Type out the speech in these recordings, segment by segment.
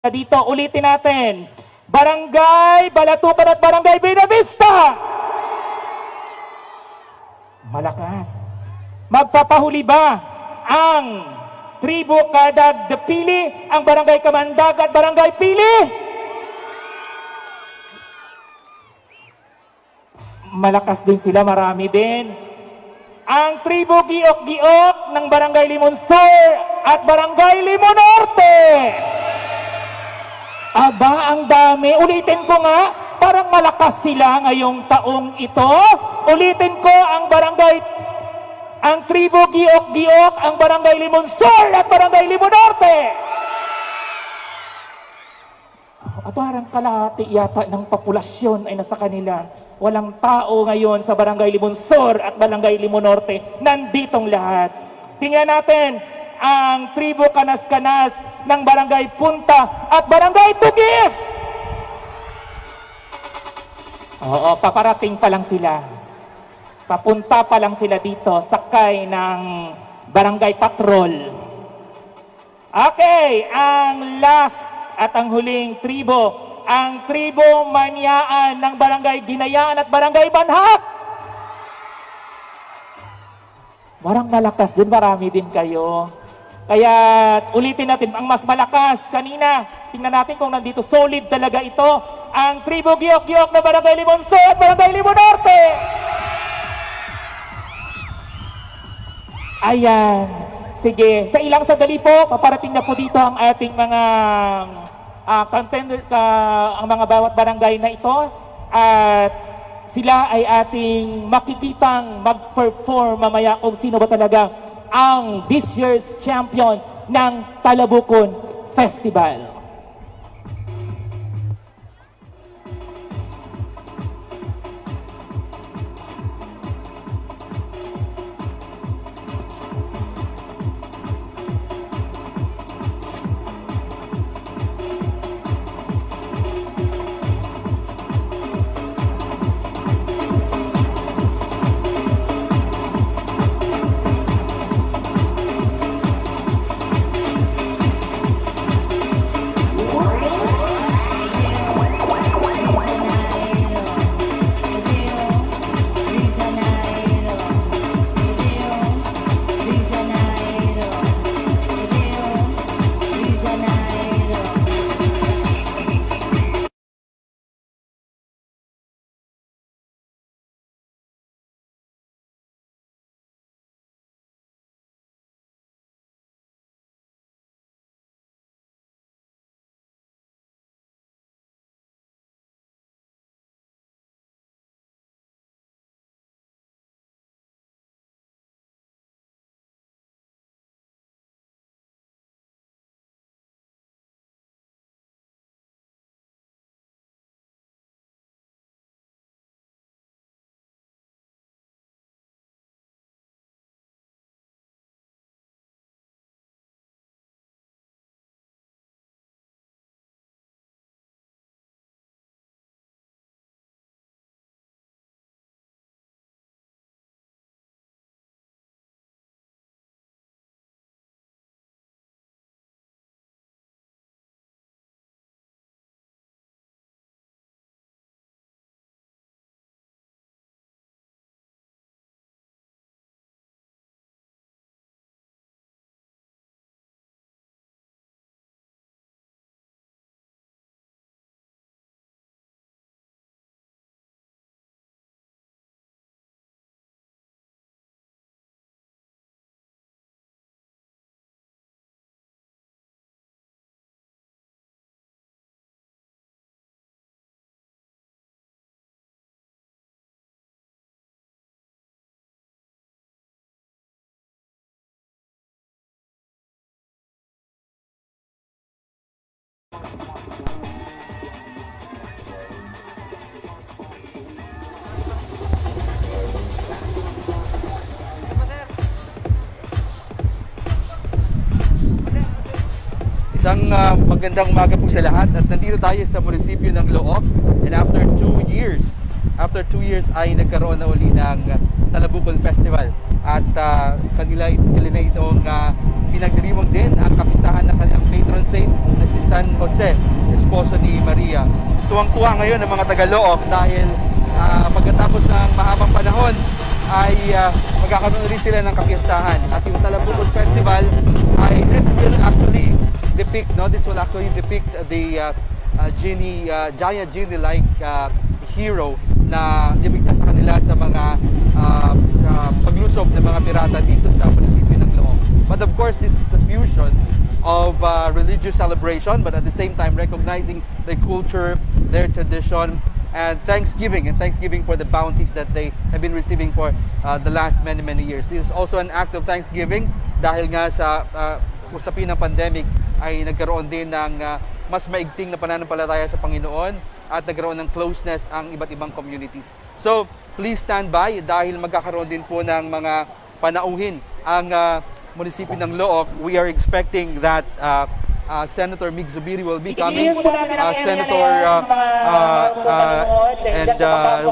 Dito, ulitin natin. Barangay Balatukan at Barangay Binavista. Malakas. Magpapahuli ba ang tribo Kadag de Pili, ang Barangay Kamandag at Barangay Pili? Malakas din sila, marami din. Ang tribo Giok-Giok ng Barangay Limon Sur at Barangay Limon Norte. Aba, ang dami. Ulitin ko nga, parang malakas sila ngayong taong ito. Ulitin ko, ang tribo Giok-Giok, ang Barangay Limon Sur at Barangay Limon Norte. Parang kalahati yata ng populasyon ay nasa kanila. Walang tao ngayon sa Barangay Limon Sur at Barangay Limon Norte. Nanditong lahat. Tingnan natin ang tribo Kanas-Kanas ng Barangay Punta at Barangay Tugis. Oo, paparating pa lang sila. Papunta pa lang sila dito, sakay ng Barangay Patrol. Okay, ang last at ang huling tribo, ang tribo Manyaan ng Barangay Ginayaan at Barangay Banhak. Marang malakas din, marami din kayo. Kaya ulitin natin, ang mas malakas kanina, tingnan natin kung nandito, solid talaga ito. Ang tribo Giok-Giok na Barangay Limon Sur at Barangay Limon Norte. Ayan. Sige, sa ilang sandali po, paparating na po dito ang ating mga contender, ang mga bawat barangay na ito. At sila ay ating makikitang mag-perform mamaya kung sino ba talaga ang this year's champion ng Talabukon Festival. Isang magandang umaga po sa lahat at nandito tayo sa munisipyo ng Loob, and after 2 years ay nagkaroon na uli ng Talabukon Festival at kanila itong pinagdiriwang din ang kapistahan ng kanilang patron saint na si San Jose, esposo ni Maria. Tuwang-tuwa ngayon ang mga taga-Looc dahil pagkatapos ng mahabang panahon ay magkakaroon rin sila ng kapiyastahan. At yung Talabukon Festival ay this will actually depict, this will actually depict the giant genie-like hero na lumigtas sa kanila sa mga paglusob ng mga pirata dito sa munisipyo ng Looc. But of course, this is the fusion of religious celebration, but at the same time recognizing their culture, their tradition, and Thanksgiving for the bounties that they have been receiving for the last many years. This is also an act of thanksgiving dahil nga sa usapin ng pandemic ay nagkaroon din ng mas maigting na pananampalataya sa Panginoon at nagkaroon ng closeness ang iba't ibang communities. So, please stand by dahil magkakaroon din po ng mga panauhin ang munisipyo ng Looc. We are expecting that Senator Mig Zubiri will be coming, Senator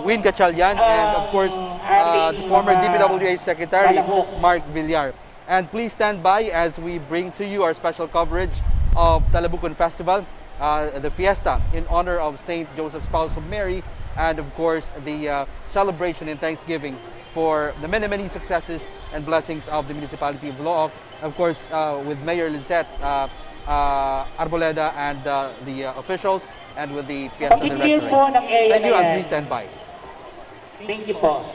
Win Gatchalian, and of course, the former DPWA Secretary Mark Villar. And please stand by as we bring to you our special coverage of Talabukon Festival, the fiesta in honor of Saint Joseph, spouse of Mary, and of course the celebration and Thanksgiving for the many successes and blessings of the municipality of Looc. Of course, with Mayor Lizette Arboleda and the officials, and with the fiesta director. Thank you, and please stand by. Thank you po.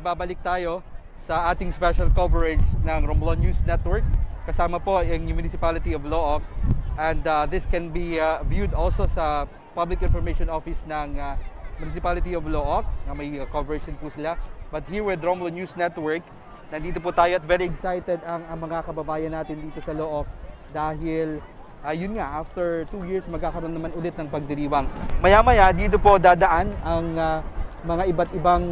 nagbabalik tayo sa ating special coverage ng Romblon News Network. Kasama po yung Municipality of Looc, and this can be viewed also sa Public Information Office ng Municipality of Looc, na may coverage din po sila. But here with Romblon News Network, nandito po tayo at very excited ang mga kababayan natin dito sa Looc dahil yun nga, after 2 years magkakaroon naman ulit ng pagdiriwang. Maya-maya dito po dadaan ang mga iba't ibang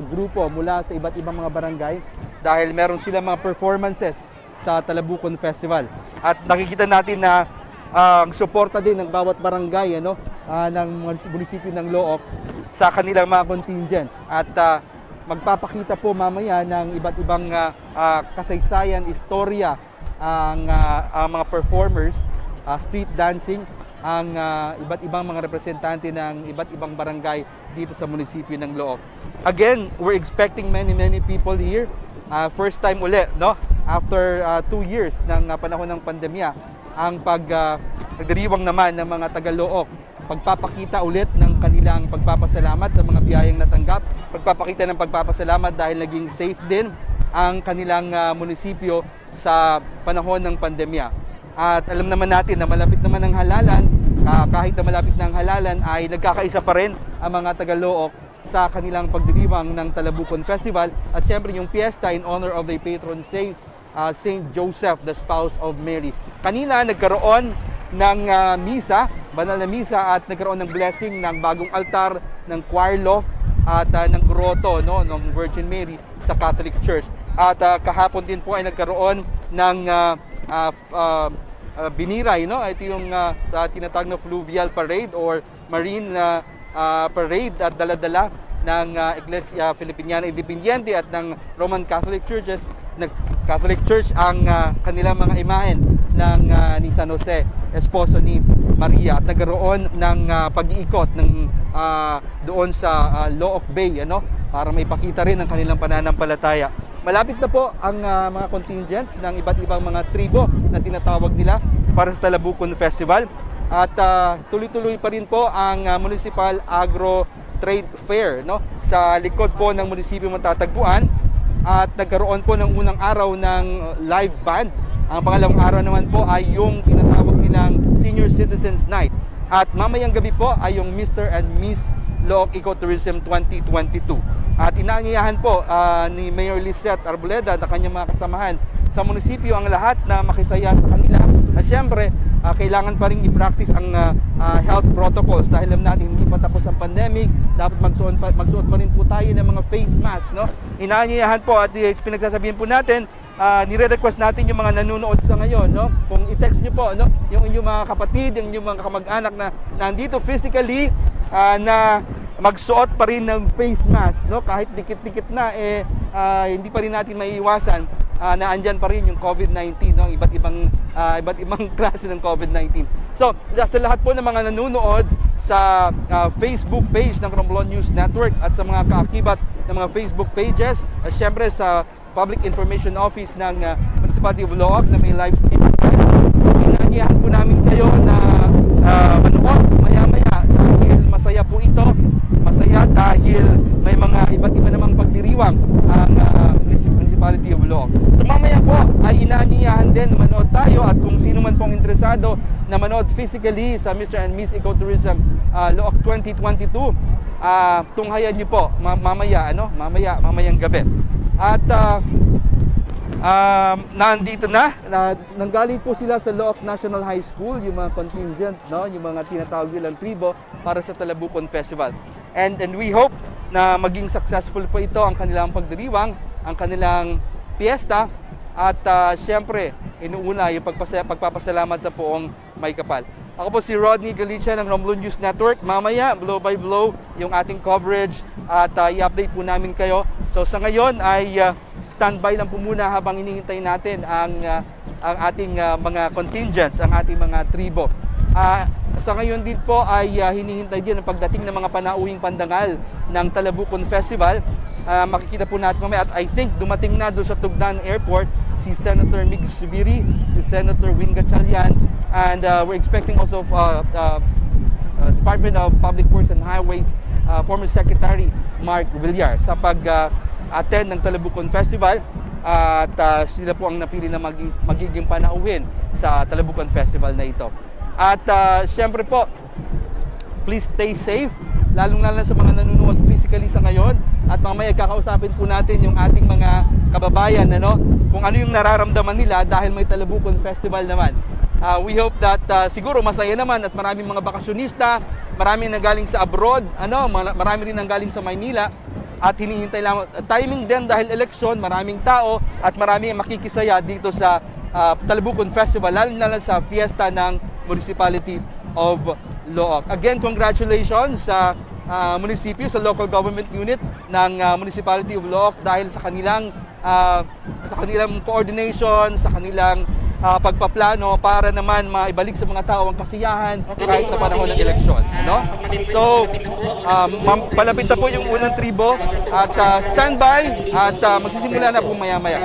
grupo mula sa iba't ibang mga barangay dahil meron sila mga performances sa Talabukon Festival. At nakikita natin na ang suporta din ng bawat barangay ng munisipyo ng Looc sa kanilang mga contingents. At magpapakita po mamaya ng iba't ibang kasaysayan, istorya ang mga performers, street dancing, ang iba't ibang mga representante ng iba't ibang barangay dito sa munisipyo ng Looc. Again, we're expecting many people here. First time uli, no? After 2 years ng panahon ng pandemya, ang pagdiriwang naman ng mga taga-Looc, pagpapakita ulit ng kanilang pagpapasalamat sa mga biyayang natanggap, pagpapakita ng pagpapasalamat dahil naging safe din ang kanilang munisipyo sa panahon ng pandemya. At alam naman natin na malapit naman ang halalan, kahit na malapit na ang halalan ay nagkakaisa pa rin ang mga taga-Looc sa kanilang pagdiriwang ng Talabukon Festival at siyempre yung piyesta in honor of the patron saint, Saint Joseph, the spouse of Mary. Kanina nagkaroon ng misa, banal na misa, at nagkaroon ng blessing ng bagong altar, ng choir loft at ng grotto ng Virgin Mary sa Catholic Church. At kahapon din po ay nagkaroon ng biniray, ito yung tinatawag na fluvial parade or marine parade at dala-dala ng Iglesia Filipiniana Independiente at ng Roman Catholic Churches, Catholic Church ang kanilang mga imahen ng ni San Jose, esposo ni Maria, at nagkaroon ng pag-iikot ng doon sa Looc Bay para maipakita rin ang kanilang pananampalataya. Malapit na po ang mga contingents ng iba't ibang mga tribo na tinatawag nila para sa Talabukon Festival. At tuloy-tuloy pa rin po ang Municipal Agro Trade Fair sa likod po ng munisipyo matatagpuan. At nagkaroon po ng unang araw ng live band. Ang pangalawang araw naman po ay yung tinatawag nilang Senior Citizens Night. At mamayang gabi po ay yung Mr. and Miss Looc Ecotourism 2022. At inaanyayahan po ni Mayor Lizette Arboleda at kanyang mga kasamahan sa munisipyo ang lahat na makisaya sa kanila. At syempre, kailangan pa rin i-practice ang health protocols dahil alam natin hindi pa tapos ang pandemic. Dapat magsuot pa rin po tayo ng mga face mask. Inaanyayahan po at pinagsasabihin po natin, nire-request natin yung mga nanonood sa ngayon, kung i-text nyo po yung inyong mga kapatid, yung inyong mga kamag-anak na nandito physically, na magsuot pa rin ng face mask, kahit dikit-dikit na hindi pa rin natin maiiwasan na andyan pa rin yung COVID-19, iba't ibang klase ng COVID-19. So, sa lahat po ng mga nanonood sa Facebook page ng Romblon News Network at sa mga kaakibat ng mga Facebook pages, at syempre sa Public Information Office ng Municipality of Looc na may live stream, inaanyayahan po namin kayo na manood maya-maya dahil masaya po ito. Masaya dahil may mga iba't iba namang pagdiriwang ang Municipality of Looc. So mamaya po ay inaanyayahan din na manood tayo, at kung sino man pong interesado na manood physically sa Mr. and Miss Ecotourism Looc 2022, tunghayan niyo po mamayang gabi. At nandito nanggaling po sila sa Looc National High School, yung mga contingent, yung mga tinatawag nilang tribo para sa Talabukon Festival. And we hope na maging successful po ito ang kanilang pagdiriwang, ang kanilang piyesta, at siyempre inuuna yung pagpapasalamat sa poong may kapal. Ako po si Rodney Galicia ng Romblon News Network. Mamaya, blow by blow yung ating coverage at i-update po namin kayo. So sa ngayon ay standby lang po muna habang hinihintay natin ang ating mga contingents, ang ating mga tribo. Sa ngayon din po ay hinihintay din ang pagdating ng mga panauhing pandangal ng Talabukon Festival. Makikita po natin mamaya, at I think dumating na doon sa Tugnan Airport si Senator Mig Subiri, si Senator Win Gatchalian, and we're expecting also Department of Public Works and Highways former Secretary Mark Villar sa mag-attend ng Talabukon Festival at sila po ang napili na magiging panauhin sa Talabukon Festival na ito. At siyempre po, please stay safe, lalong-lalo sa mga nanonood physically sa ngayon. At mamaya kakausapin po natin yung ating mga kababayan, kung ano yung nararamdaman nila dahil may Talabukon Festival naman. We hope that siguro masaya naman at maraming mga bakasyonista, maraming nanggaling sa abroad, marami rin nanggaling sa Maynila. At hinihintay lang, timing din dahil eleksyon, maraming tao at maraming makikisaya dito sa Talabukon Festival, lalo sa fiesta ng Municipality of Looc. Again, congratulations sa munisipyo, sa local government unit ng Municipality of Looc dahil sa kanilang coordination, sa kanilang pagpaplano para naman maibalik sa mga tao ang kasiyahan kahit sa panahon ng eleksyon. So, palapit na po yung unang tribo at standby at magsisimula na po maya-maya.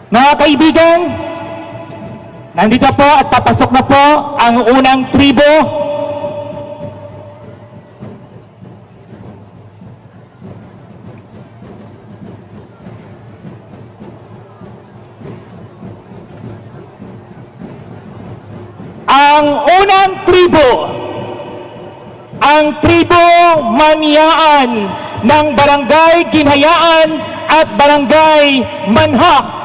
Mga kaibigan, nandito po at papasok na po ang unang tribo. Ang unang tribo, ang tribo Manyaan ng Barangay Ginhayaan at Barangay Manhak.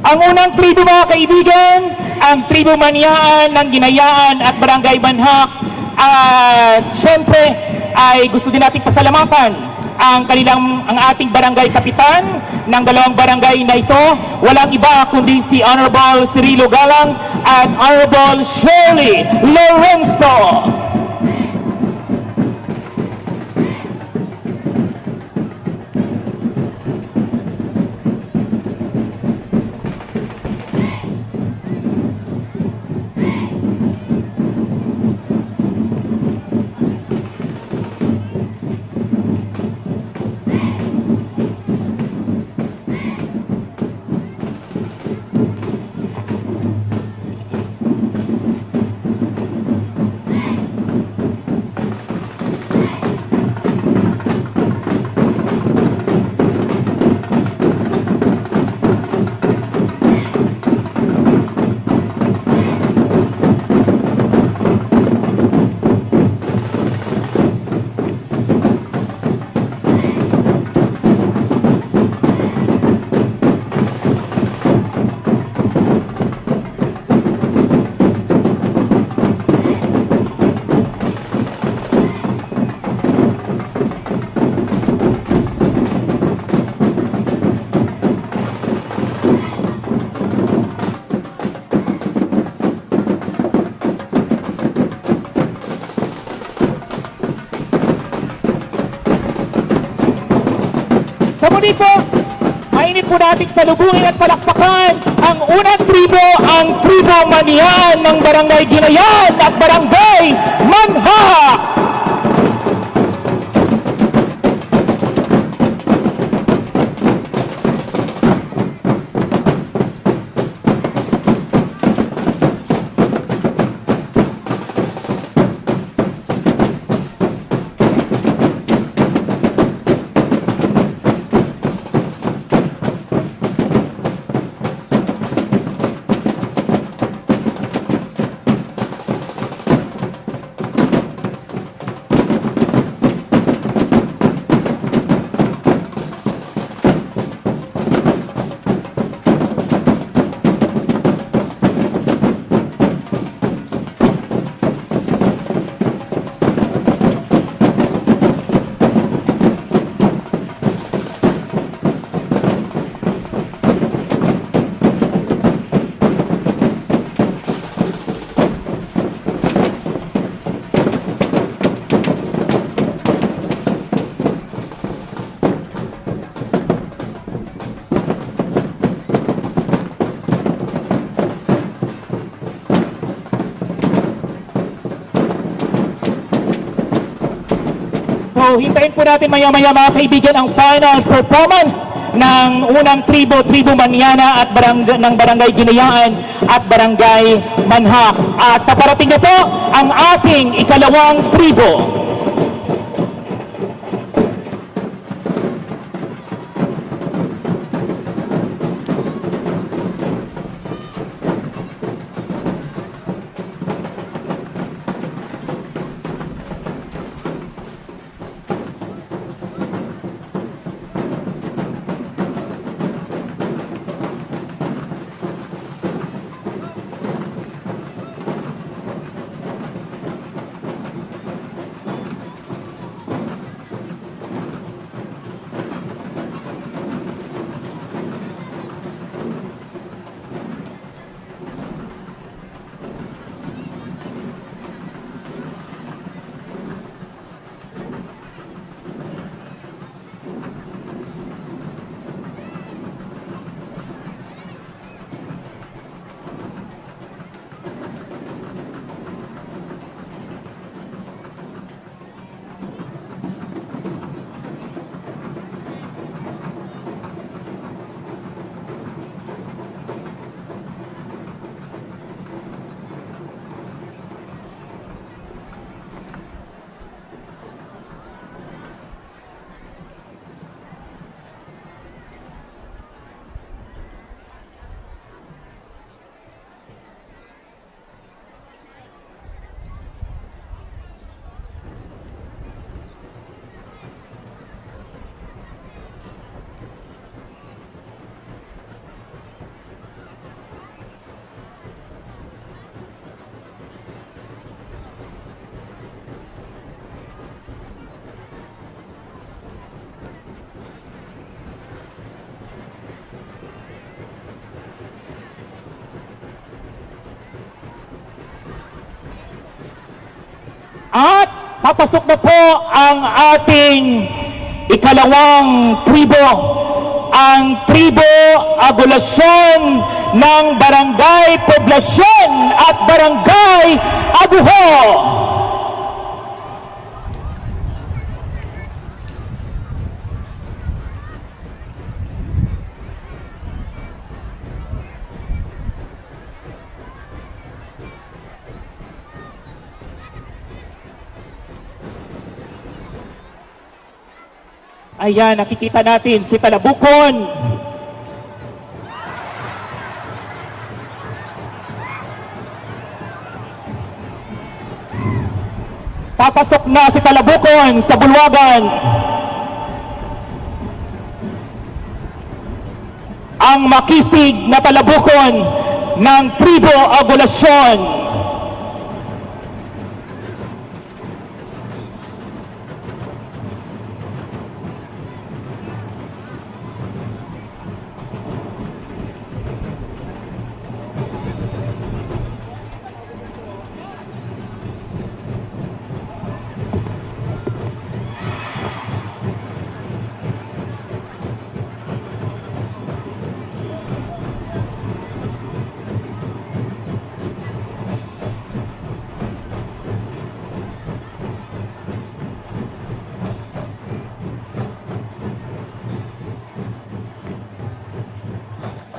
Ang unang tribo mga kaibigan, ang tribo Manyaan ng Ginhayaan at Barangay Manhak. At syempre ay gusto din nating pasalamatan ang ating barangay kapitan ng dalawang barangay na ito, walang iba kundi si Honorable Cirilo Galang at Honorable Shirley Lorenzo. Sa muli po, mainit po natin salubungin at palakpakan ang unang tribo, ang tribo Manian ng Barangay Ginayan at Barangay Manhak. So, hintayin po natin maya-maya mga kaibigan ang final performance ng unang tribo Maniana at ng Barangay Ginayaan at Barangay Manhak. At paparating na po ang ating ikalawang tribo. At papasok na po ang ating ikalawang tribo, ang tribo Agulasyon ng Barangay Poblasyon at Barangay Abuho. Ayan, nakikita natin si Talabukon. Papasok na si Talabukon sa bulwagan. Ang makisig na Talabukon ng tribo Agulasyon.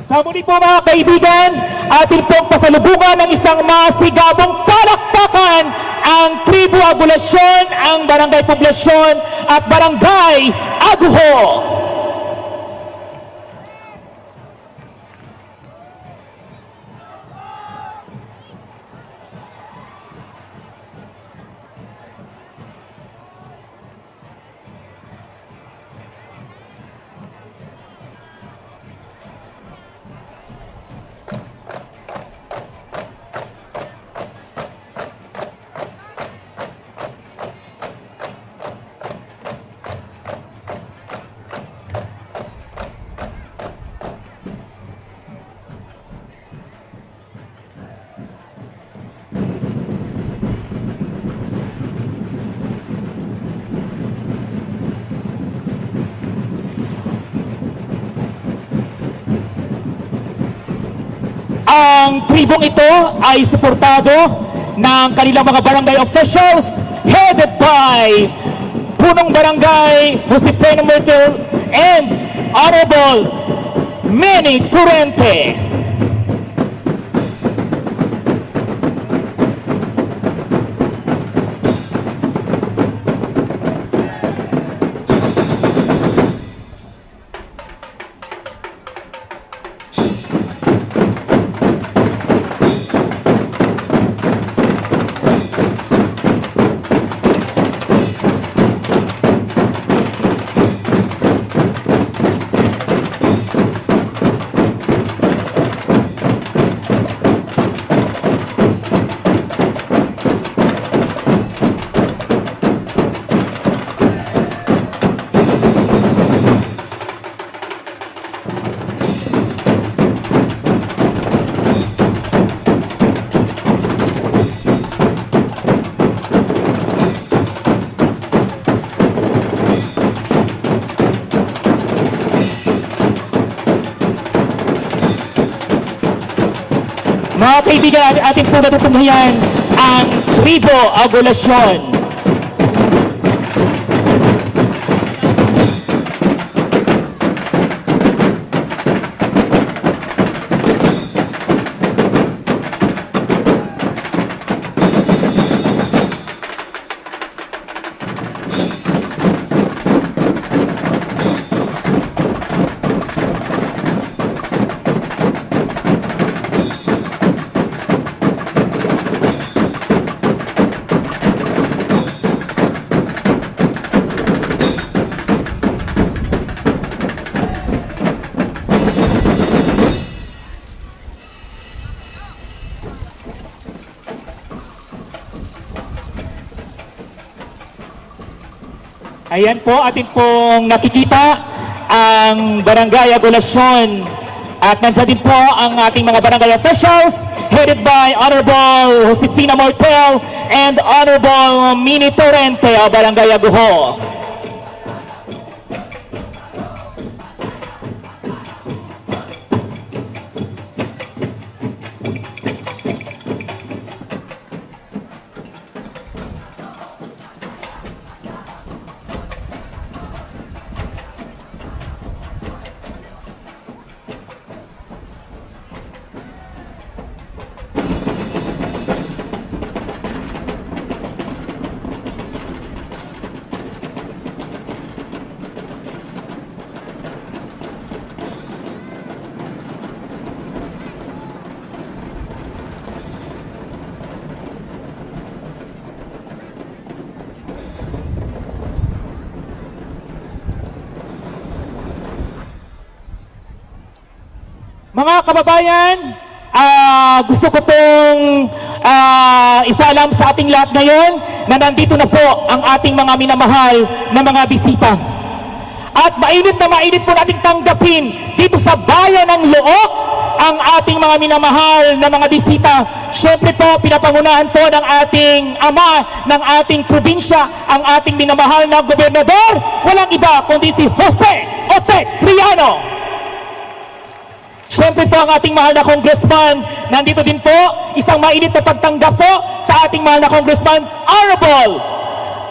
Sa muli po mga kaibigan, atin pong pasalubungan ng isang masigabong palakpakan ang tribo Agulasyon, ang Barangay Poblasyon at Barangay Aguho. Ang tribong ito ay suportado ng kanilang mga barangay officials headed by Punong Barangay Josefina Mertel and Honorable Manny Turente. Mga kaibigan, atin po natutunghayan ang tribo Agulasyon. Ayan po, atin pong nakikita ang Barangay Agulasyon. At nandiyan din po ang ating mga barangay officials headed by Honorable Josefina Mortel and Honorable Mini Torrente of Barangay Aguho. Mga kababayan, gusto ko pong ipaalam sa ating lahat ngayon na nandito na po ang ating mga minamahal na mga bisita. At mainit po nating tanggapin dito sa bayan ng Look ang ating mga minamahal na mga bisita. Siyempre po, pinapangunahan po ng ating ama ng ating probinsya, ang ating minamahal na gobernador, walang iba kundi si Jose Ote Criano. Siyempre po ang ating mahal na congressman, nandito din po, isang mainit na pagtanggap po sa ating mahal na congressman, Honorable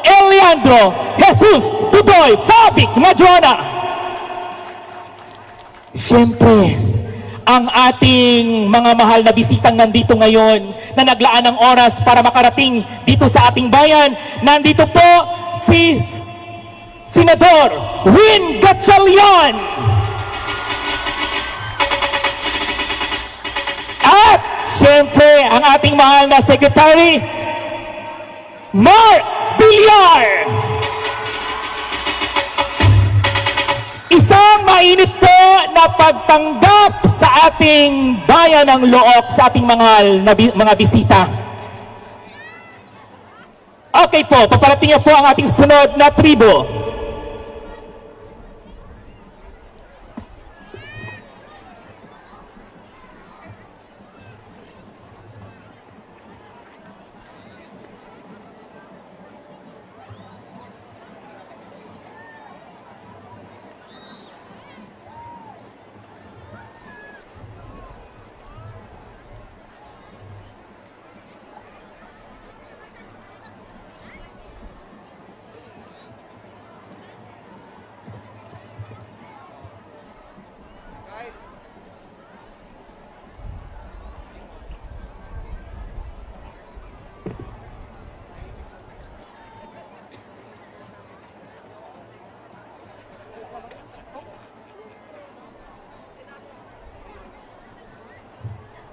Eliandro Jesus Pudoy Fabic Madrona. Siyempre, ang ating mga mahal na bisitang nandito ngayon na naglaan ng oras para makarating dito sa ating bayan, nandito po si Senador Win Gatchalian. At siyempre, ang ating mahal na Secretary, Mark Villar. Isang mainit po na pagtanggap sa ating bayan ng Look, sa ating mahal na mga bisita. Okay po, paparating niyo po ang ating sunod na tribo.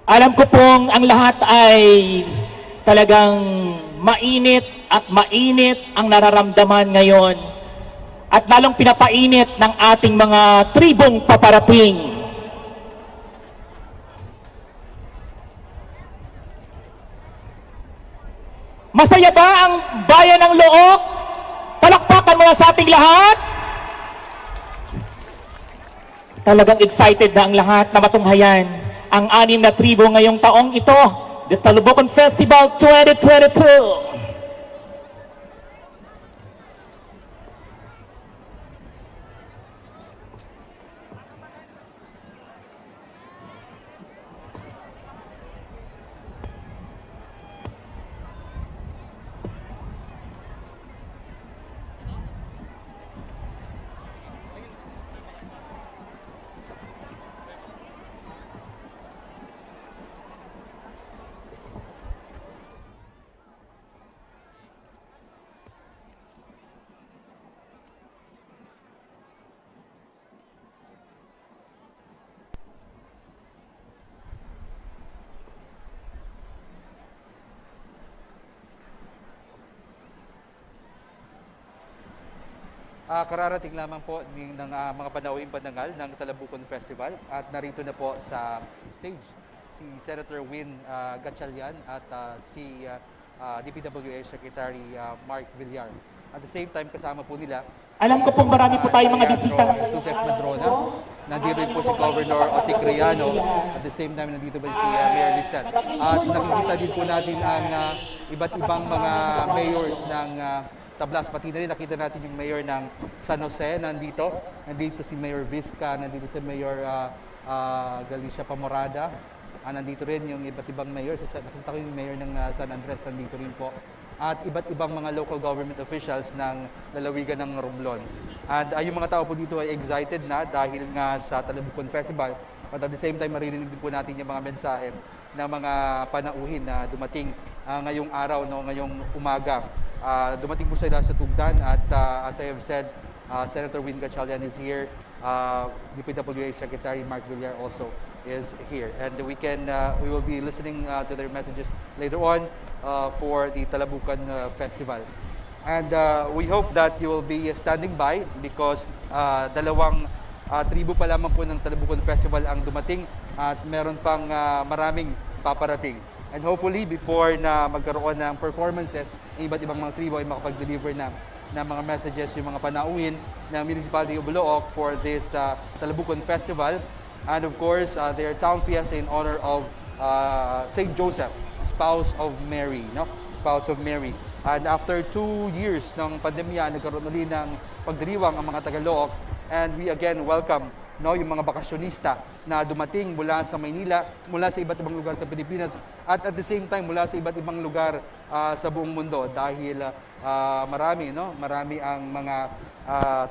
Alam ko pong ang lahat ay talagang mainit ang nararamdaman ngayon. At lalong pinapainit ng ating mga tribong paparating. Masaya ba ang bayan ng Look? Palakpakan mula sa ating lahat. Talagang excited na ang lahat na matunghayan ang 6 na tribo ngayong taong ito, the Talabukon Festival 2022. Kararating lamang po ng mga panauhing pandangal ng Talabukon Festival at narito na po sa stage si Senator Win Gatchalian at si DPWH Secretary Mark Villar. At the same time kasama po nila alam ko pong marami po tayong mga bisita. Joseph Madrona nandito rin po si Governor Otik Reyano, at the same time nandito ba si Mayor Lizette. At nakikita din po natin ang iba't ibang mga mayors ng Tablas, pati na rin nakita natin yung mayor ng San Jose nandito si Mayor Vizca, nandito si Mayor Galicia Pamorada, nandito rin yung iba't ibang mayor, nakita ko yung mayor ng San Andres nandito rin po, at iba't ibang mga local government officials ng lalawigan ng Romblon. At yung mga tao po dito ay excited na dahil nga sa Talabukon Festival, at at the same time maririnig din po natin yung mga mensahe ng mga panauhin na dumating ngayong araw, no, ngayong umaga. Dumating po sila sa Tugdan at as I have said, Senator Win Gatchalian is here. DPWA Secretary Mark Villar also is here, and we will be listening to their messages later on for the Talabukon Festival. And we hope that you will be standing by because dalawang tribo pa lamang po ng Talabukon Festival ang dumating at meron pang maraming paparating. And hopefully, before na magkaroon ng performances, iba't ibang mga tribo ay makapag-deliver na ng mga messages yung mga panauhin ng Municipality of Bulaoc for this Talabukon Festival. And of course, their town fiesta in honor of Saint Joseph, spouse of Mary, no? Spouse of Mary. And after 2 years ng pandemya, nagkaroon ulit ng pagdiriwang ang mga Tagalog, and we again welcome, no, yung mga bakasyonista na dumating mula sa Maynila, mula sa iba't ibang lugar sa Pilipinas, at the same time mula sa iba't ibang lugar sa buong mundo dahil marami ang mga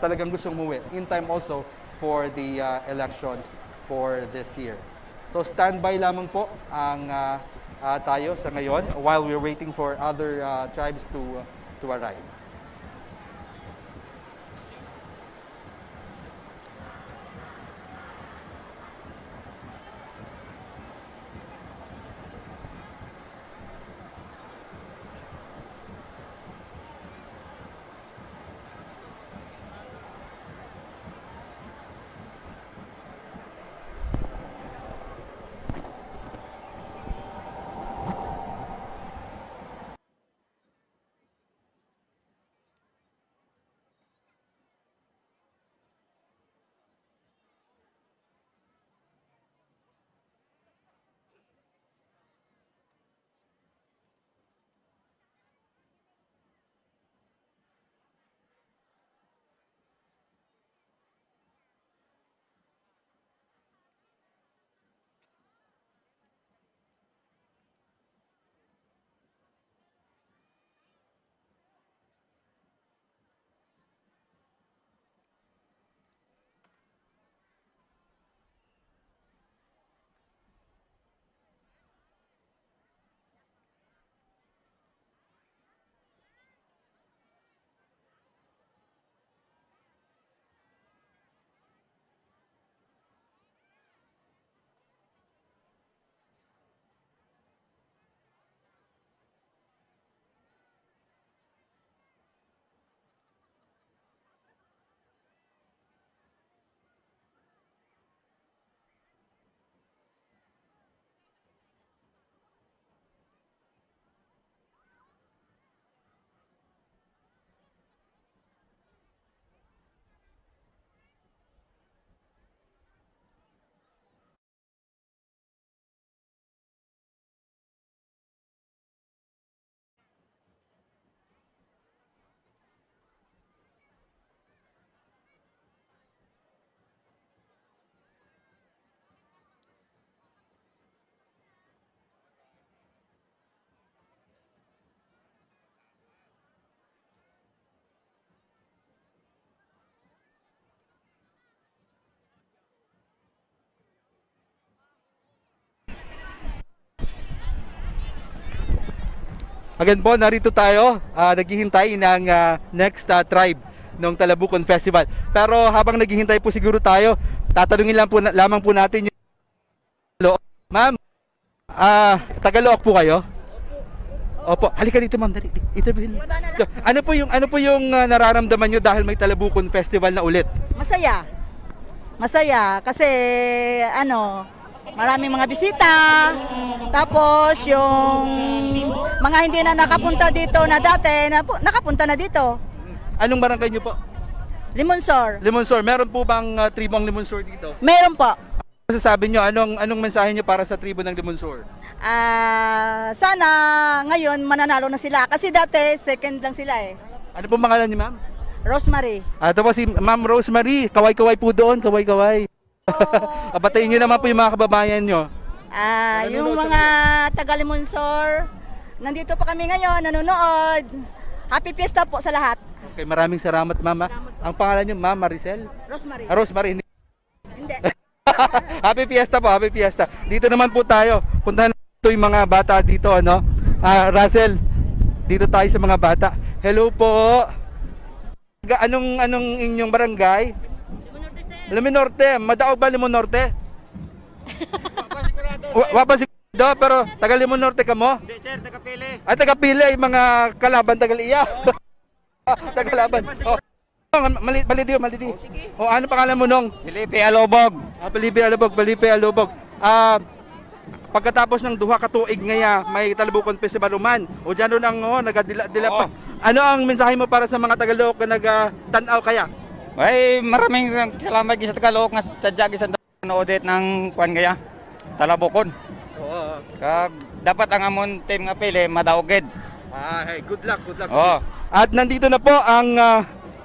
talagang gustong umuwi in time also for the elections for this year. So standby lamang po ang tayo sa ngayon while we're waiting for other tribes to arrive. Again po, narito tayo, naghihintay ng next tribe ng Talabukon Festival. Pero habang naghihintay po siguro tayo, tatanungin lamang po natin yung Tagalog. Ma'am, Tagalog po kayo? Opo, halika dito ma'am, dali. Interviewin. Ano po yung nararamdaman nyo dahil may Talabukon Festival na ulit? Masaya. Masaya kasi maraming mga bisita. Tapos yung mga hindi na nakapunta dito na dati, nakapunta na dito. Anong barangay nyo po? Limonsor. Limonsor. Meron po bang tribong Limonsor dito? Meron po. Ano sasabi nyo? Anong mensahe nyo para sa tribo ng Limonsor? Sana ngayon mananalo na sila. Kasi dati, second lang sila eh. Ano po pangalan niyo, ma'am? Rosemary. Ito po si Ma'am Rosemary. Kaway-kaway po doon. Kaway-kaway. Abatayin nyo naman po yung mga kababayan nyo. Yung mga taga-Limonsor, nandito pa kami ngayon, nanonood. Happy Fiesta po sa lahat. Okay, maraming salamat, ma'am. Ang pangalan niyo, ma'am Maricel? Rosemary. Rosemary. Hindi. Happy Fiesta po, happy Fiesta. Dito naman po tayo. Puntahan natin yung mga bata dito, ano? Russell, dito tayo sa mga bata. Hello po. Anong inyong barangay? Liminorte. Madaog ba Liminorte? Wapa sigurado, pero taga Liminorte ka mo? Hindi sir, taga-pili. Ay, taga-pili, yung mga kalaban, taga-liya. Taga-laban. Oh. Malidiyo. O, ano pangalan mo nung? Felipe Alobog. Felipe Alobog. Pagkatapos ng duha ka tuig ngaya, may Talabukon Festival Uman. O dyan ron ang nagadila pa. Ano ang mensahe mo para sa mga Tagalog na nag-tanaw kaya? Ay, maraming salamat sa Tagalog nga tadya sa noodit ng kuan gaya. Talabukon. Oo. Kag dapat ang amon team nga pili madaoged. Hey, good luck. Oo. At nandito na po ang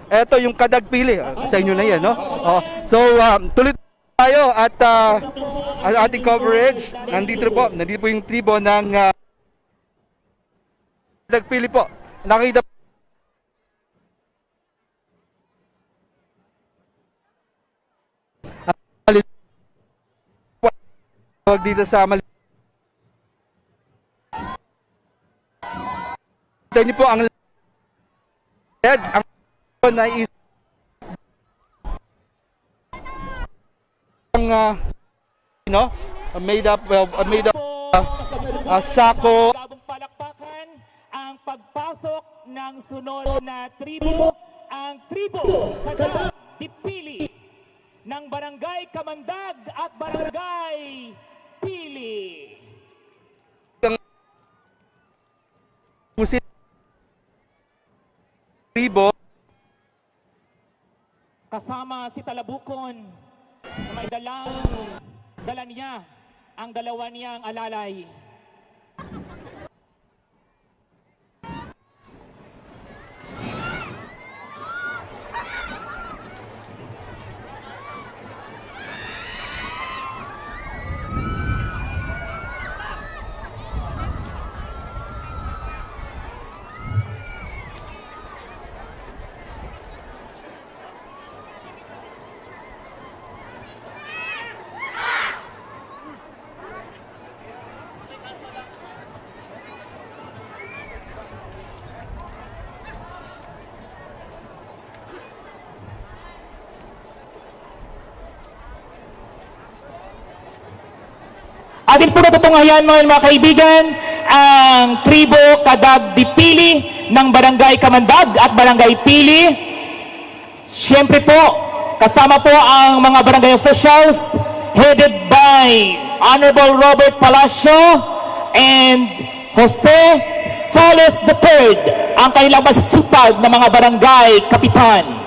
eto yung kadagpili. Sa inyo na yan, no? Oh. So, tuloy tayo at ang ating coverage. Nandito po yung tribo ng kadagpili po. Nakita dito sa Ito niyo po ang na is made up sako. Gabong palakpakan ang pagpasok ng sunod na tribo, ang tribo Kadag Dipili ng Barangay Kamandag at Barangay Pili. Tribo Kasama si Talabukon na may dala niya ang dalawa niyang alalay. Atin po natutungayan mga kaibigan ang tribo Kadag Dipili ng Barangay Kamandag at Barangay Pili. Siyempre po, kasama po ang mga barangay officials headed by Honorable Robert Palacio and Jose Soles III, ang kanilang masipag na mga barangay kapitan.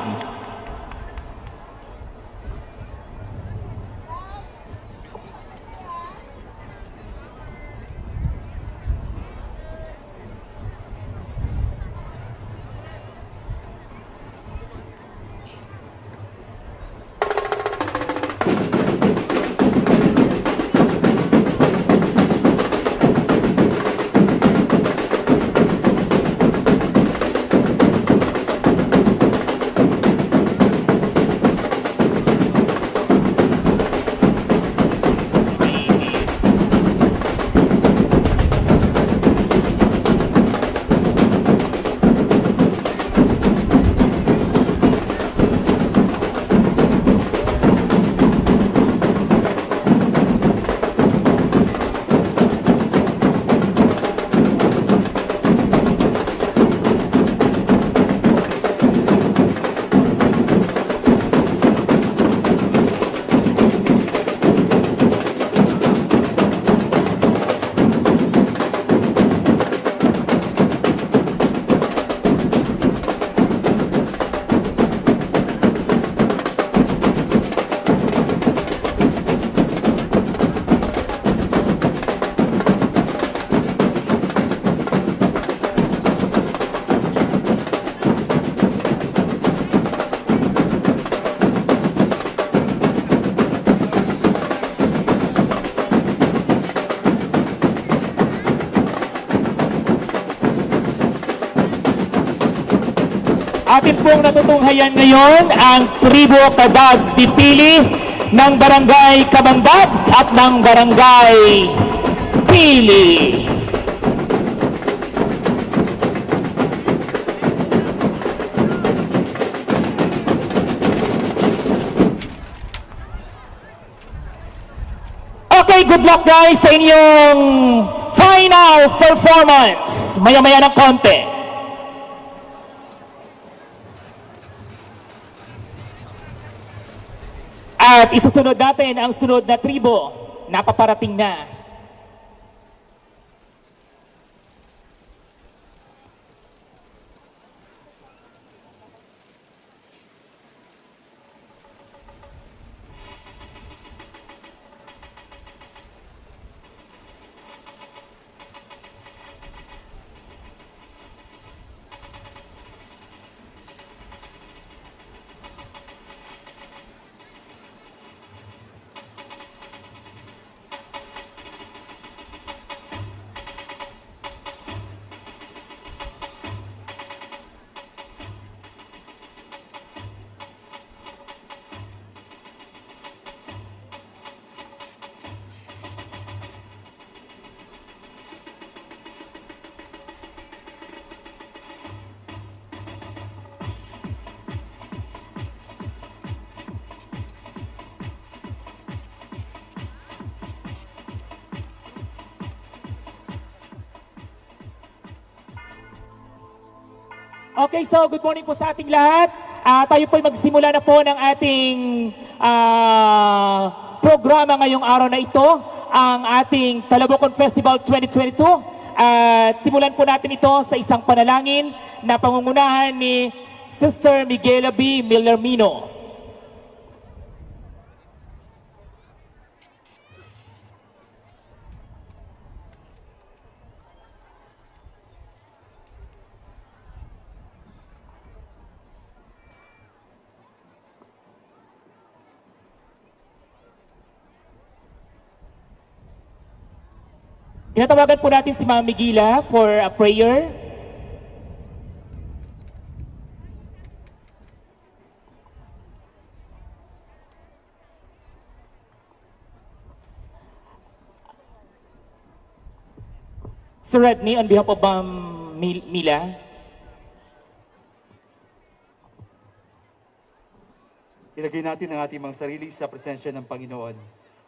Atin pong natutunghayan ngayon ang tribo Kadag Dipili ng Barangay Kabandag at ng Barangay Pili. Okay, good luck guys sa inyong final performance. Maya-maya ng konti. At isusunod natin ang sunod na tribo. Napaparating na. Okay, so good morning po sa ating lahat. Tayo po ay magsimula na po ng ating programa ngayong araw na ito, ang ating Talabukon Festival 2022. At simulan po natin ito sa isang panalangin na pangungunahan ni Sister Miguela B. Millermino. Tinatawagan po natin si Ma'am Miguela for a prayer. Sir Rodney, on behalf of Mila. Ilagay natin ang ating mga sarili sa presensya ng Panginoon.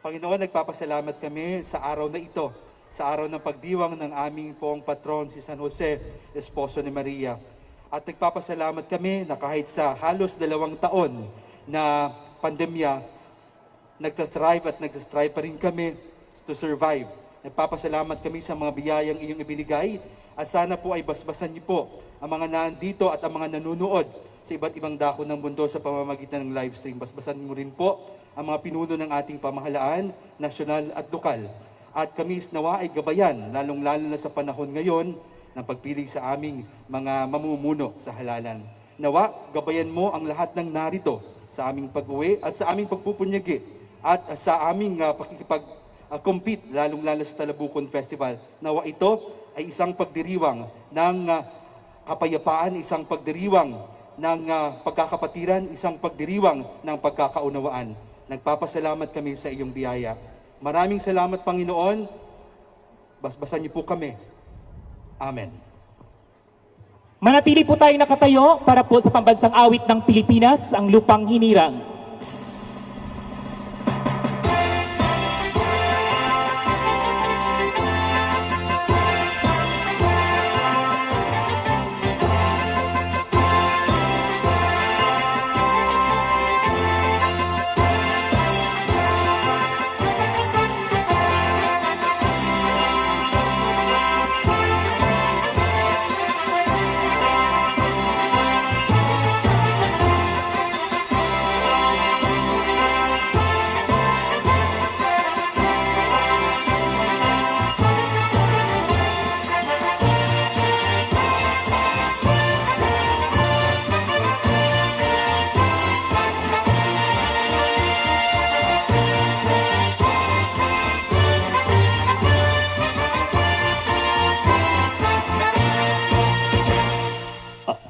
Panginoon, nagpapasalamat kami sa araw na ito, sa araw ng pagdiwang ng aming poong patron, si San Jose, esposo ni Maria. At nagpapasalamat kami na kahit sa halos 2 taon na pandemya, nagtathrive at nagtastrive pa rin kami to survive. Nagpapasalamat kami sa mga biyayang iyong ibinigay at sana po ay basbasan niyo po ang mga nandito at ang mga nanunood sa iba't ibang dako ng mundo sa pamamagitan ng live stream. Basbasan mo rin po ang mga pinuno ng ating pamahalaan, nasyonal at lokal. At kami nawa ay gabayan, lalong-lalo na sa panahon ngayon ng pagpili sa aming mga mamumuno sa halalan. Nawa, gabayan mo ang lahat ng narito sa aming pag-uwi at sa aming pagpupunyagi at sa aming pakikipag-compete, lalong-lalo sa Talabukon Festival. Nawa ito ay isang pagdiriwang ng kapayapaan, isang pagdiriwang ng pagkakapatiran, isang pagdiriwang ng pagkakaunawaan. Nagpapasalamat kami sa iyong biyaya. Maraming salamat, Panginoon. Basbasan niyo po kami. Amen. Manatili po tayong nakatayo para po sa pambansang awit ng Pilipinas, ang Lupang Hinirang.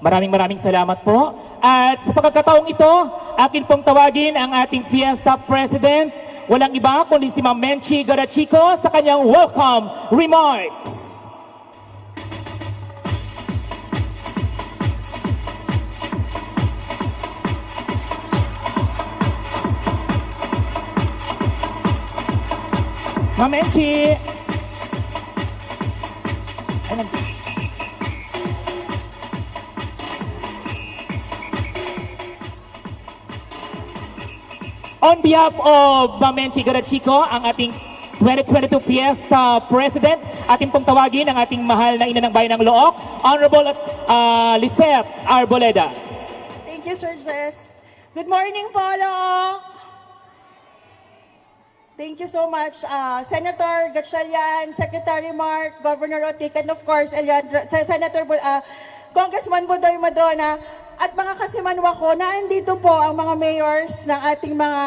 Maraming salamat po. At sa pagkakataong ito, akin pong tawagin ang ating Fiesta President. Walang iba kundi si Ma'am Menchi Garachico sa kanyang welcome remarks. Ma'am Menchi. On behalf of Ma'am Menchi Garachico, ang ating 2022 Fiesta President, ating pong tawagin ang ating mahal na ina ng bayan ng Look, Honorable Lisette Arboleda. Thank you, Sir Jess. Good morning po, Look. Thank you so much, Senator Gatchalian, Secretary Mark, Governor Otik, and of course, Congressman Budoy Madrona, at mga kasimanwa ko na andito po ang mga mayors ng ating mga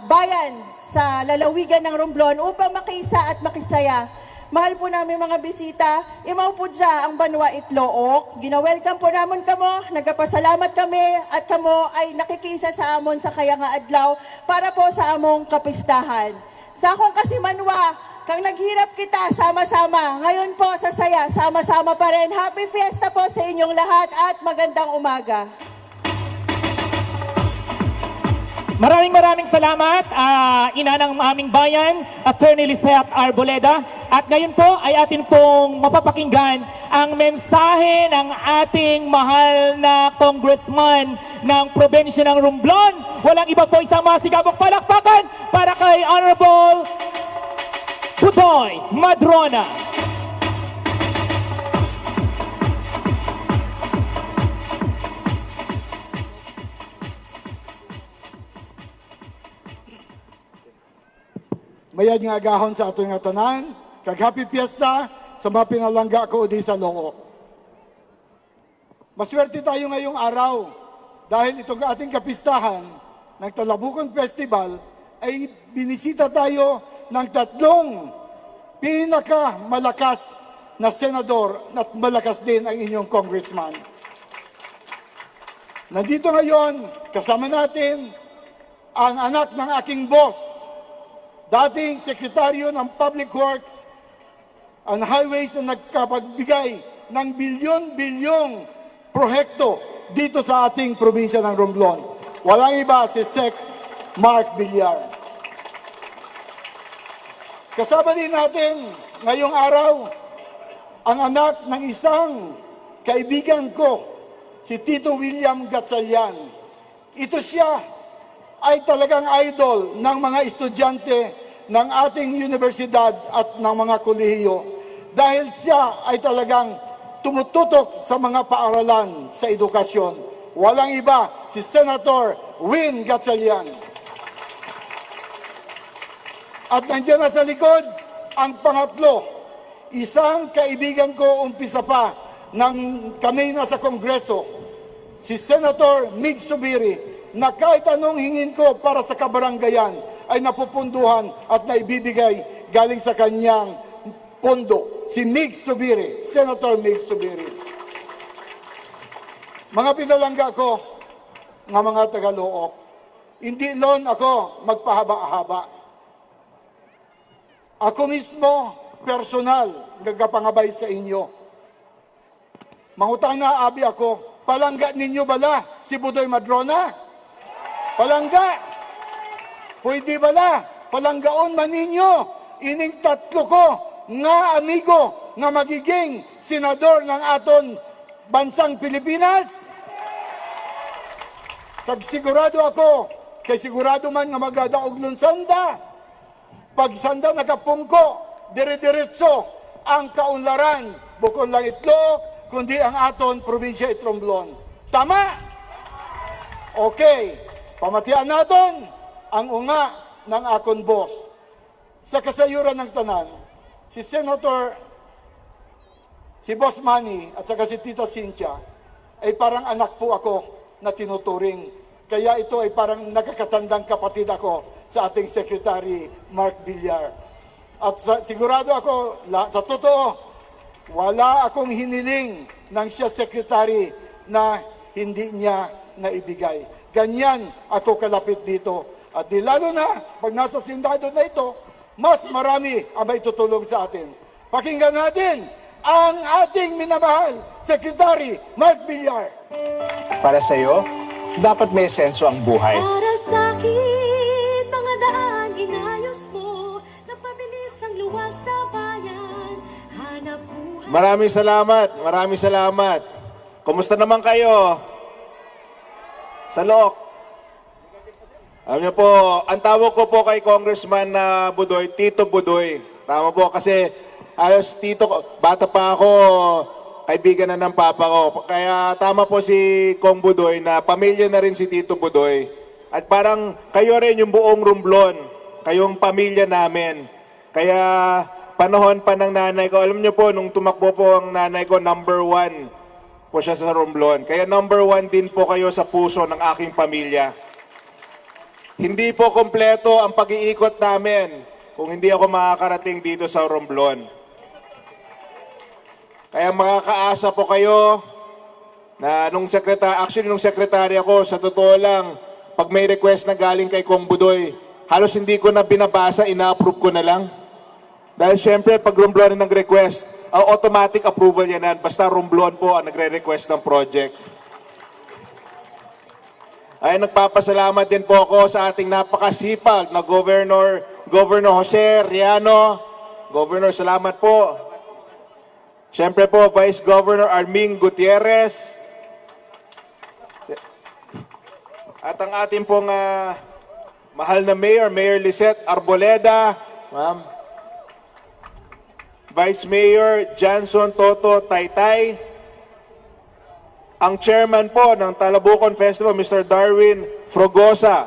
bayan sa lalawigan ng Romblon upang makiisa at makisaya. Mahal po namin mga bisita, imaw po dya ang Banwa Itlook. Gina-welcome po naman kamo, nagpasalamat kami at kamo ay nakikisa sa amon sa kaya nga adlaw para po sa among kapistahan. Sa akong kasimanwa, kang naghirap kita, sama-sama. Ngayon po sa saya, sama-sama pa rin. Happy Fiesta po sa inyong lahat at magandang umaga. Maraming salamat, ina ng aming bayan, Attorney Lisette Arboleda. At ngayon po ay atin pong mapapakinggan ang mensahe ng ating mahal na congressman ng probinsya ng Romblon. Walang iba po, isang masigabong palakpakan para kay Honorable Budoy Madrona. Mayad nga agahon sa ato nga tanan, kag happy fiesta sa mga pinalangga ko di sa Loo. Maswerte tayo ngayong araw dahil itong ating kapistahan ng Talabukon Festival ay binisita tayo ng tatlong pinakamalakas na senador at malakas din ang inyong congressman. Nandito ngayon, kasama natin ang anak ng aking boss, dating sekretaryo ng Public Works and Highways na nagkapagbigay ng bilyon-bilyong prohekto dito sa ating probinsya ng Romblon. Walang iba si Sec. Mark Villar. Kasama din natin ngayong araw ang anak ng isang kaibigan ko, si Tito William Gatchalian. Ito siya ay talagang idol ng mga estudyante ng ating universidad at ng mga kolehiyo dahil siya ay talagang tumututok sa mga paaralan sa edukasyon. Walang iba, si Senator Win Gatchalian. At nandiyan na sa likod, ang pangatlo, isang kaibigan ko umpisa pa nang kami na sa Kongreso, si Senator Mig Zubiri, na kahit anong hingin ko para sa kabaranggayan ay napupunduhan at naibibigay galing sa kanyang pondo. Si Mig Zubiri, Senator Mig Zubiri. Mga pinalangga ko, nga mga Tagalook, hindi lon ako magpahaba-haba. Ako mismo, personal, gagapangabay sa inyo. Mangutang na, abi ako, palangga ninyo bala si Budoy Madrona? Palangga. Pwede bala, palanggaon man ninyo, ining tatlo ko, nga amigo, nga magiging senador ng aton bansang Pilipinas? Sigurado ako, kay sigurado man nga magadaog nun sanda, pag sanda nakapungko, dire-diretso ang kaunlaran, bukod lang Itlog, kundi ang aton probinsya Romblon. Tama? Okay. Pamatian natin ang unga ng akon boss. Sa kasayuran ng tanan, si Senator, si Boss Manny at saka si Tita Cynthia ay parang anak po ako na tinuturing. Kaya ito ay parang nakakatandang kapatid ako sa ating Secretary Mark Villar. At sigurado ako, sa totoo, wala akong hiniling nang siya Secretary na hindi niya naibigay. Ganyan ako kalapit dito. At di lalo na, pag nasa sindado na ito, mas marami ang may tutulong sa atin. Pakinggan natin ang ating minamahal, Secretary Mark Villar. Para sa iyo, dapat may senso ang buhay. Para sa'kin, mga daan inayos mo, napabilis ang luwas sa bayan, hanap buhay. Maraming salamat, maraming salamat. Kumusta naman kayo? Sa Lok. Alam niyo po, ang tawag ko po kay Congressman na Budoy, Tito Budoy. Tama po kasi ayos tito ko, bata pa ako, kaibigan na ng papa ko. Kaya tama po si Kong Budoy na pamilya na rin si Tito Budoy. At parang kayo rin yung buong Romblon, kayong pamilya namin. Kaya panahon pa ng nanay ko, alam niyo po, nung tumakbo po ang nanay ko, number 1 po siya sa Romblon. Kaya number 1 din po kayo sa puso ng aking pamilya. Hindi po kompleto ang pag-iikot namin kung hindi ako makakarating dito sa Romblon. Kaya makakaasa po kayo na nung sekretary ako, sa totoo lang, pag may request na galing kay Kong Budoy, halos hindi ko na binabasa, ina-approve ko na lang. Dahil syempre, pag Romblon ang nag-request, automatic approval yan. Basta Romblon po ang nagre-request ng project. Ay nagpapasalamat din po ako sa ating napakasipag na Governor Jose Riano. Governor, salamat po. Siyempre po, Vice Governor Arming Gutierrez. At ang ating pong mahal na Mayor Lisette Arboleda. Ma'am. Vice Mayor Johnson Toto Taytay. Ang chairman po ng Talabukon Festival, Mr. Darwin Frogosa.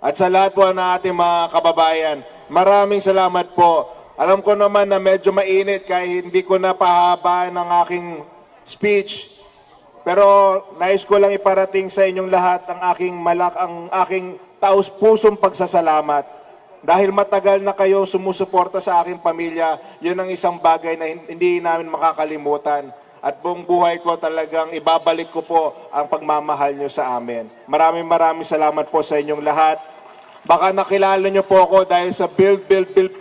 At sa lahat po ng ating mga kababayan, maraming salamat po. Alam ko naman na medyo mainit kaya hindi ko na pahabain ang aking speech. Pero nais ko lang iparating sa inyong lahat ang aking taus-pusong pagsasalamat. Dahil matagal na kayo sumusuporta sa aking pamilya, yun ang isang bagay na hindi namin makakalimutan. At buong buhay ko talagang ibabalik ko po ang pagmamahal nyo sa amin. Maraming salamat po sa inyong lahat. Baka nakilala nyo po ako dahil sa Build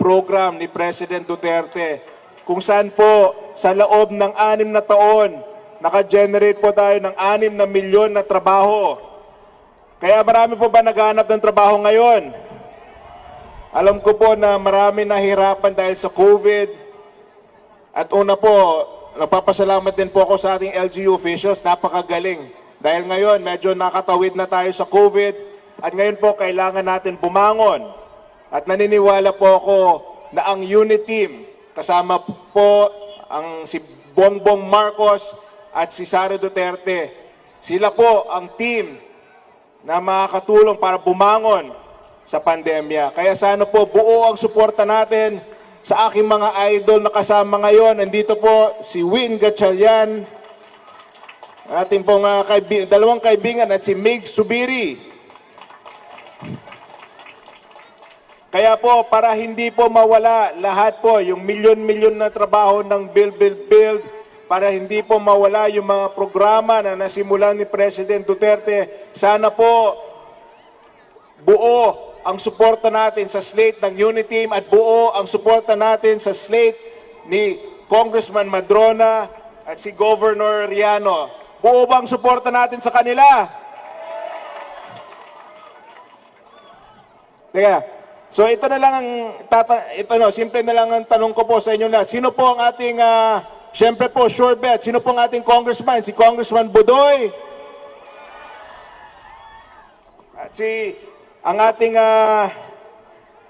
program ni President Duterte. Kung saan po sa loob ng 6 na taon, naka-generate po tayo ng 6 na milyon na trabaho. Kaya marami po ba naghahanap ng trabaho ngayon? Alam ko po na marami nahirapan dahil sa COVID. At una po, nagpapasalamat din po ako sa ating LGU officials, napakagaling. Dahil ngayon, medyo nakatawid na tayo sa COVID at ngayon po kailangan natin bumangon. At naniniwala po ako na ang unit team, kasama po ang si Bongbong Marcos at si Sara Duterte, sila po ang team na makakatulong para bumangon sa pandemya. Kaya sana po buo ang suporta natin sa aking mga idol na kasama ngayon. Nandito po si Win Gatchalian, ating pong dalawang kaibigan at si Mig Subiri. Kaya po para hindi po mawala lahat po yung milyon-milyon na trabaho ng build, para hindi po mawala yung mga programa na nasimulan ni President Duterte, sana po buo ang suporta natin sa slate ng unit team at buo ang suporta natin sa slate ni Congressman Madrona at si Governor Riano. Buo ba ang suporta natin sa kanila? Teka, so ito na lang ang simple na lang ang tanong ko po sa inyo na. Sino po ang ating syempre po sure bet, sino po ang ating congressman? Si Congressman Budoy. At ang ating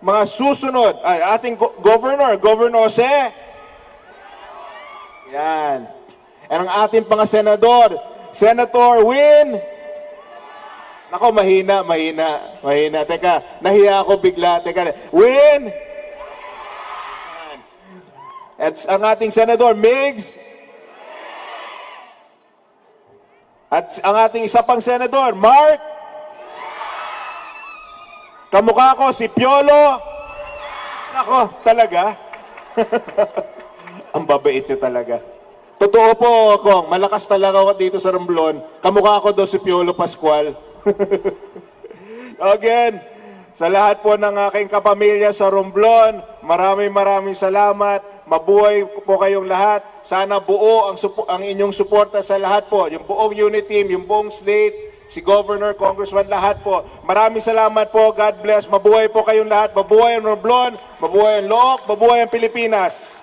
mga susunod, ating Governor Jose. Yan. At ang ating mga senador, Senator Win. Nako, mahina. Teka, nahiya ako bigla. Teka, Win. At ang ating senador, Migs. At ang ating isa pang senador, Mark. Kamukha ko, si Piolo. Nako, talaga. Ang babait nyo talaga. Totoo po, Kong. Malakas talaga ako dito sa Romblon. Kamukha ko daw si Piolo Pascual. Again, sa lahat po ng aking kapamilya sa Romblon, maraming salamat. Mabuhay po kayong lahat. Sana buo ang inyong suporta sa lahat po. Yung buong unit team, yung buong state, si Governor, Congressman, lahat po. Maraming salamat po. God bless. Mabuhay po kayong lahat. Mabuhay ang Romblon, mabuhay ang Look, mabuhay ang Pilipinas.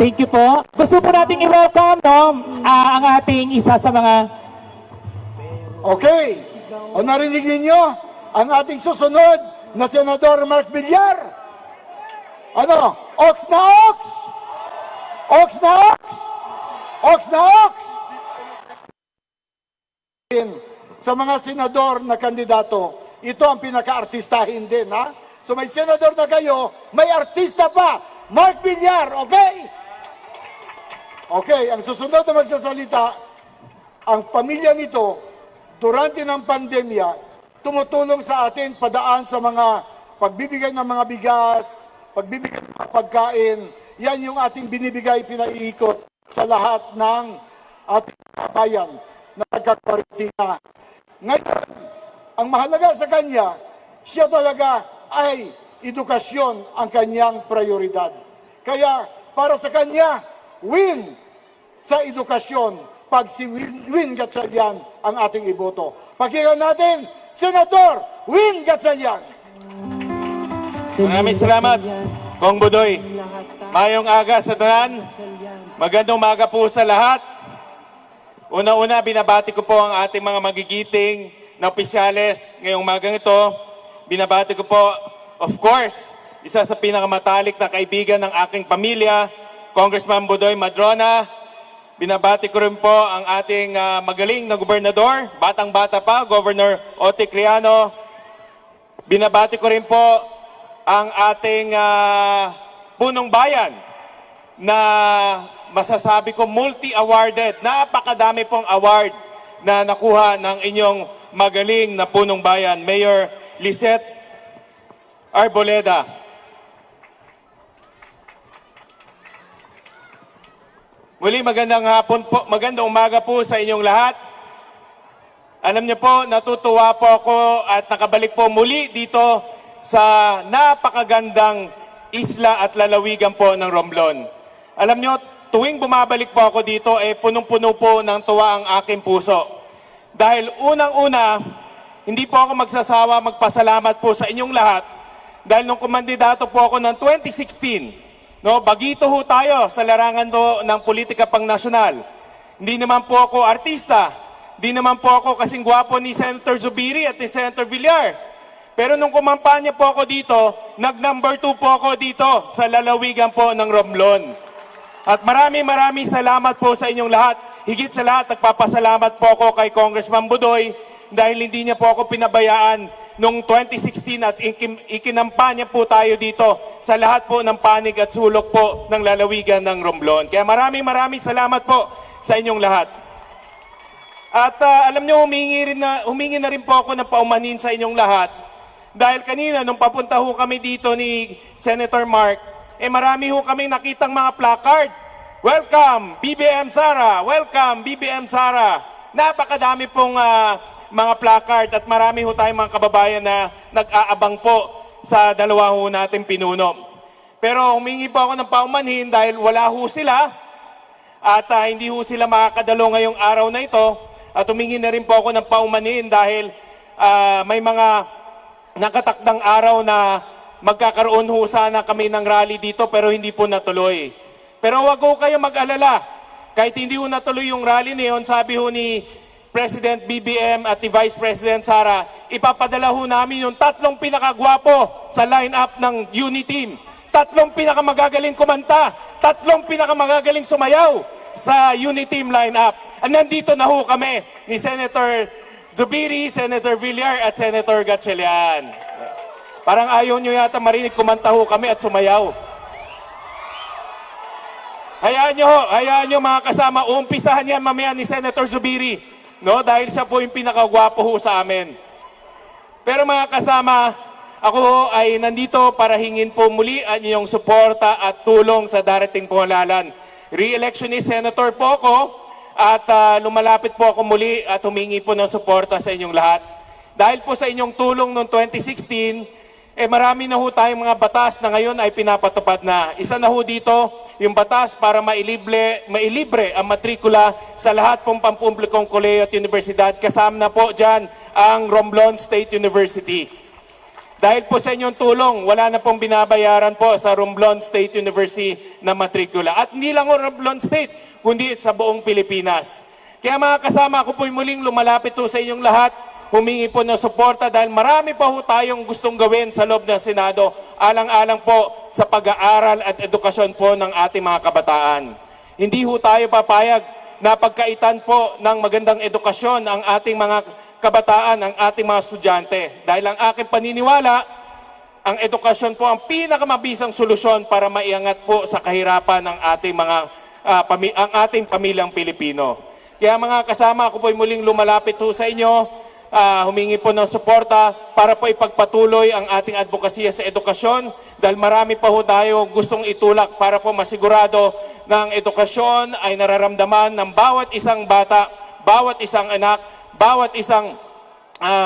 Thank you po. Gusto po nating i-welcome, no, ang ating isa sa mga... Okay. O narinig ninyo ang ating susunod na Senador Mark Villar? Ano? Ox na ox! Ox na ox! Ox na ox! Sa mga senador na kandidato, ito ang pinaka-artistahin din, ha? So may senador na kayo, may artista pa! Mark Villar, okay? Okay, ang susunod na magsasalita, ang pamilya nito, durante ng pandemya, tumutulong sa atin padaan sa mga pagbibigay ng mga bigas, pagbibigay ng mga pagkain. Yan yung ating binibigay, pinaiikot sa lahat ng ating bayan na nagkakwarentina. Ngayon, ang mahalaga sa kanya, siya talaga ay edukasyon ang kanyang prioridad. Kaya para sa kanya, win sa edukasyon pag si Win Gatchalian ang ating iboto. Pakinggan natin, Senador Win Gatchalian. Maraming salamat, Kong Budoy. Mayong aga sa tanan. Magandang umaga po sa lahat. Una-una, binabati ko po ang ating mga magigiting na opisyales ngayong umagang ito. Binabati ko po, of course, isa sa pinakamatalik na kaibigan ng aking pamilya, Congressman Budoy Madrona. Binabati ko rin po ang ating magaling na gobernador, batang-bata pa, Governor Ote Criano. Binabati ko rin po ang ating punong bayan na masasabi ko multi-awarded. Napakadami pong award na nakuha ng inyong magaling na punong bayan, Mayor Lisette Arboleda. Muli magandang hapon po, magandang umaga po sa inyong lahat. Alam niyo po, natutuwa po ako at nakabalik po muli dito sa napakagandang isla at lalawigan po ng Romblon. Alam niyo, tuwing bumabalik po ako dito, punong-puno po ng tuwa ang aking puso. Dahil unang-una, hindi po ako magsasawa magpasalamat po sa inyong lahat. Dahil nung kumandidato po ako ng 2016, no, bagito ho tayo sa larangan do ng politika pangnasyonal. Hindi naman po ako artista. Hindi naman po ako kasing gwapo ni Senator Zubiri at ni Senator Villar. Pero nung kumampanya po ako dito, nag-number 2 po ako dito sa lalawigan po ng Romblon. At maraming salamat po sa inyong lahat. Higit sa lahat, nagpapasalamat po ako kay Congressman Budoy dahil hindi niya po ako pinabayaan noong 2016 at ikinampanya po tayo dito sa lahat po ng panig at sulok po ng lalawigan ng Romblon. Kaya maraming salamat po sa inyong lahat. At alam nyo, humingi na rin po ako ng paumanhin sa inyong lahat. Dahil kanina, nung papunta ho kami dito ni Senator Mark, marami ho kami nakitang mga placard. Welcome, BBM Sara! Welcome, BBM Sara! Napakadami pong mga placard at marami ho tayong mga kababayan na nag-aabang po sa dalawa ho natin pinuno. Pero humingi po ako ng paumanhin dahil wala ho sila at hindi ho sila makakadalo ngayong araw na ito. At humingi na rin po ako ng paumanhin dahil may mga nakatakdang araw na magkakaroon ho sana kami ng rally dito pero hindi po natuloy. Pero wag ho kayo mag-alala. Kahit hindi ho natuloy yung rally na yun, sabi ho ni President BBM at ni Vice President Sara, ipapadala ho namin yung 3 pinakagwapo sa line-up ng unit team. 3 pinakamagagaling kumanta. 3 pinakamagagaling sumayaw sa unit team line-up. At nandito na ho kami ni Senator Zubiri, Senator Villar at Senator Gatchalian. Parang ayaw nyo yata marinig kumanta ho kami at sumayaw. Hayaan nyo mga kasama, uumpisahan yan mamaya ni Senator Zubiri. No? Dahil siya po yung pinakagwapo ho sa amin. Pero mga kasama, ako ho ay nandito para hingin po muli ang inyong suporta at tulong sa darating pangalalan. re-electionist senator po ako at lumalapit po ako muli at humingi po ng suporta sa inyong lahat. Dahil po sa inyong tulong noong 2016, marami na ho tayong mga batas na ngayon ay pinapatupad na. Isa na ho dito yung batas para mailibre ang matrikula sa lahat pong pampublikong kolehiyo at universidad. Kasama na po dyan ang Romblon State University. Dahil po sa inyong tulong, wala na pong binabayaran po sa Romblon State University na matrikula. At hindi lang Romblon State, kundi sa buong Pilipinas. Kaya mga kasama, ako po'y muling lumalapit po sa inyong lahat, humingi po ng suporta dahil marami pa ho tayong gustong gawin sa loob ng Senado, alang-alang po sa pag-aaral at edukasyon po ng ating mga kabataan. Hindi ho tayo papayag na pagkaitan po ng magandang edukasyon ang ating mga kabataan, ang ating mga estudyante. Dahil ang aking paniniwala, ang edukasyon po ang pinakamabisang solusyon para maiangat po sa kahirapan ng ating ang ating pamilyang Pilipino. Kaya mga kasama, ako po'y muling lumalapit po sa inyo, humingi po ng suporta para po ipagpatuloy ang ating advokasya sa edukasyon dahil marami pa ho tayo gustong itulak para po masigurado na ang edukasyon ay nararamdaman ng bawat isang bata, bawat isang anak, bawat isang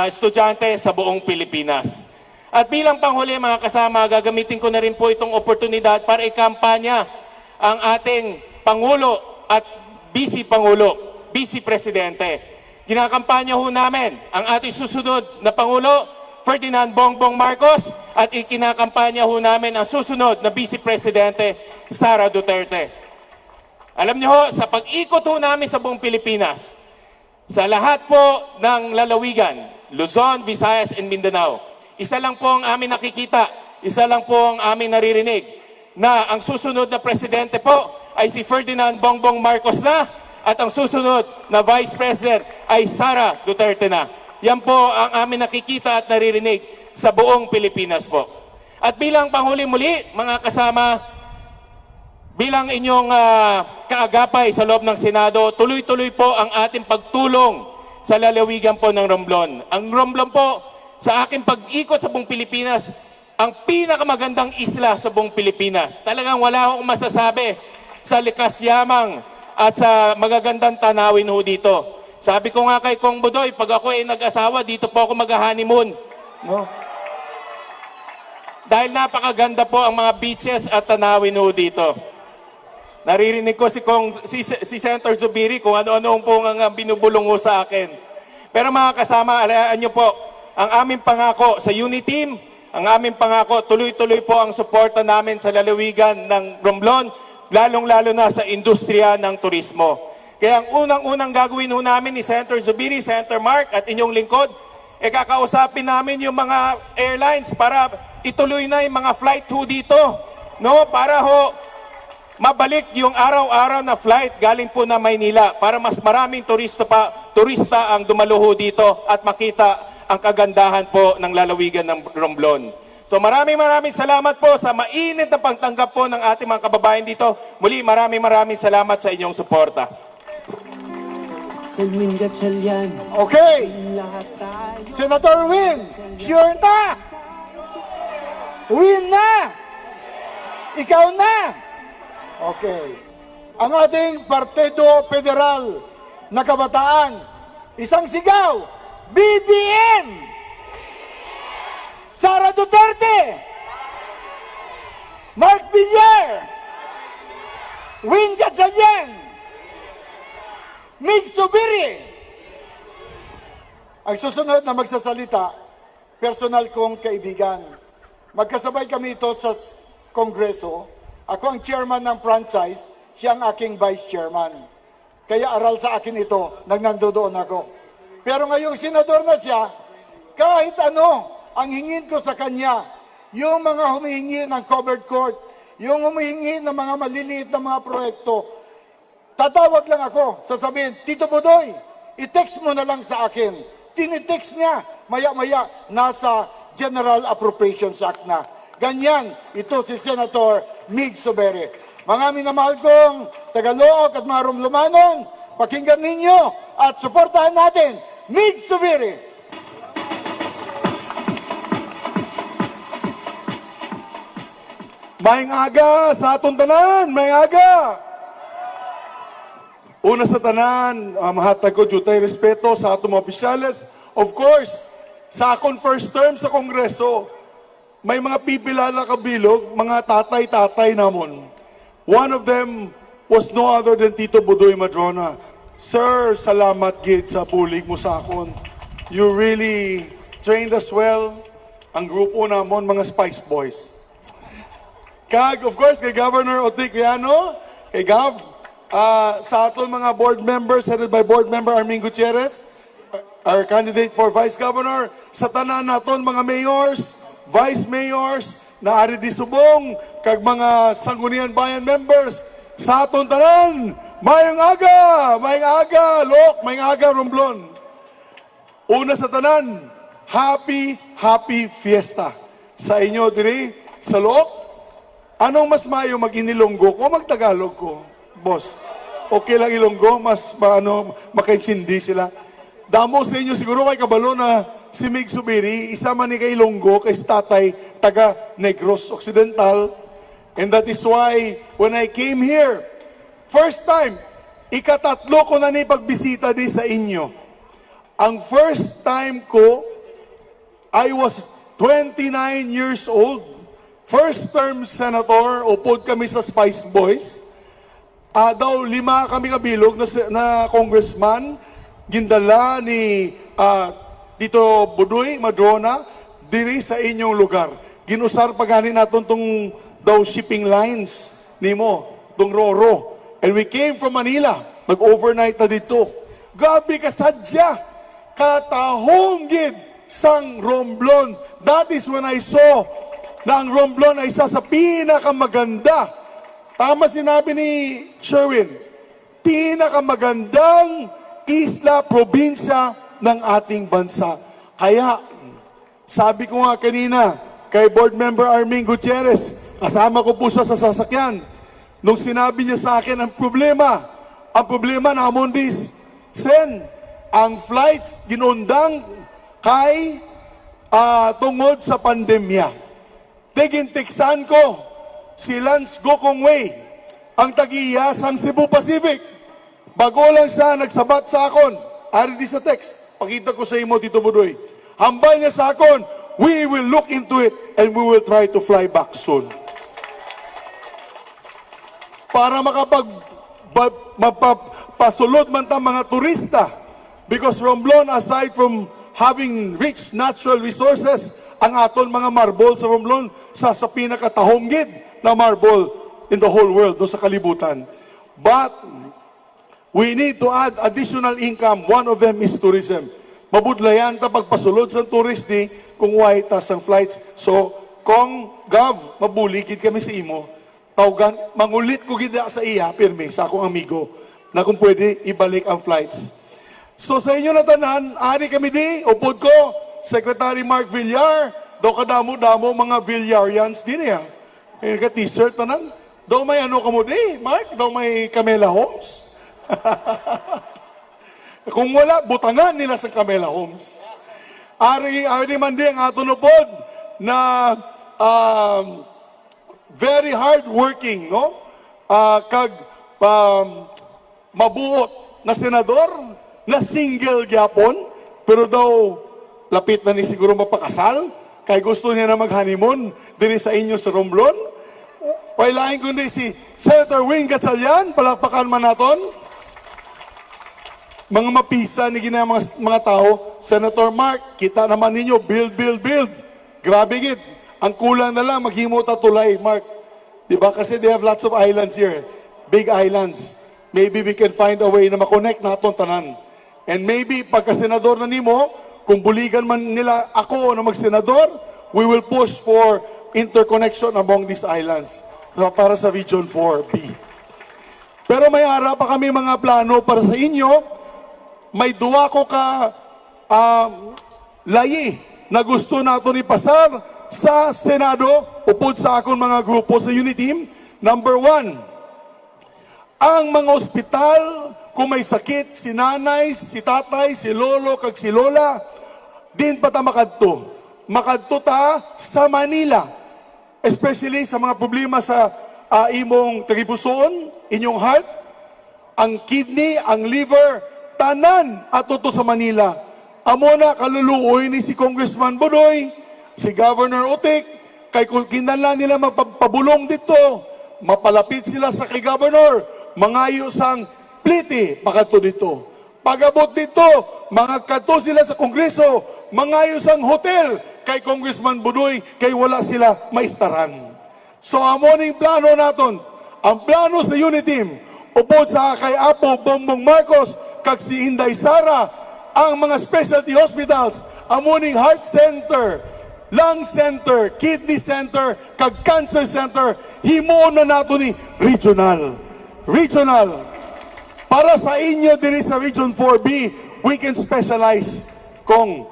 estudyante sa buong Pilipinas. At bilang panghuli mga kasama, gagamitin ko na rin po itong oportunidad para ikampanya ang ating Pangulo at Vice Pangulo, Vice Presidente. Kinakampanya ho namin ang ating susunod na Pangulo, Ferdinand Bongbong Marcos, at ikinakampanya ho namin ang susunod na Vice Presidente, Sara Duterte. Alam niyo ho, sa pag-ikot ho namin sa buong Pilipinas, sa lahat po ng lalawigan, Luzon, Visayas, and Mindanao, isa lang po ang aming nakikita, isa lang po ang aming naririnig, na ang susunod na Presidente po ay si Ferdinand Bongbong Marcos na, at ang susunod na Vice President ay Sara Duterte na. Yan po ang amin nakikita at naririnig sa buong Pilipinas po. At bilang panghuli muli, mga kasama, bilang inyong kaagapay sa loob ng Senado, tuloy-tuloy po ang ating pagtulong sa lalawigan po ng Romblon. Ang Romblon po, sa aking pag-ikot sa buong Pilipinas, ang pinakamagandang isla sa buong Pilipinas. Talagang wala akong masasabi sa likas yamang at sa magagandang tanawin ho dito. Sabi ko nga kay Kong Budoy, pag ako ay nag-asawa, dito po ako mag-honeymoon. No? Dahil napakaganda po ang mga beaches at tanawin ho dito. Naririnig ko si Senator Zubiri kung ano-ano po ang binubulong ho sa akin. Pero mga kasama, alayaan nyo po, ang aming pangako sa Uniteam, ang aming pangako, tuloy-tuloy po ang suporta namin sa lalawigan ng Romblon, lalong-lalo na sa industriya ng turismo. Kaya ang unang-unang gagawin ho namin ni Senator Zubiri, Senator Mark at inyong lingkod, kakausapin namin yung mga airlines para ituloy na yung mga flight ho dito. No? Para ho mabalik yung araw-araw na flight galing po na Maynila para mas maraming turista ang dumaluho dito at makita ang kagandahan po ng lalawigan ng Romblon. So maraming salamat po sa mainit na pagtanggap po ng ating mga kababayan dito. Muli maraming salamat sa inyong suporta. Okay. Senator Win, sure na! Win na! Ikaw na! Okay. Ang ating Partido Federal na Kabataan, isang sigaw, BBM! Sara Duterte, Mark Villar, Win Gatchalian, Mig Zubiri. Ang susunod na magsasalita, personal kong kaibigan. Magkasabay kami ito sa Kongreso. Ako ang chairman ng franchise, siya ang aking vice chairman. Kaya aral sa akin ito, nang nandoon ako. Pero ngayong senador na siya, kahit ano, ang hingin ko sa kanya, yung mga humihingi ng covered court, yung humihingi ng mga maliliit na mga proyekto, tatawag lang ako, sasabihin, Tito Budoy, i-text mo na lang sa akin. Tinitext niya, maya-maya, nasa General Appropriations Act na. Ganyan, ito si Senator Mig Zubiri. Mga minamahal kong Tagalook at mga Romlumanon, pakinggan ninyo at suportahan natin, Mig Zubiri. Maayong aga sa atong tanan, maayong aga. Una sa tanan, mahatag ko jutay respeto sa atong mga opisyales. Of course, sa akong first term sa Kongreso, may mga pipilala kabilog, mga tatay-tatay namon. One of them was no other than Tito Budoy Madrona. Sir, salamat gid sa bulig mo sa akon. You really trained us well. Ang grupo namon, mga Spice Boys. Kag, of course, kay Governor Otiquiano, kay Gav, sa aton mga board members, headed by Board Member Armin Gutierrez, our candidate for Vice Governor, sa tanan naton mga mayors, vice mayors, na ari di subong, kag mga Sangguniang Bayan members, sa aton tanan, mayong aga, Lok, mayong aga, Romblon. Una sa tanan, happy fiesta sa inyo diri sa Lok. Anong mas mayo mag-inilonggo ko, mag-Tagalog ko? Boss, okay lang Ilonggo, mas makaintindi sila. Damo sa inyo siguro kay kabalo na si Mig Subiri, isa man ni kay Ilonggo, kay tatay, taga Negros Occidental. And that is why, when I came here, first time, ikatatlo ko na ni pagbisita di sa inyo. Ang first time ko, I was 29 years old. First term senator, upod kami sa Spice Boys. Daw 5 kami kabilog na congressman, gindala ni Tito Budoy Madrona diri sa inyong lugar. Ginusar pa gani naton tong daw shipping lines nimo, tong Roro. And we came from Manila, nag-overnight na dito. Gabi ka sadya, katahong gid sang Romblon. That is when I saw na ang Romblon ay isa sa pinakamaganda. Tama sinabi ni Sherwin, pinakamagandang isla, probinsya ng ating bansa. Kaya, sabi ko nga kanina, kay Board Member Armin Gutierrez, kasama ko po siya sa sasakyan. Nung sinabi niya sa akin ang problema namon dis, Sen, ang flights ginundang kay tungod sa pandemya. Tigintiksan ko si Lance Gokongwei, ang tag-iya sang Cebu Pacific. Bago lang siya nagsabat sa akon, ari di sa text, pakita ko sa imo, Tito Budoy. Hambal niya sa akon, we will look into it and we will try to fly back soon. Para mapasulod man ta mga turista, because Romblon, aside from having rich natural resources, ang aton mga marble sa Romblon, sa pinakatahonggid na marble in the whole world, no, sa kalibutan. But we need to add additional income. One of them is tourism. Mabudlayan ta pagpasulod sa tourist di kung why tas ang flights. So, kung Gav, mabuligid kami sa imo, tawgan, mangulit ko gida sa iya, pirmi, sa akong amigo, na kung pwede ibalik ang flights. So sa inyo na tanan, ari kami di, upod ko, Secretary Mark Villar, daw kadamo-damo mga Villarians din niya. Kaya ka t-shirt tanan. Daw may ano ka mo di, Mark? Daw may Camela Homes? Kung wala, butangan nila sa Camela Homes. Ari man di ang atunupod na very hard working, no? Kag mabuot na senador, na single gyapon, pero daw lapit na ni siguro mapakasal, kay gusto niya na mag-honeymoon diri sa inyo sa Romblon. Wailain kundi si Senator Wing Gatchalian, palakpakan man naton. Mga mapisa ni gina mga tao, Senator Mark, kita naman ninyo, build. Grabe gid. Ang kulang na lang, maghimo ta tulay, Mark. Diba? Kasi they have lots of islands here. Big islands. Maybe we can find a way na makonect naton tanan. And maybe pagka-senador na nimo, kung buligan man nila ako na mag-senador, we will push for interconnection among these islands para sa Region 4B. Pero may ara pa kami mga plano para sa inyo. May duwa ko ka layi na gusto nato ni pasar sa Senado upod sa akong mga grupo sa Unity Team. Number 1, ang mga ospital, kung may sakit, si nanay, si tatay, si lolo, kag si lola, din pa ta makadto. Makadto ta sa Manila. Especially sa mga problema sa imong tagipusoon, inyong heart. ang kidney, ang liver, tanan ato to sa Manila. Amo na kaluluoy ni si Congressman Budoy, si Governor Utik, kay kung kinala nila magpabulong dito, mapalapit sila sa kay Governor, mangayo sang pliti, makato dito. Pagabot dito, mga kato sila sa Kongreso, mangayo sang hotel, kay Congressman Budoy, kay wala sila maistaran. So amoning plano naton, ang plano sa Uniteam, upod sa kay Apo Bongbong Marcos, kag si Inday Sara, ang mga specialty hospitals, amoning heart center, lung center, kidney center, kag cancer center, himo na nato ni regional. Regional. Para sa inyo diri sa Region 4B, we can specialize kung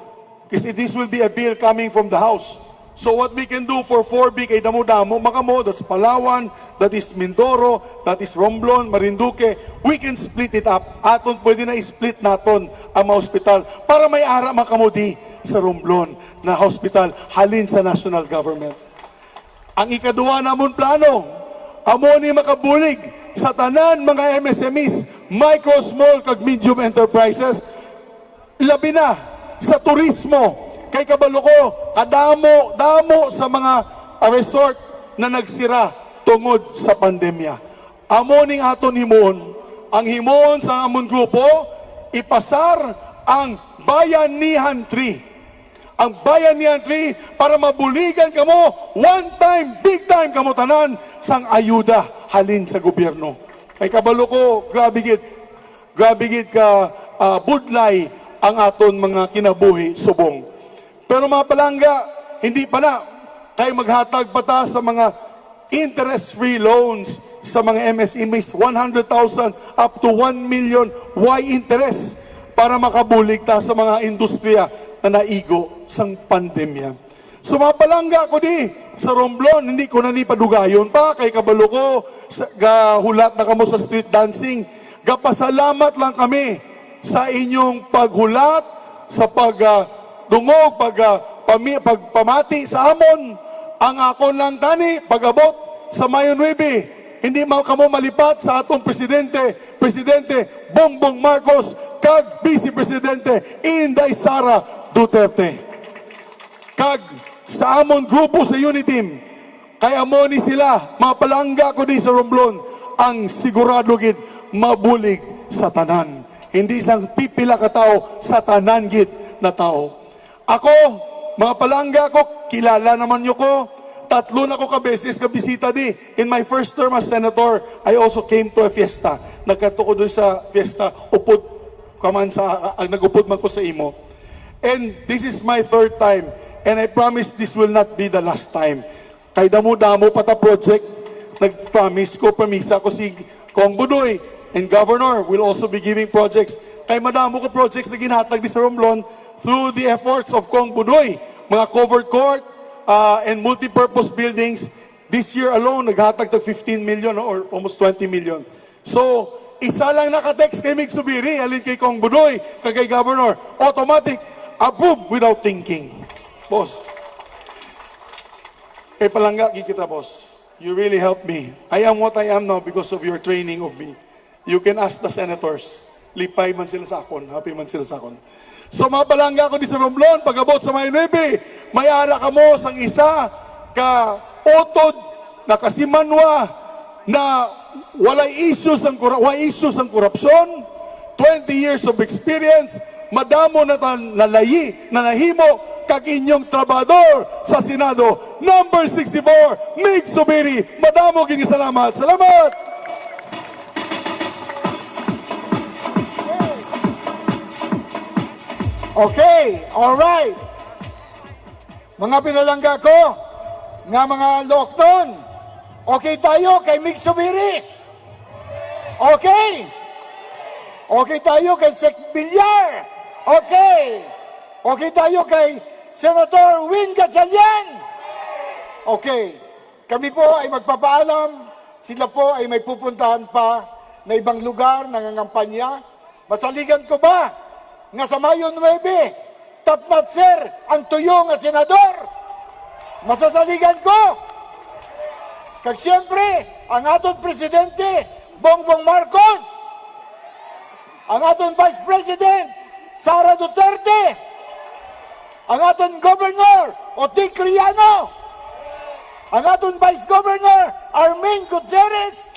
kasi this will be a bill coming from the House. So what we can do for 4B kay damo-damo, makamo, that's Palawan, that is Mindoro, that is Romblon, Marinduque, we can split it up. Aton pwede na i-split naton ang mga hospital para may ara makamudi sa Romblon na hospital halin sa national government. Ang ikaduha namon plano, amo ni makabulig sa tanan mga MSMEs, micro, small, kag medium enterprises, labi na sa turismo. Kay kabalo ko, kadamo sa mga resort na nagsira tungod sa pandemya. Amo ning aton himon, ang himon sa amon grupo, ipasar ang Bayanihan 3. Ang Bayanihan 3 para mabuligan kamo, one time, big time kamo tanan sang ayuda halin sa gobyerno. Kay kabalo ko, grabe gid ka budlay ang aton mga kinabuhi subong. Pero mga palangga, hindi pa na tayo maghatag pa ta sa mga interest-free loans sa mga MSMEs, 100,000 up to 1 million interest para makabulig ta sa mga industriya na naigo sang pandemya. So mga palangga ko di, sa Romblon, hindi ko na ni padugayon pa, kay kabalo ko, hulat na kamo sa street dancing. Gapasalamat lang kami sa inyong paghulat, sa dungog, pagpamati sa amon. Ang akon lang tani, pagabot sa Mayo 9, hindi kamo malipat sa atong Presidente Bongbong Marcos, kag Vice Presidente Inday Sara Duterte. Kag sa amon grupo sa Uniteam, kay amo ni sila, mga palangga ko di sa Romblon, ang sigurado gid mabulig sa tanan. Hindi sang pipila ka tao, sa tanan gid na tao. Ako, mga palangga ko, kilala naman nyo ko. 3 na ko kabeses kabisita di. In my first term as senator, I also came to a fiesta. Nagkatuko doon sa fiesta, upod kaman sa, nagupod man ko sa imo. And this is my 3rd time. And I promise this will not be the last time. Kay damo-damo pata project, nag-promise ko, pamisa ko si Kong Budoy and Governor will also be giving projects. Kay madamo ko projects na ginhatag di sa Romblon, through the efforts of Kong Budoy, mga covered court and multi-purpose buildings, this year alone, naghatag tag 15 million or almost 20 million. So, isa lang nakatext kay Mig Subiri, alin kay Kong Budoy, kay Governor, automatic, approve without thinking. Boss, kay palangga kita, boss. You really helped me. I am what I am now because of your training of me. You can ask the senators. Lipay man sila sa akon, happy man sila sa akon. So mga palangga ko di sa Romblon, pag-abot sa Mayo 9, may ara ka mo sang isa ka utod na kasimanwa na walay issues ang korupsyon, 20 years of experience, madamo na nalayi, na nahimo, kag inyong trabador sa Senado, number 64, Mig Subiri. Madamo kini salamat. Salamat! Okay, alright. Mga pinalangga ko, nga mga lokton, okay tayo kay Mig Subiri. Okay. Okay tayo kay Sec Villar. Okay. Okay tayo kay Senator Win Gatchalian. Okay. Kami po ay magpapaalam. Sila po ay may pupuntahan pa na ibang lugar, nangangampanya. Masaligan ko ba nga sa Mayo 9, top sir, ang tuyo nga senador? Masasaligan ko. Kag siyempre, ang atong Presidente, Bongbong Marcos, ang aton Vice President, Sara Duterte, ang aton Governor, Otik Riano, ang aton Vice Governor, Armin Gutierrez.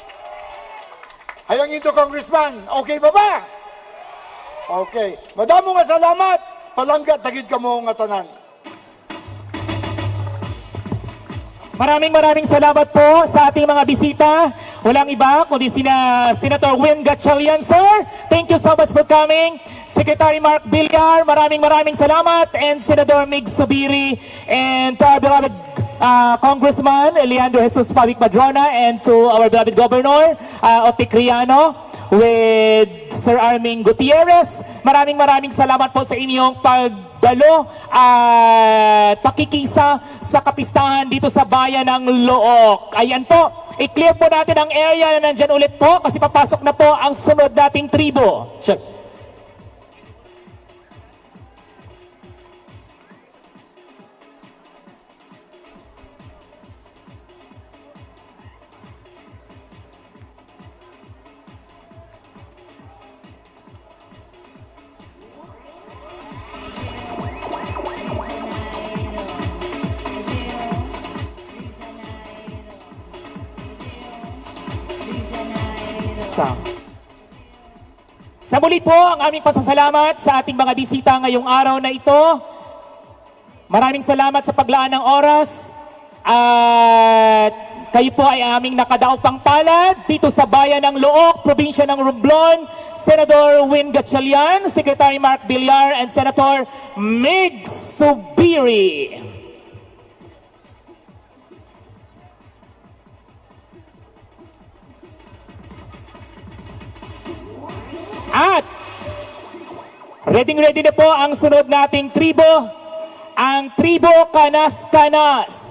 Hayang ito, Congressman, okay ba ba? Okay. Madamo nga salamat, palanggat tagid ka mo nga tanan. Maraming salamat po sa ating mga bisita. Walang iba kundi sina Senator Win Gatchalian, sir. Thank you so much for coming. Secretary Mark Villar, maraming salamat. And Senator Mig Subiri. And to our beloved Congressman Leandro Jesus Pavic Madrona. And to our beloved Governor Otik Riano with Sir Armin Gutierrez. Maraming salamat po sa inyong pagdalo at pakikisa sa kapistahan dito sa bayan ng Look. Ayan po, i-clear po natin ang area na nandyan ulit po kasi papasok na po ang sunod nating tribo. Check. Sa muli po, ang aming pasasalamat sa ating mga bisita ngayong araw na ito. Maraming salamat sa paglaan ng oras. At kayo po ay aming nakadaog pang palad dito sa bayan ng Look, probinsya ng Romblon. Senator Win Gatchalian, Secretary Mark Villar, and Senator Mig Subiri. At ready na po ang sunod nating tribo, ang tribo Kanas-Kanas.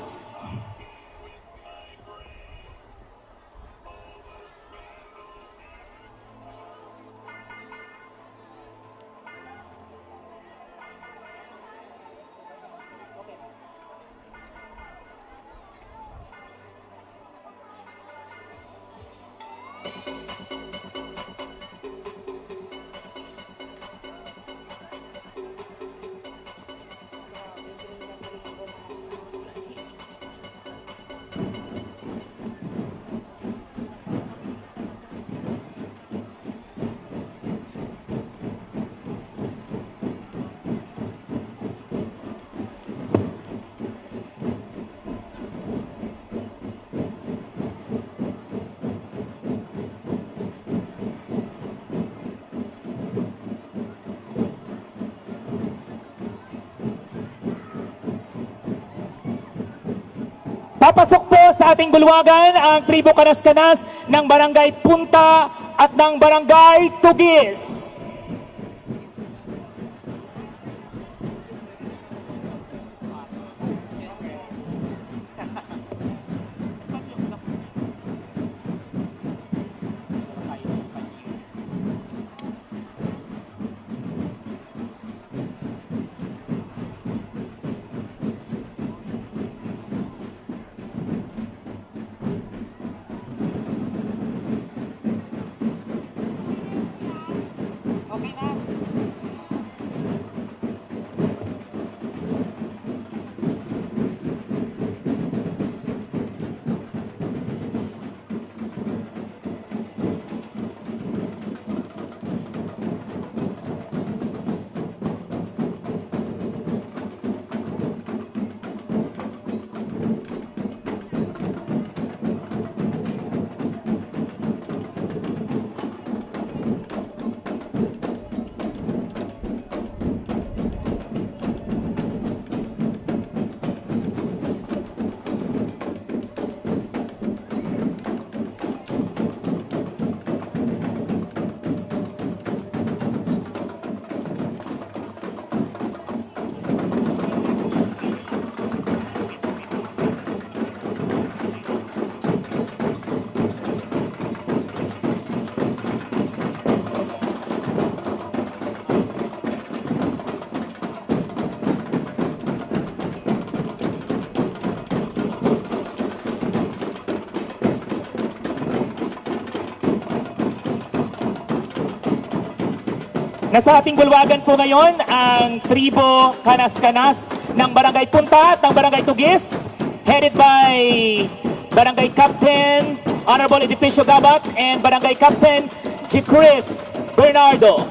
Papasok po sa ating bulwagan ang tribo Kanas-Kanas ng Barangay Punta at ng Barangay Tugis. Nasa ating bulwagan po ngayon ang tribo Kanas-Kanas ng Barangay Punta at ng Barangay Tugis, headed by Barangay Captain Honorable Edificio Gabat and Barangay Captain G. Chris Bernardo.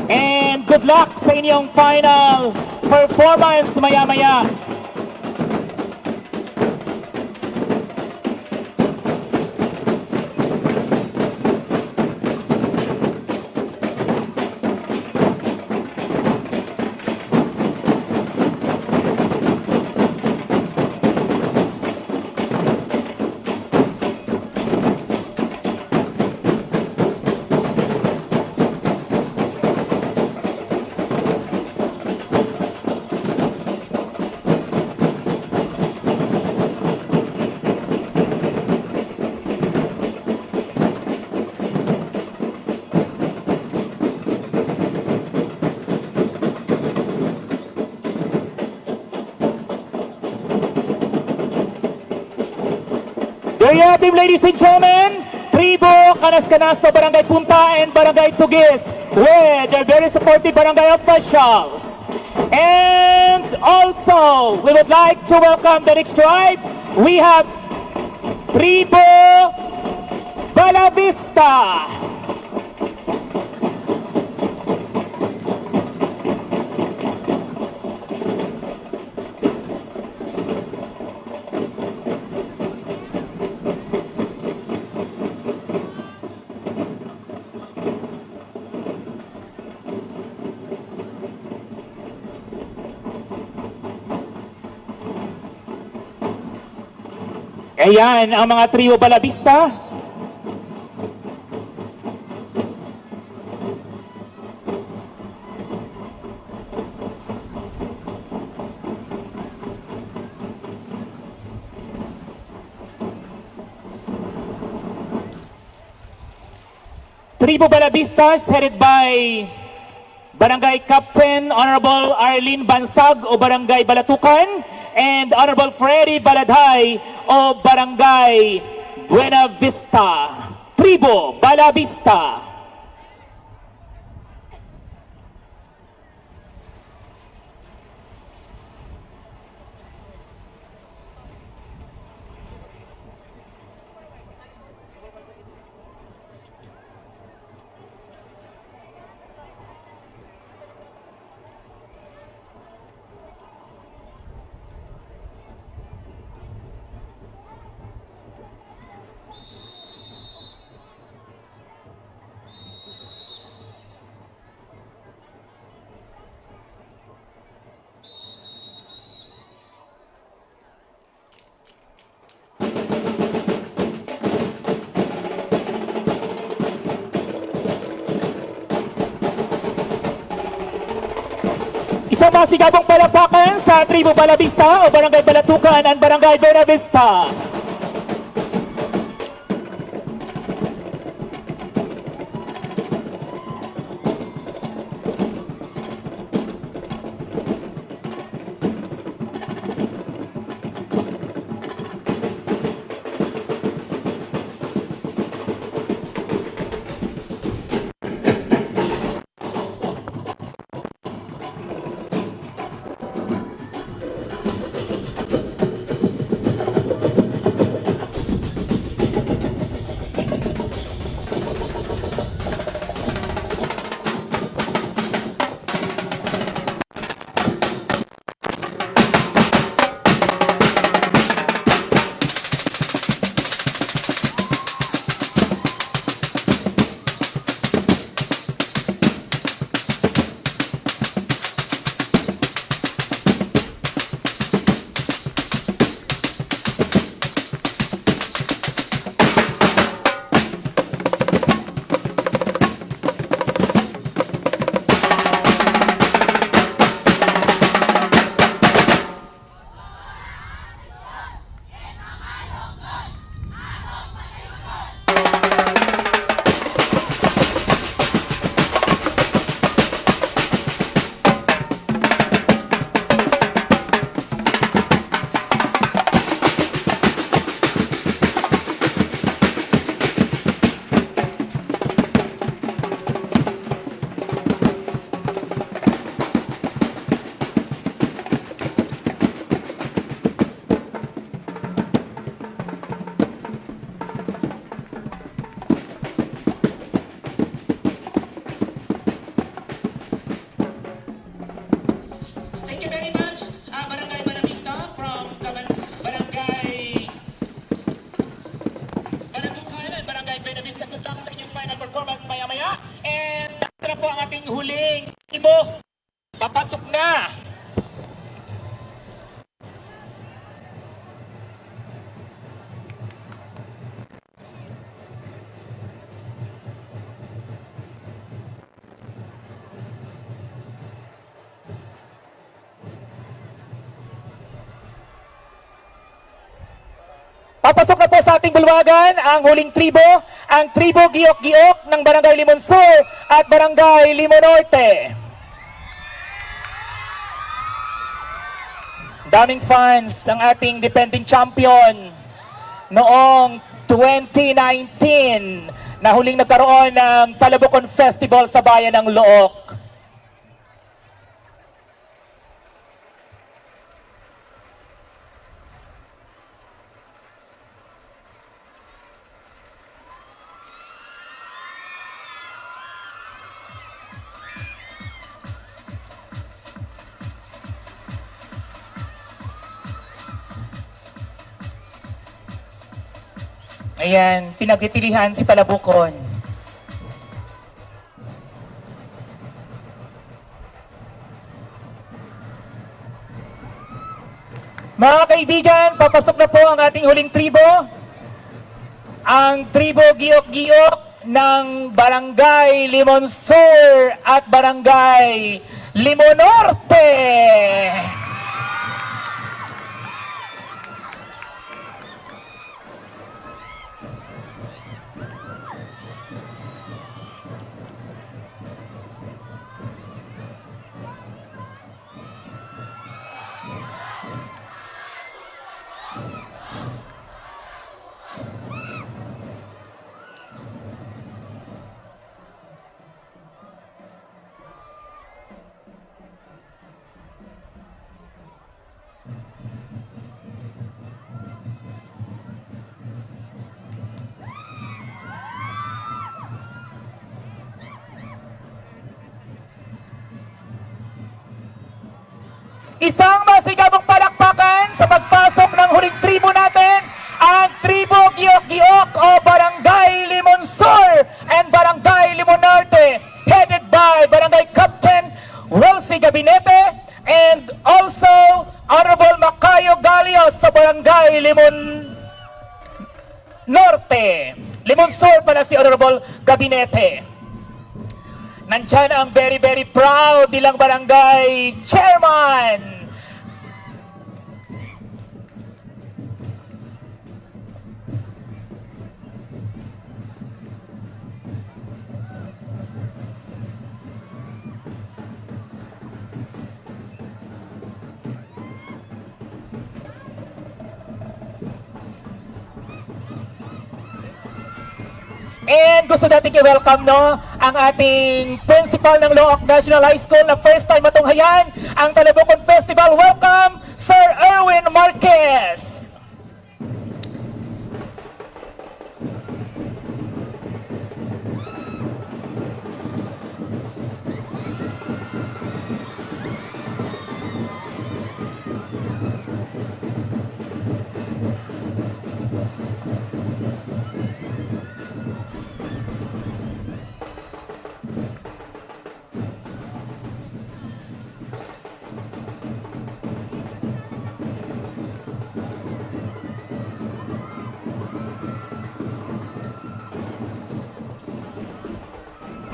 And good luck sa inyong final performance maya-maya. There you have it, ladies and gentlemen. Tribo Kanas-Kanas sa Barangay Punta and Barangay Tugis with their very supportive barangay officials. And also, we would like to welcome the next tribe. We have Tribo Balavista. Ayan ang mga trio Balavista. Tribo Balavistas headed by Barangay Captain Honorable Arlene Bansag o Barangay Balatukan and Honorable Freddy Baladhay o Barangay Buena Vista. Tribo Balavista. Isang masigabong palapakan sa Tribo Balavista o Barangay Balatukan at Barangay Buena Vista. Papasok na po sa ating bulwagan ang huling tribo, ang tribo Giok-Giok ng Barangay Limon Sur at Barangay Limon Norte. Daming fans ang ating defending champion noong 2019 na huling nagkaroon ng Talabukon Festival sa bayan ng Look. Ayan, pinagtitilihan si Talabukon. Mga kaibigan, papasok na po ang ating huling tribo. Ang tribo Giok-Giok ng Barangay Limon Sur at Barangay Limon Norte. Isang masigabong palakpakan sa pagpasok ng huling tribo natin, ang tribo Giok-Giok o Barangay Limon Sur and Barangay Limon Norte, headed by Barangay Captain Welsi Gabinete and also Honorable Macayo Galios sa Barangay Limon Norte. Limon Sur pala si Honorable Gabinete. Nandyan ang very proud nilang barangay chairman. And gusto natin i-welcome ang ating principal ng Look National High School na first time matunghayan ang Talabukon Festival. Welcome, Sir Erwin Marquez.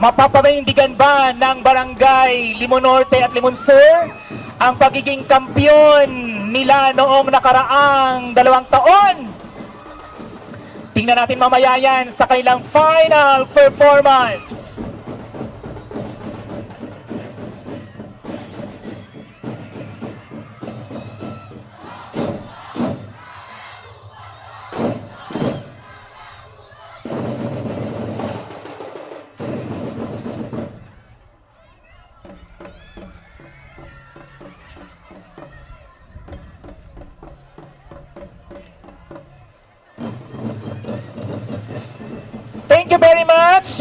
Mapapanindigan ba ng Barangay Limon Norte at Limon Sur ang pagiging kampiyon nila noong nakaraang 2 taon? Tingnan natin mamaya yan sa kailang final performance. Thank you very much,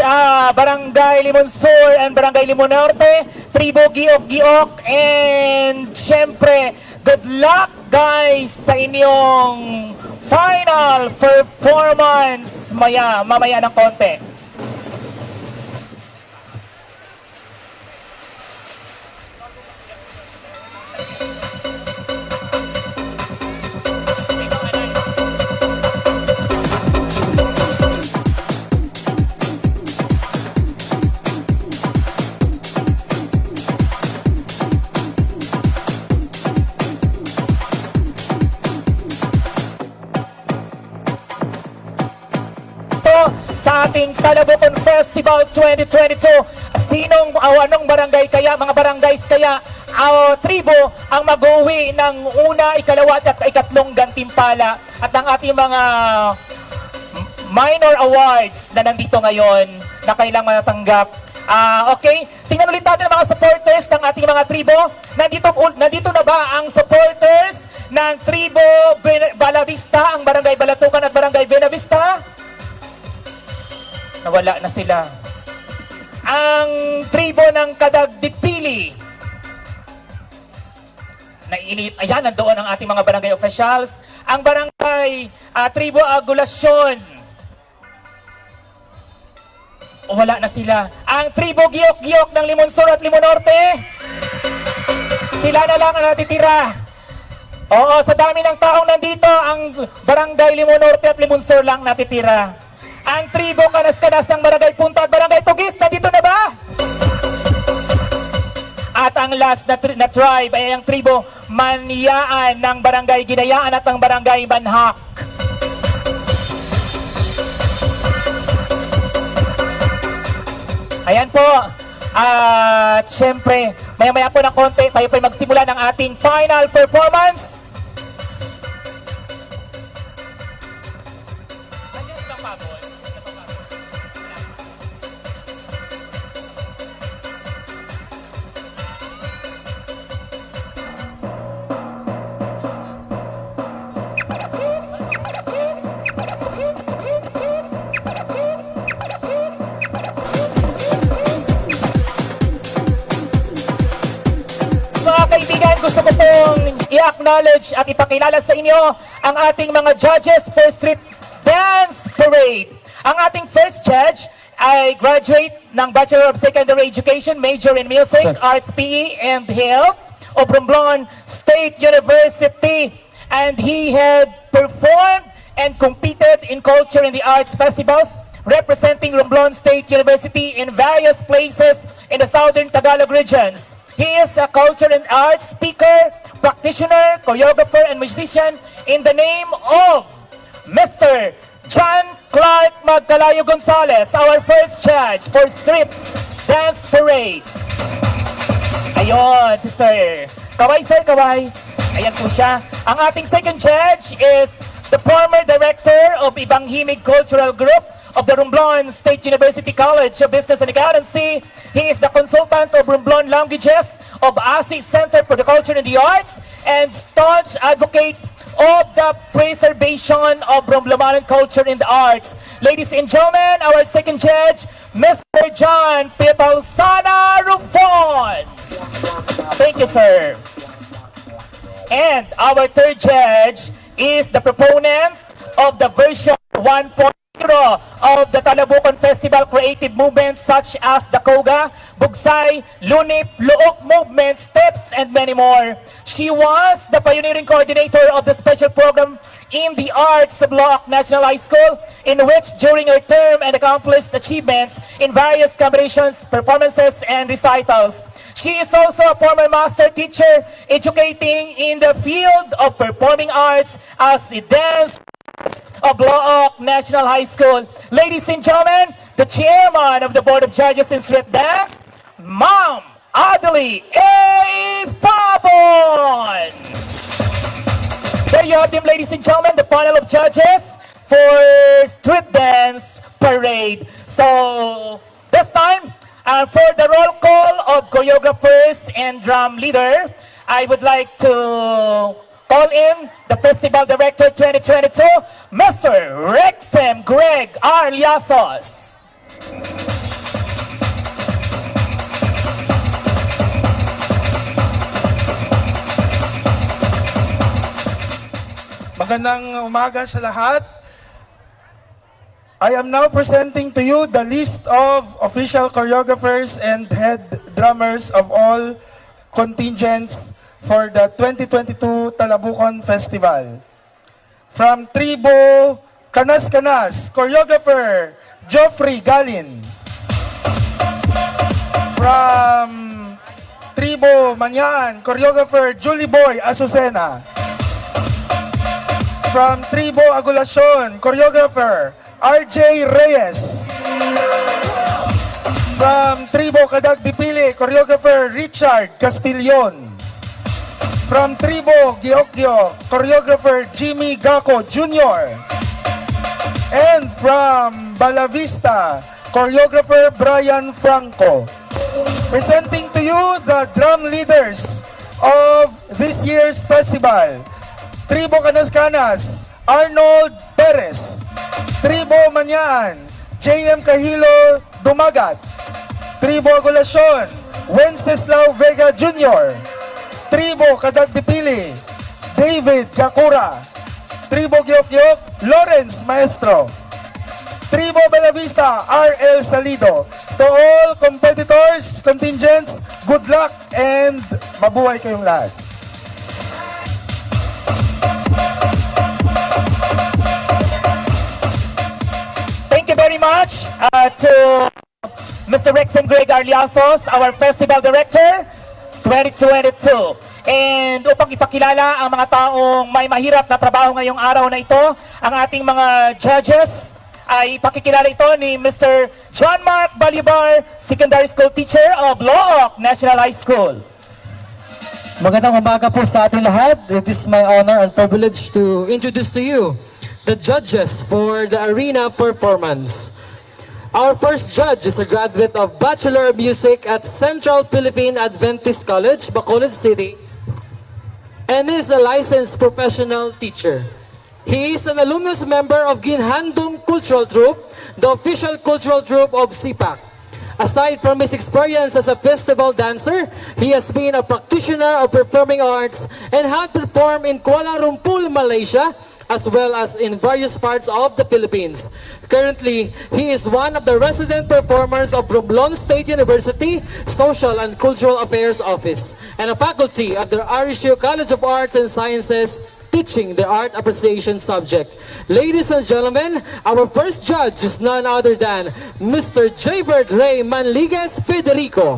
Barangay Limon Sur and Barangay Limon Norte, Tribo Giok-Giok, and syempre, good luck guys sa inyong final performance mamaya ng konti. sa ating Talabukon Festival 2022. Anong barangay kaya, mga barangays kaya, tribo ang mag-uwi ng una, ikalawa at ikatlong gantimpala at ang ating mga minor awards na nandito ngayon na kailangan matanggap. Okay, tingnan ulit natin ang mga supporters ng ating mga tribo. Nandito na ba ang supporters ng tribo Balavista, ang barangay Balatukan at barangay Benavista? Nawala na sila. Ang tribo ng Kadagdipili. Nainip. Ayan, nandoon ang ating mga barangay officials. Ang barangay tribo Agulasyon. Wala na sila. Ang tribo Giyok-Giyok ng Limon Sur at Limon Norte. Sila na lang ang natitira. Oo, sa dami ng taong nandito, ang barangay Limon Norte at Limon Sur lang natitira. Ang tribo Kanas-Kanas ng barangay Punta at barangay Tugis, nandito na ba? At ang last na tribe ay ang tribo Maniyaan ng barangay Ginayaan at ang barangay Manhak. Ayan po. At syempre, maya-maya po ng konti, tayo po magsimula ng ating final performance. Mga kaibigan, gusto ko pong i-acknowledge at ipakilala sa inyo ang ating mga judges for Street Dance Parade. Ang ating first judge ay graduate ng Bachelor of Secondary Education, major in Music, Arts, PE, and Health of Romblon State University. And he had performed and competed in culture and the arts festivals representing Romblon State University in various places in the southern Tagalog regions. He is a culture and arts speaker, practitioner, choreographer, and musician in the name of Mr. John Clark Magcalayo Gonzalez, our first judge for Street Dance Parade. Ayun, si Sir. Kaway, Sir, kaway. Ayan po siya. Ang ating second judge is the former director of Ibanghimig Cultural Group of the Romblon State University College of Business and Accountancy. He is the consultant of Romblon Languages of ASI Center for the Culture and the Arts and staunch advocate of the preservation of Romblomanon culture and the arts. Ladies and gentlemen, our second judge, Mr. John Pipalsana Rufon. Thank you, sir. And our third judge is the proponent of the version 1.0 of the Talabukon Festival creative movements such as the Koga, Bugsay, Lunip, Luok movement, Steps, and many more. She was the pioneering coordinator of the special program in the arts of Loak National High School, in which during her term and accomplished achievements in various combinations, performances, and recitals. She is also a former master teacher educating in the field of performing arts as a dance of Loak National High School. Ladies and gentlemen, the chairman of the Board of Judges in Street Dance, Ma'am Adelie A. Fabon. There you have them, ladies and gentlemen, the panel of judges for Street Dance Parade. So, this time, for the roll call of choreographers and drum leader, I would like to call in the Festival Director 2022, Mr. Rexem Greg R. Liasos. Magandang umaga sa lahat. I am now presenting to you the list of official choreographers and head drummers of all contingents for the 2022 Talabukon Festival. From Tribo Kanas-Kanas, choreographer Geoffrey Galin. From Tribo Manyan, choreographer Julie Boy Azucena. From Tribo Agulasyon, choreographer RJ Reyes. From Tribo Cadag Dipili, choreographer Richard Castillon. From Tribo Giokgyo, choreographer Jimmy Gaco Jr. And from Balavista, choreographer Brian Franco. Presenting to you the drum leaders of this year's festival. Tribo Canas-Canas, Arnold Perez. Tribo Manyaan, JM Kahilo Dumagat. Tribo Agulacion, Wenceslao Vega Jr. Tribo Cadag Dipili, David Gakura. Tribo Giokgyok, Lawrence Maestro. Tribo Belavista, R.L. Salido. To all competitors, contingents, good luck and mabuhay kayong lahat. Thank you very much to Mr. Rexem Greg Arliasos, our Festival Director 2022. And upang ipakilala ang mga taong may mahirap na trabaho ngayong araw na ito, ang ating mga judges, ay ipakikilala ito ni Mr. John Mark Balibar, Secondary School Teacher of Look National High School. Magandang umaga po sa ating lahat. It is my honor and privilege to introduce to you the judges for the arena performance. Our first judge is a graduate of Bachelor of Music at Central Philippine Adventist College, Bacolod City, and is a licensed professional teacher. He is an alumnus member of Ginhandum Cultural Troupe, the official cultural troupe of SIPAC. Aside from his experience as a festival dancer, he has been a practitioner of performing arts and had performed in Kuala Lumpur, Malaysia, as well as in various parts of the Philippines. Currently, he is one of the resident performers of Romblon State University Social and Cultural Affairs Office and a faculty of the RSU College of Arts and Sciences teaching the art appreciation subject. Ladies and gentlemen, our first judge is none other than Mr. Jaybird Ray Manliguez Federico.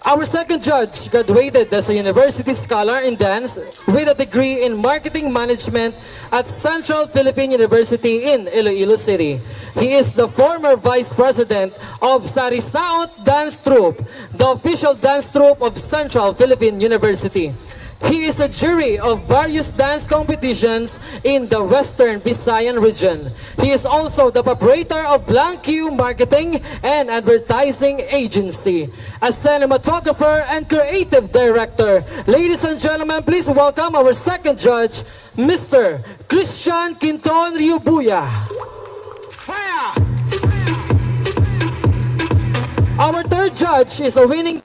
Our second judge graduated as a university scholar in dance with a degree in marketing management at Central Philippine University in Iloilo City. He is the former vice president of Sarisaot Dance Troupe, the official dance troupe of Central Philippine University. He is a jury of various dance competitions in the Western Visayan region. He is also the proprietor of Blank Q Marketing and Advertising Agency, a cinematographer and creative director. Ladies and gentlemen, please welcome our second judge, Mr. Christian Quinton Riubuya. Fire! Our third judge is a winning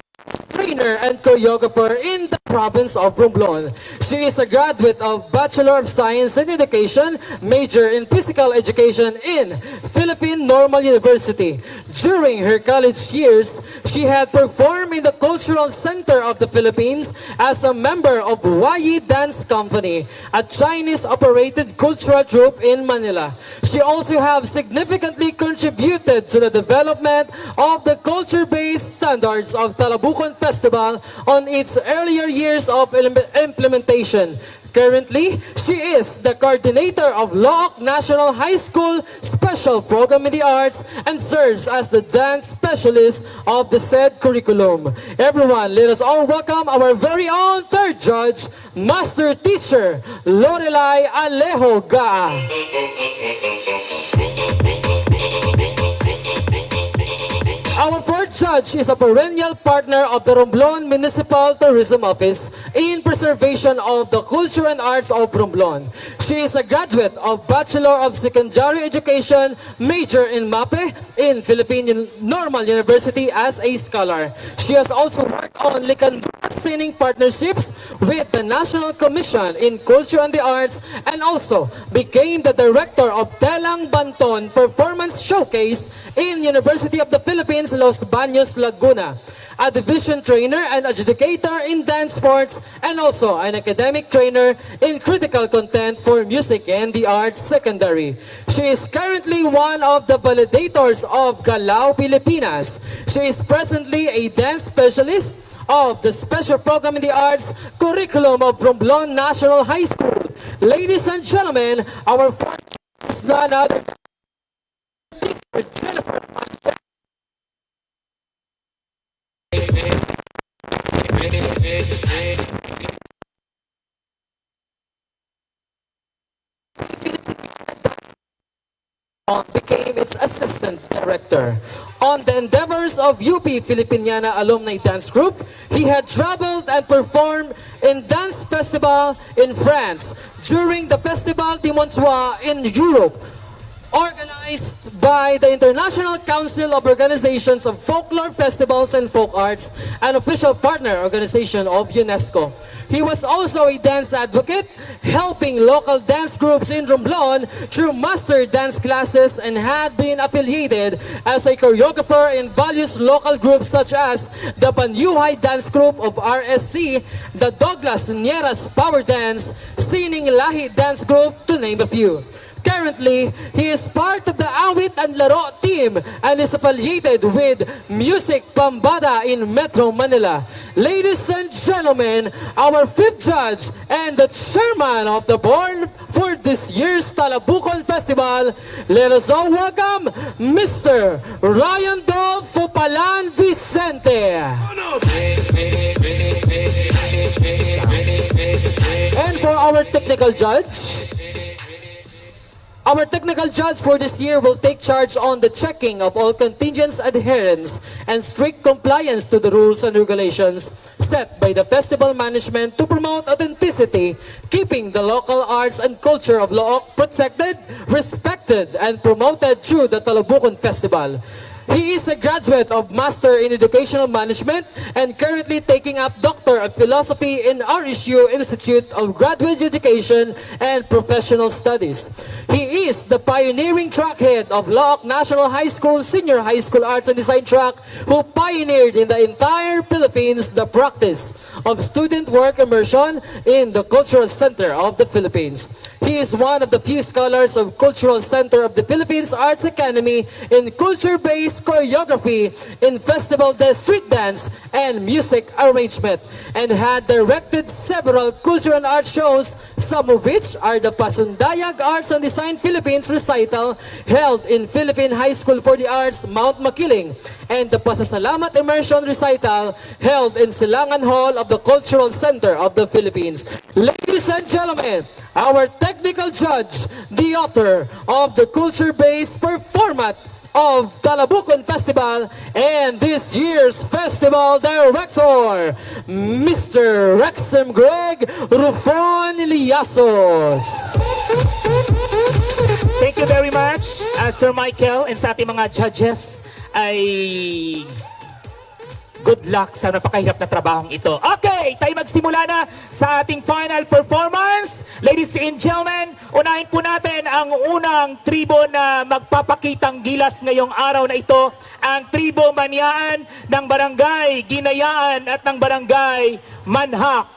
trainer and choreographer in the province of Romblon. She is a graduate of Bachelor of Science in Education, major in Physical Education in Philippine Normal University. During her college years, she had performed in the Cultural Center of the Philippines as a member of Wayi Dance Company, a Chinese-operated cultural troupe in Manila. She also has significantly contributed to the development of the culture-based standards of Talabukon Festival on its earlier years of implementation. Currently, she is the coordinator of Look National High School Special Program in the Arts and serves as the dance specialist of the said curriculum. Everyone, let us all welcome our very own third judge, Master Teacher Lorelai Alejo Gaa. Our fourth judge is a perennial partner of the Romblon Municipal Tourism Office in preservation of the culture and arts of Romblon. She is a graduate of Bachelor of Secondary Education, major in MAPE in Philippine Normal University as a scholar. She has also worked on likansin partnerships with the National Commission in Culture and the Arts and also became the director of Telang Banton Performance Showcase in University of the Philippines, Los Baños, Laguna, a division trainer and adjudicator in dance sports, and also an academic trainer in critical content for music and the arts secondary. She is currently one of the validators of Galao Pilipinas. She is presently a dance specialist of the Special Program in the Arts curriculum of Romblon National High School. Ladies and gentlemen, our first is none other than Jennifer. Became its assistant director. On the endeavors of UP Filipiniana Alumni Dance Group, he had traveled and performed in dance festival in France during the Festival de Montreux in Europe, organized by the International Council of Organizations of Folklore Festivals and Folk Arts, an official partner organization of UNESCO. He was also a dance advocate, helping local dance groups in Romblon through master dance classes, and had been affiliated as a choreographer in various local groups such as the Panyuhay Dance Group of RSC, the Douglas Nieras Power Dance, Sining Lahi Dance Group, to name a few. Currently, he is part of the Awit and Laro team and is affiliated with Music Pambada in Metro Manila. Ladies and gentlemen, our fifth judge and the chairman of the board for this year's Talabukon Festival, let us all welcome Mr. Ryan Dolfo Palan Vicente. And for our technical judge, our technical judge for this year will take charge on the checking of all contingents adherence and strict compliance to the rules and regulations set by the festival management to promote authenticity, keeping the local arts and culture of Look protected, respected, and promoted through the Talabukon Festival. He is a graduate of Master in Educational Management and currently taking up Doctor of Philosophy in RSU Institute of Graduate Education and Professional Studies. He is the pioneering track head of Look National High School Senior High School Arts and Design track, who pioneered in the entire Philippines the practice of student work immersion in the Cultural Center of the Philippines. He is one of the few scholars of Cultural Center of the Philippines Arts Academy in culture-based choreography in festival street dance and music arrangement, and had directed several cultural and art shows, some of which are the Pasundayag Arts and Design Philippines recital held in Philippine High School for the Arts, Mount Makiling, and the Pasasalamat Immersion recital held in Silangan Hall of the Cultural Center of the Philippines. Ladies and gentlemen, our technical judge, the author of the culture-based performance of Talabukon Festival, and this year's festival director, Mr. Rexem Greg Rufon Liasos. Thank you very much, Sir Michael, and sa ating mga judges ay good luck sa napakahirap na trabahong ito. Okay, tayo magsimula na sa ating final performance. Ladies and gentlemen, unahin po natin ang unang tribo na magpapakitang gilas ngayong araw na ito, ang tribo Manyaan ng Barangay Ginayaan at ng Barangay Manhak.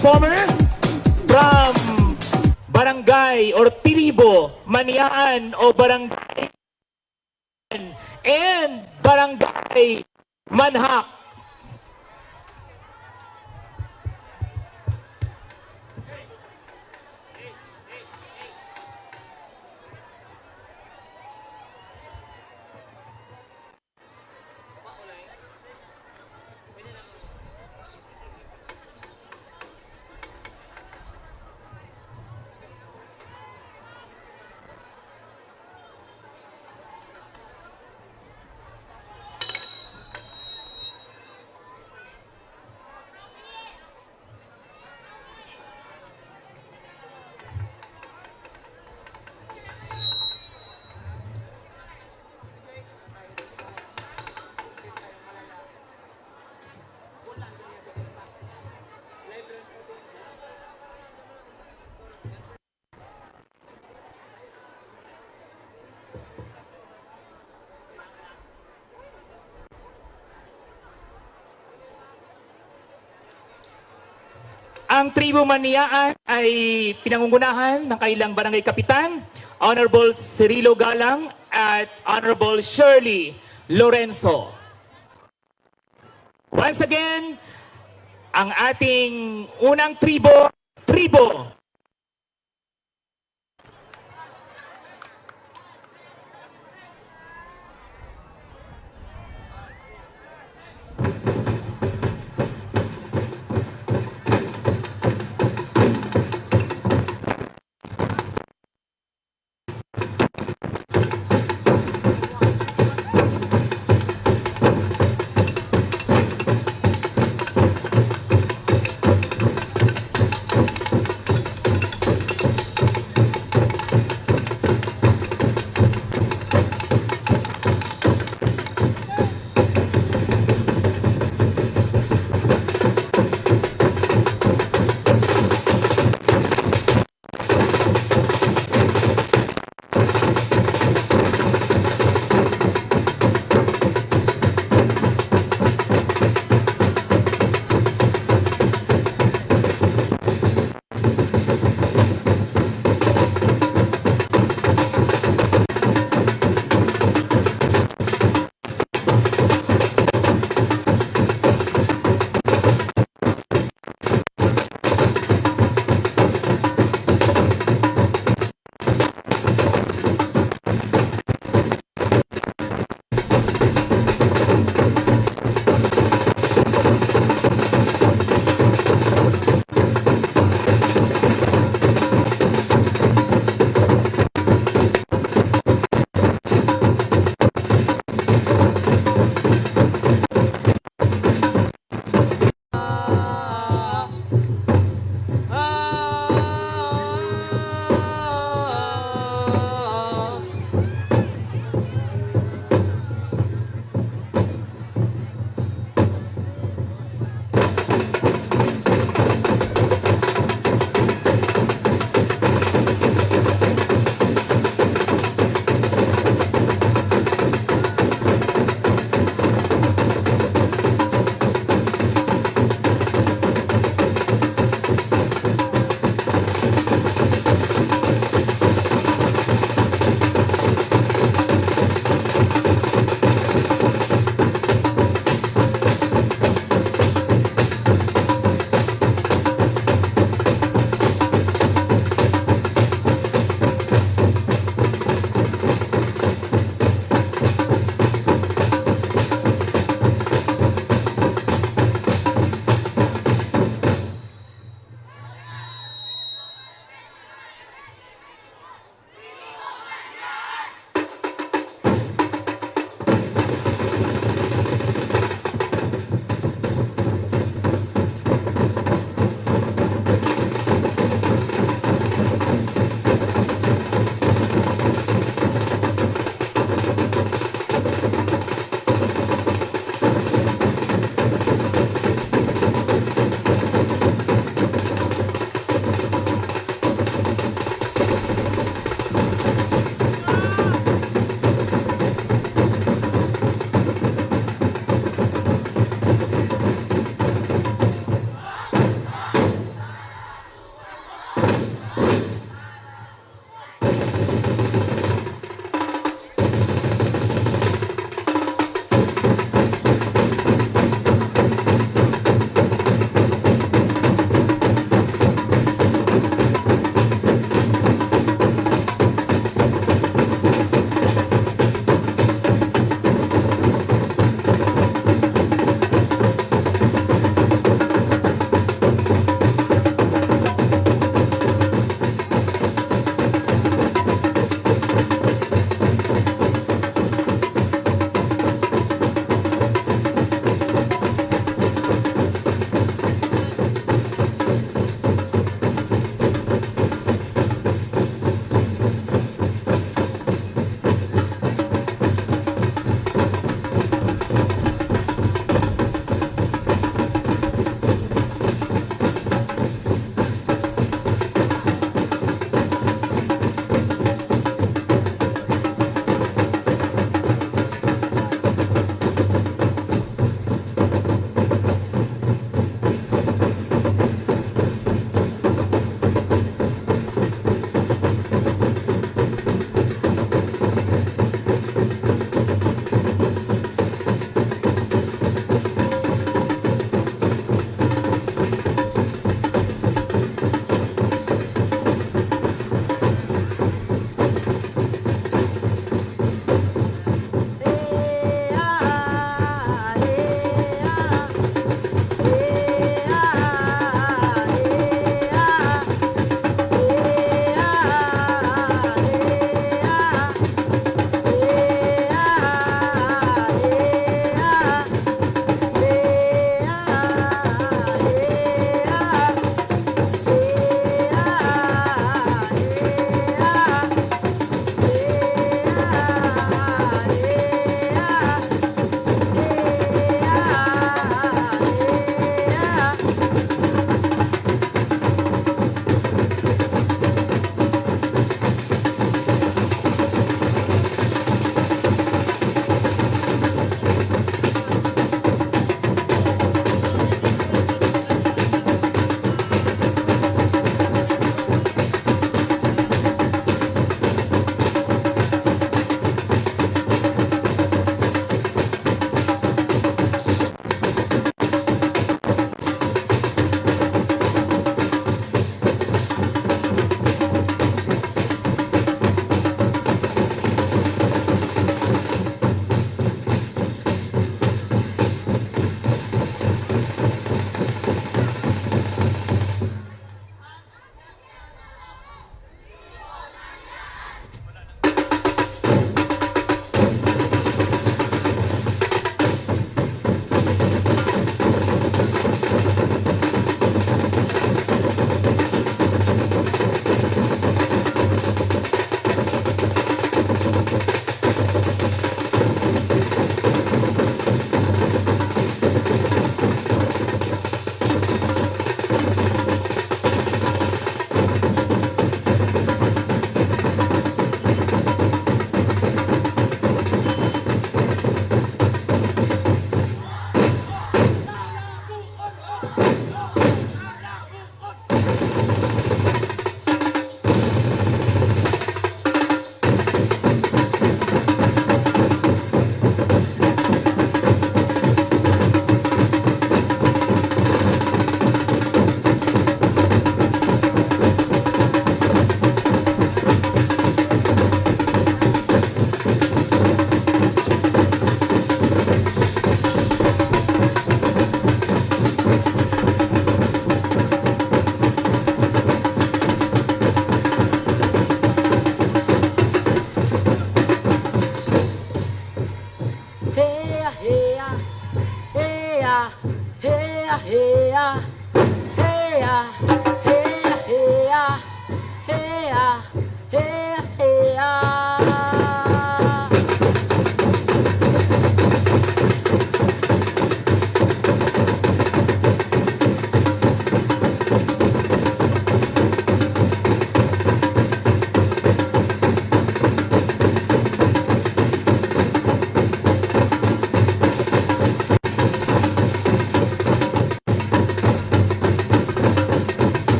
performer from Barangay or Tribo, Maniaan o Barangay and Barangay Manhak. Ang Tribo Maniaan ay pinangungunahan ng kailang barangay kapitan, Honorable Cirilo Galang at Honorable Shirley Lorenzo. Once again, ang ating unang tribo,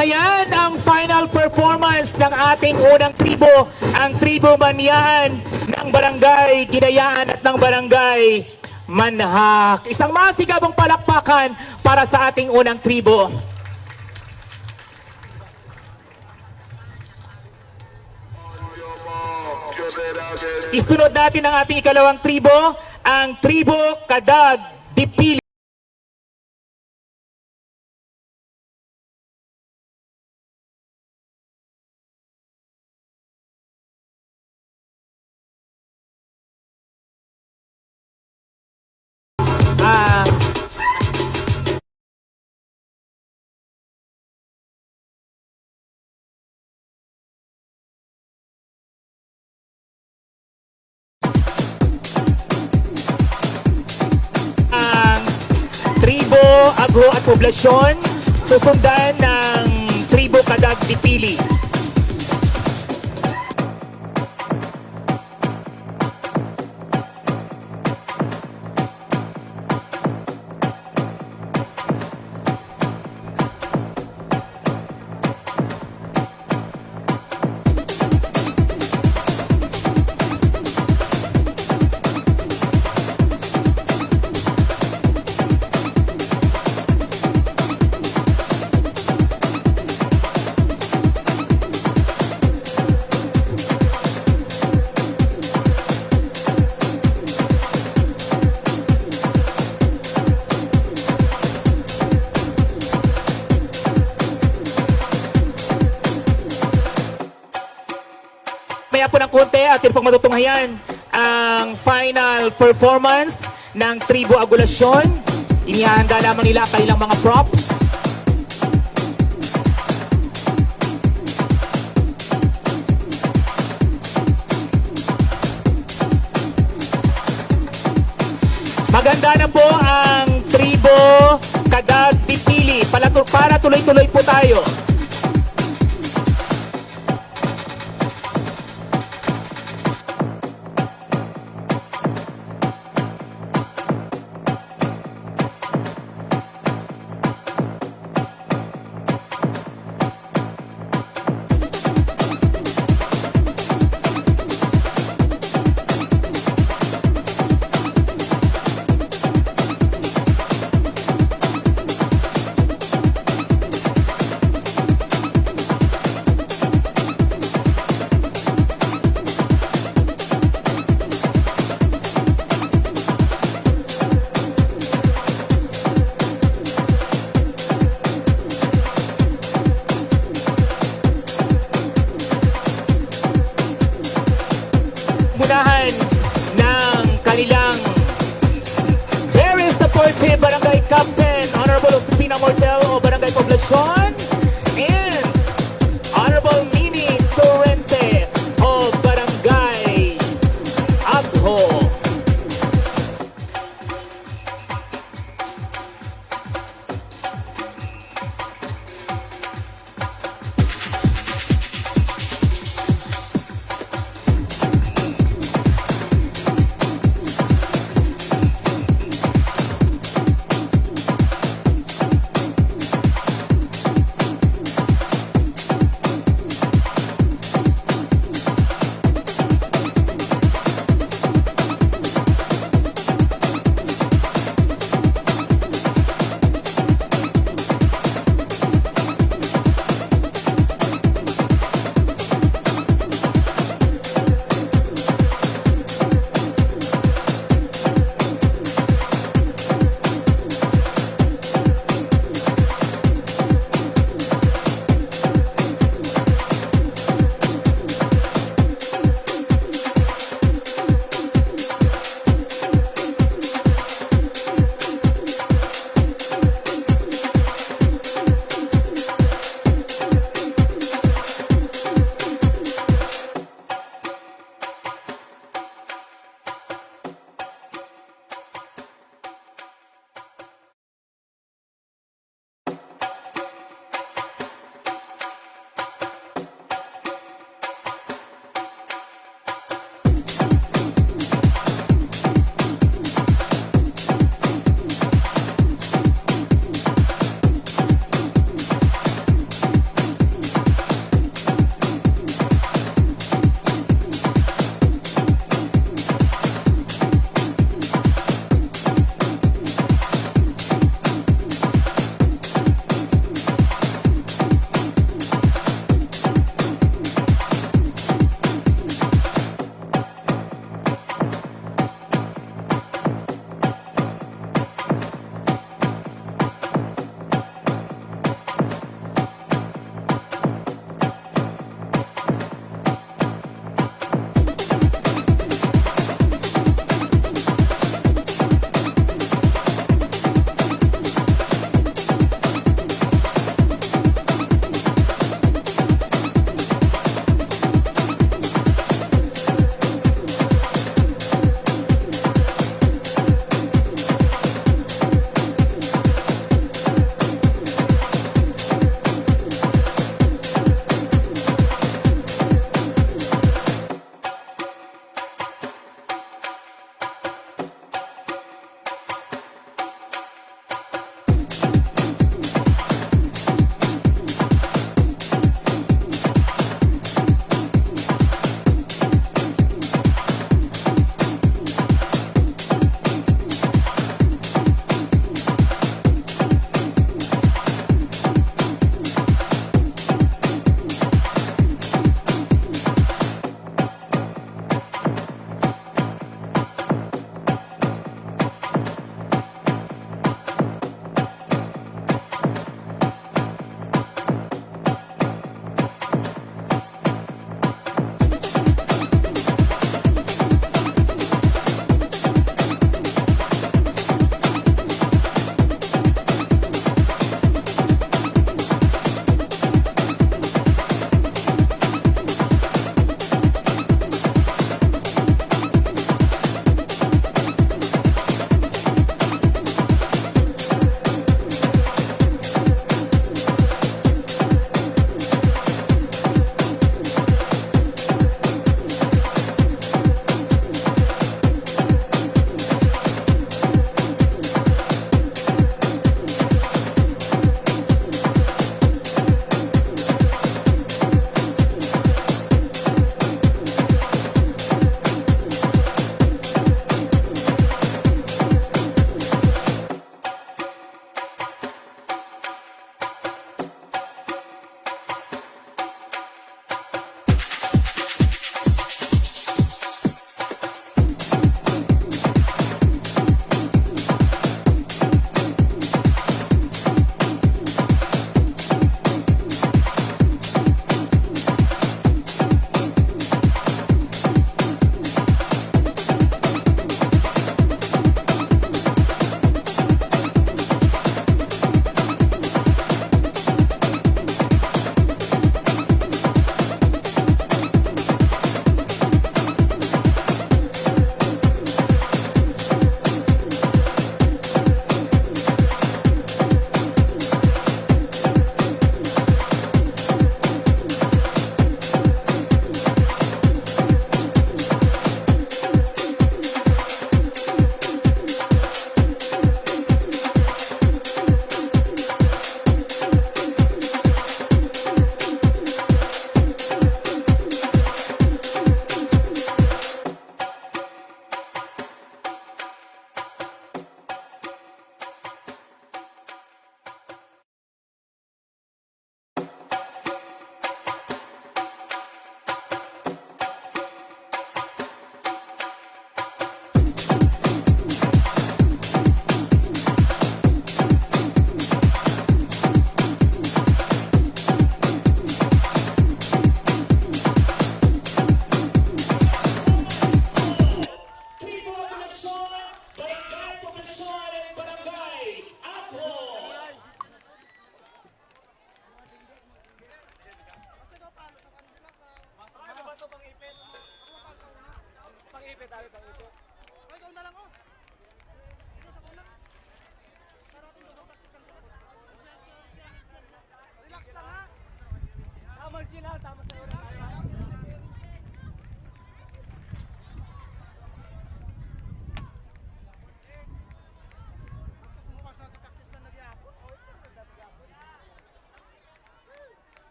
matutunghayan ang final performance ng ating unang tribo, ang Tribo Manyaan ng Barangay Ginayaan at ng Barangay Manhak. Isang masigabong palakpakan para sa ating unang tribo. Isunod natin ang ating ikalawang tribo, ang Tribo Kadag Dipili. Tribo Agho at Poblasyon, susundan ng Tribo Kadag Dipili. Maya po ng konti, atin pong matutunghayan ang final performance ng Tribo Agulasyon. Inihahanda lamang nila kanilang mga props. Maganda na po ang Tribo Kadag Dipili para tuloy-tuloy po tayo. Unahan ng kanilang very supportive Barangay Captain, Honorable Josefina Mortel o Barangay Poblasyon, and Honorable Mini Torrente o Barangay Agho.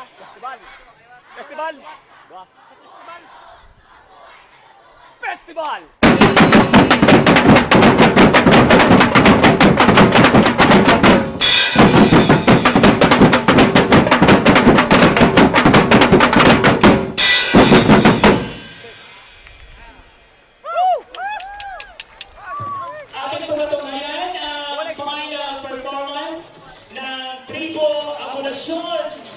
Festival. Festival. Festival. Atin po ito ngayon ang final performance ng Tribo Abolasyon.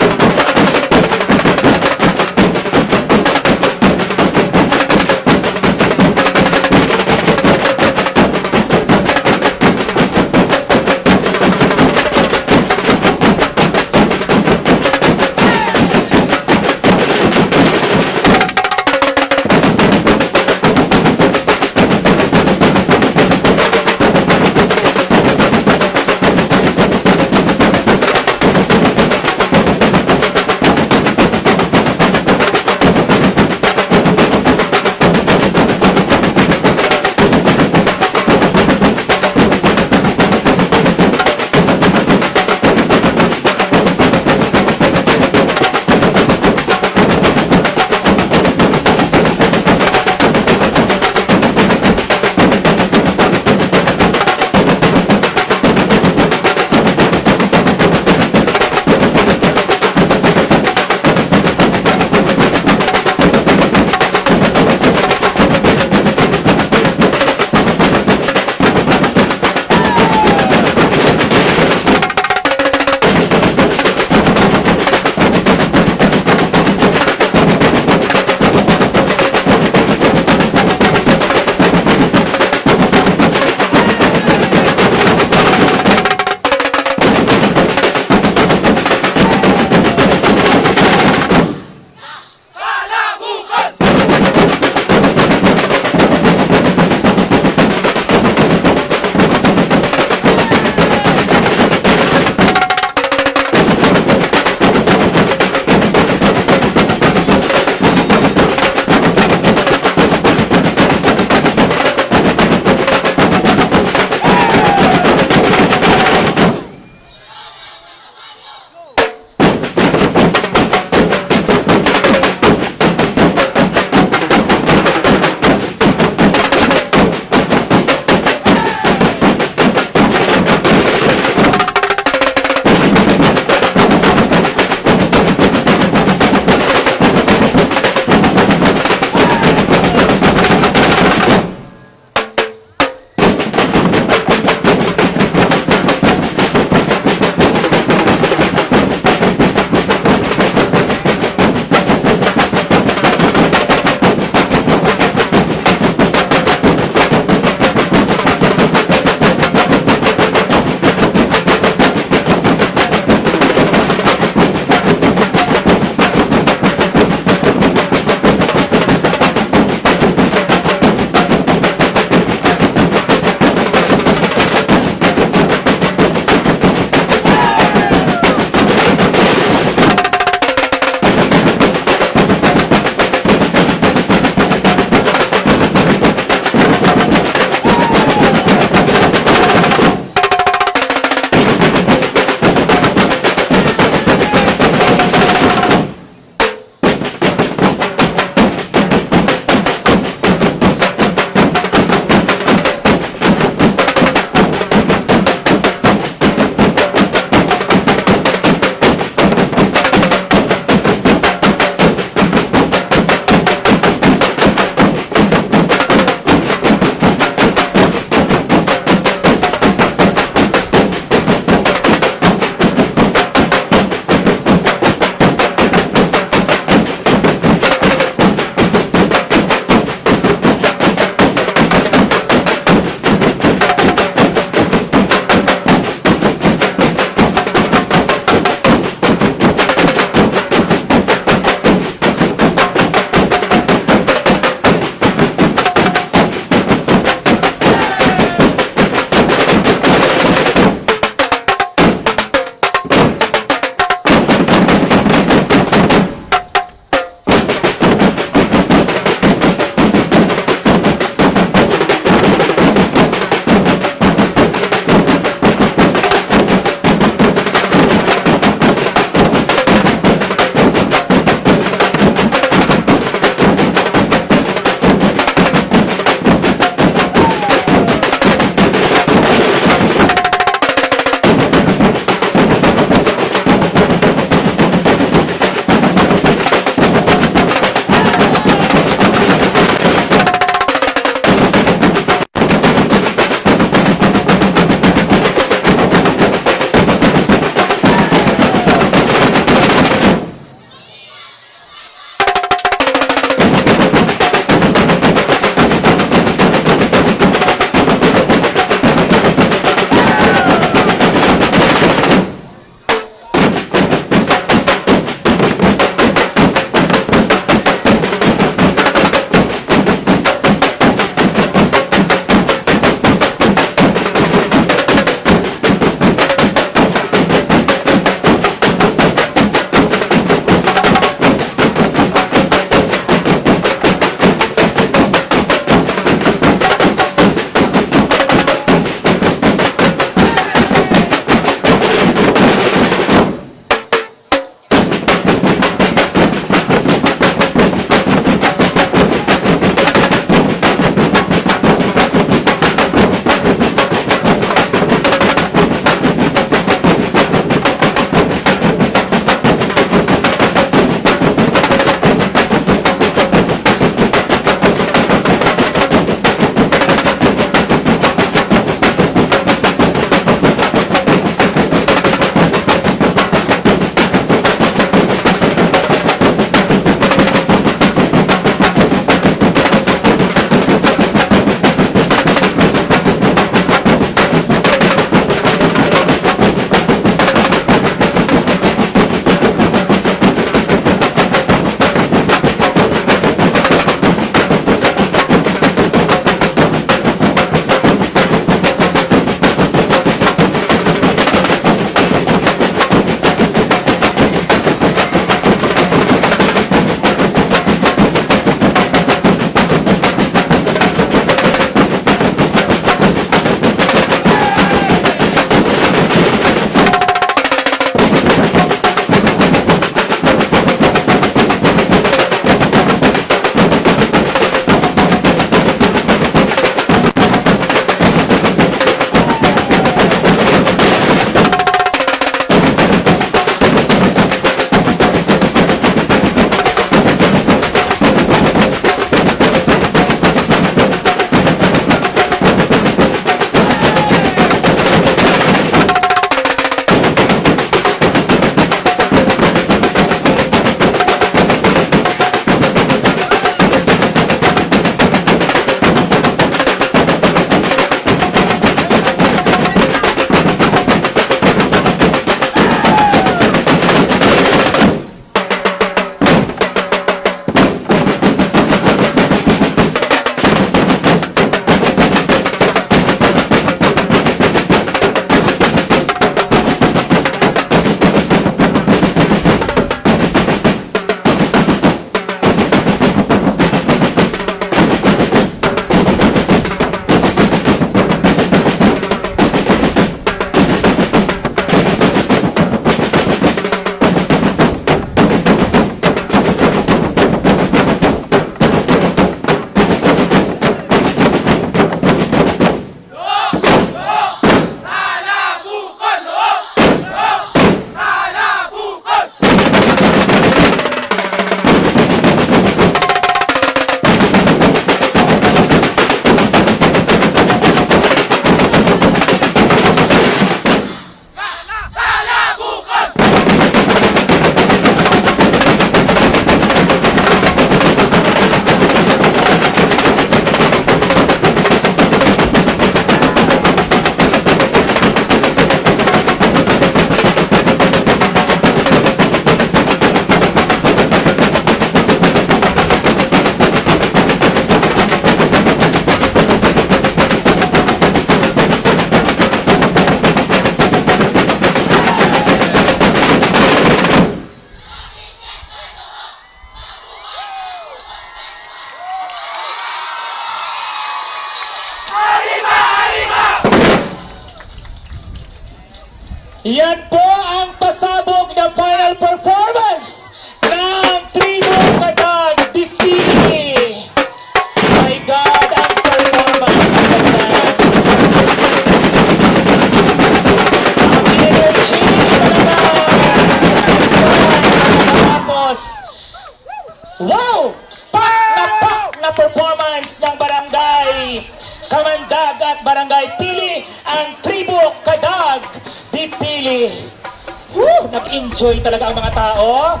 nag-enjoy talaga ang mga tao.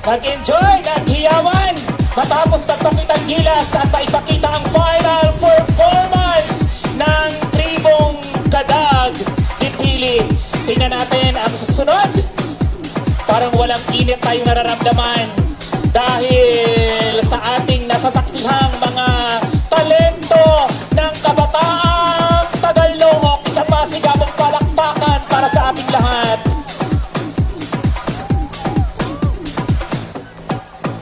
Nag-enjoy, naghiyawan. Matapos nagpakitang gilas at maipakita ang final performance ng tribong Kadag Dipili. Tingnan natin ang susunod. Parang walang init tayong nararamdaman dahil sa ating nasasaksihang mga talento ng kabataang Tagalog. Isang masigabong palakpakan para sa ating lahat.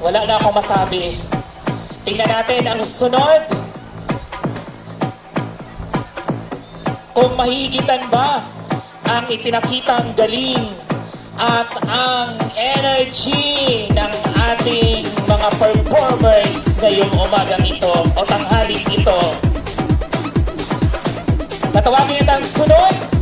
Wala na akong masabi. Tingnan natin ang susunod. Kung mahigitan ba ang ipinakitang galing at ang energy ng ating mga performers ngayong umagang ito o tanghaling ito. Tatawagin natin ang sunod.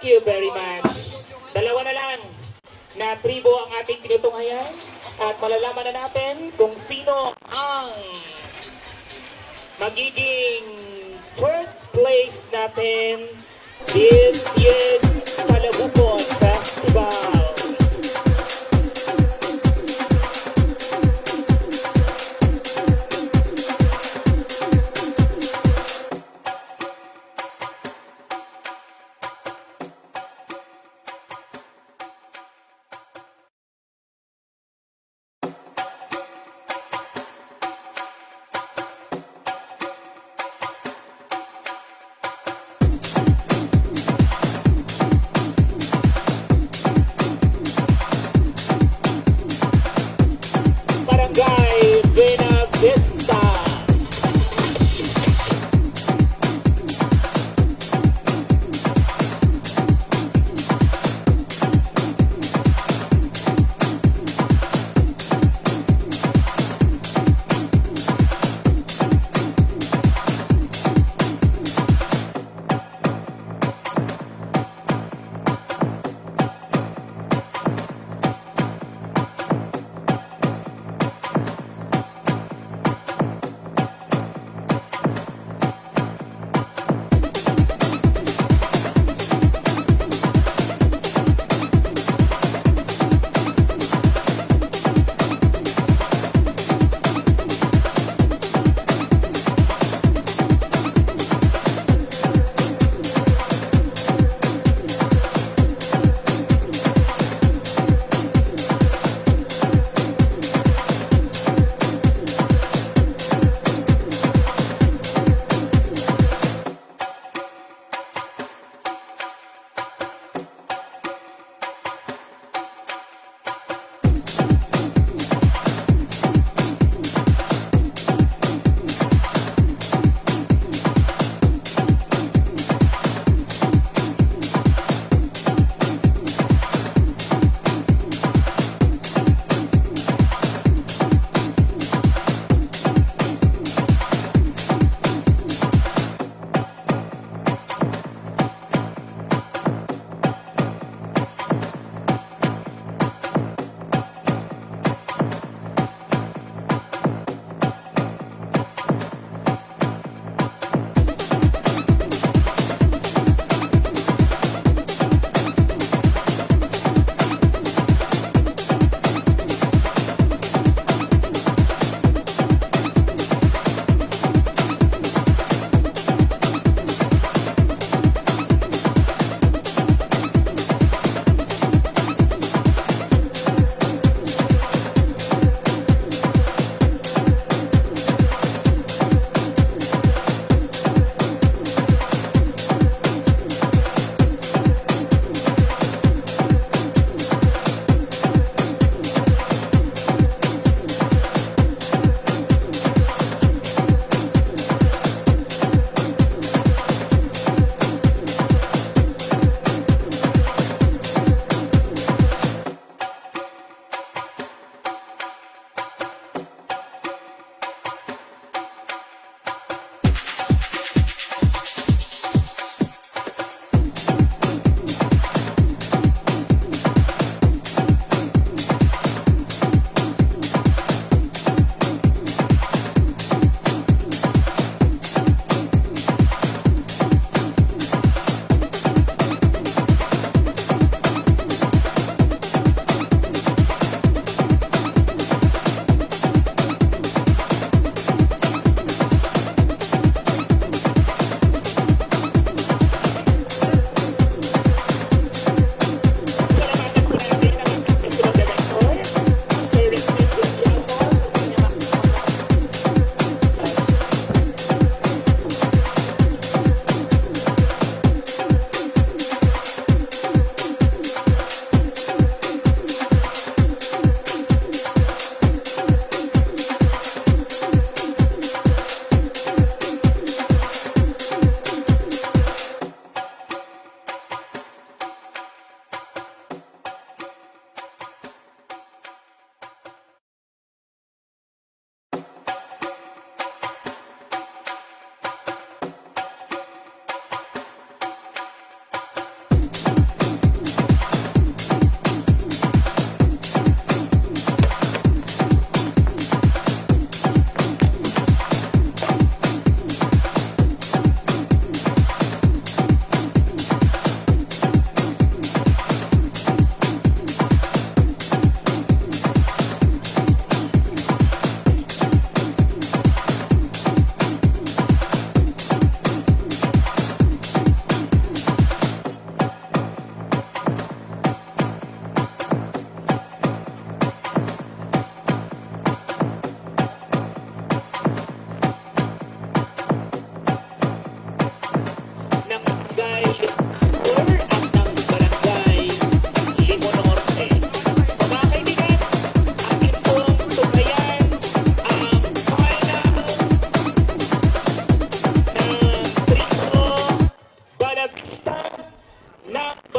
you very much. Dalawa na lang na tribo ang ating tinutunghayan at malalaman na natin kung sino ang magiging first place natin this year's Talabukon Festival.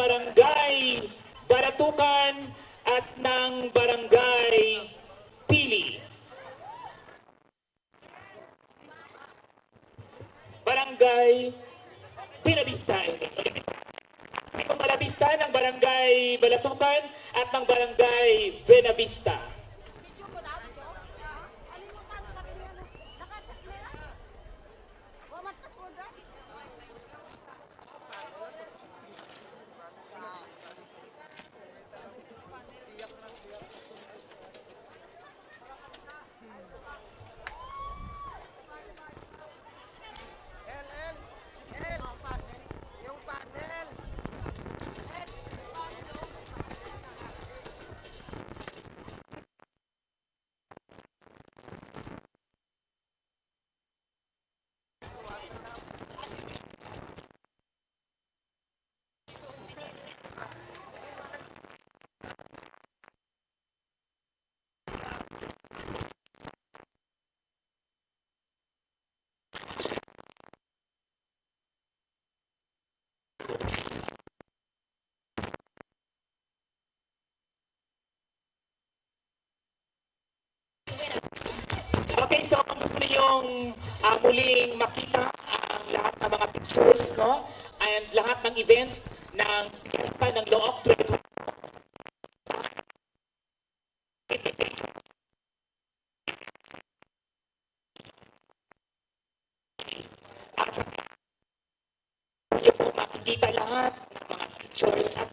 Barangay Balatukan at ng Barangay Pili. Barangay Binabista. Malabista ng Barangay Balatukan at ng Barangay Benavista. Okay, so kung gusto niyong muling makita ang lahat ng mga pictures, no? And lahat ng events ng Fiesta ng Look 2020. Niyo po makikita lahat ng mga pictures at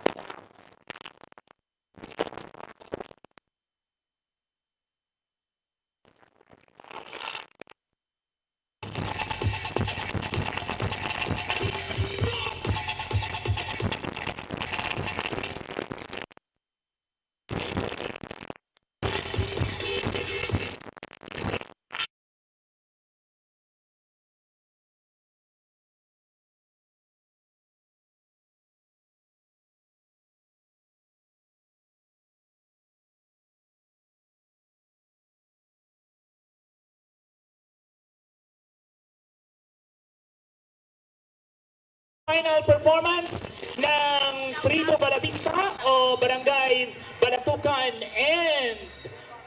final performance ng Tribo Balavista o Barangay Balatukan and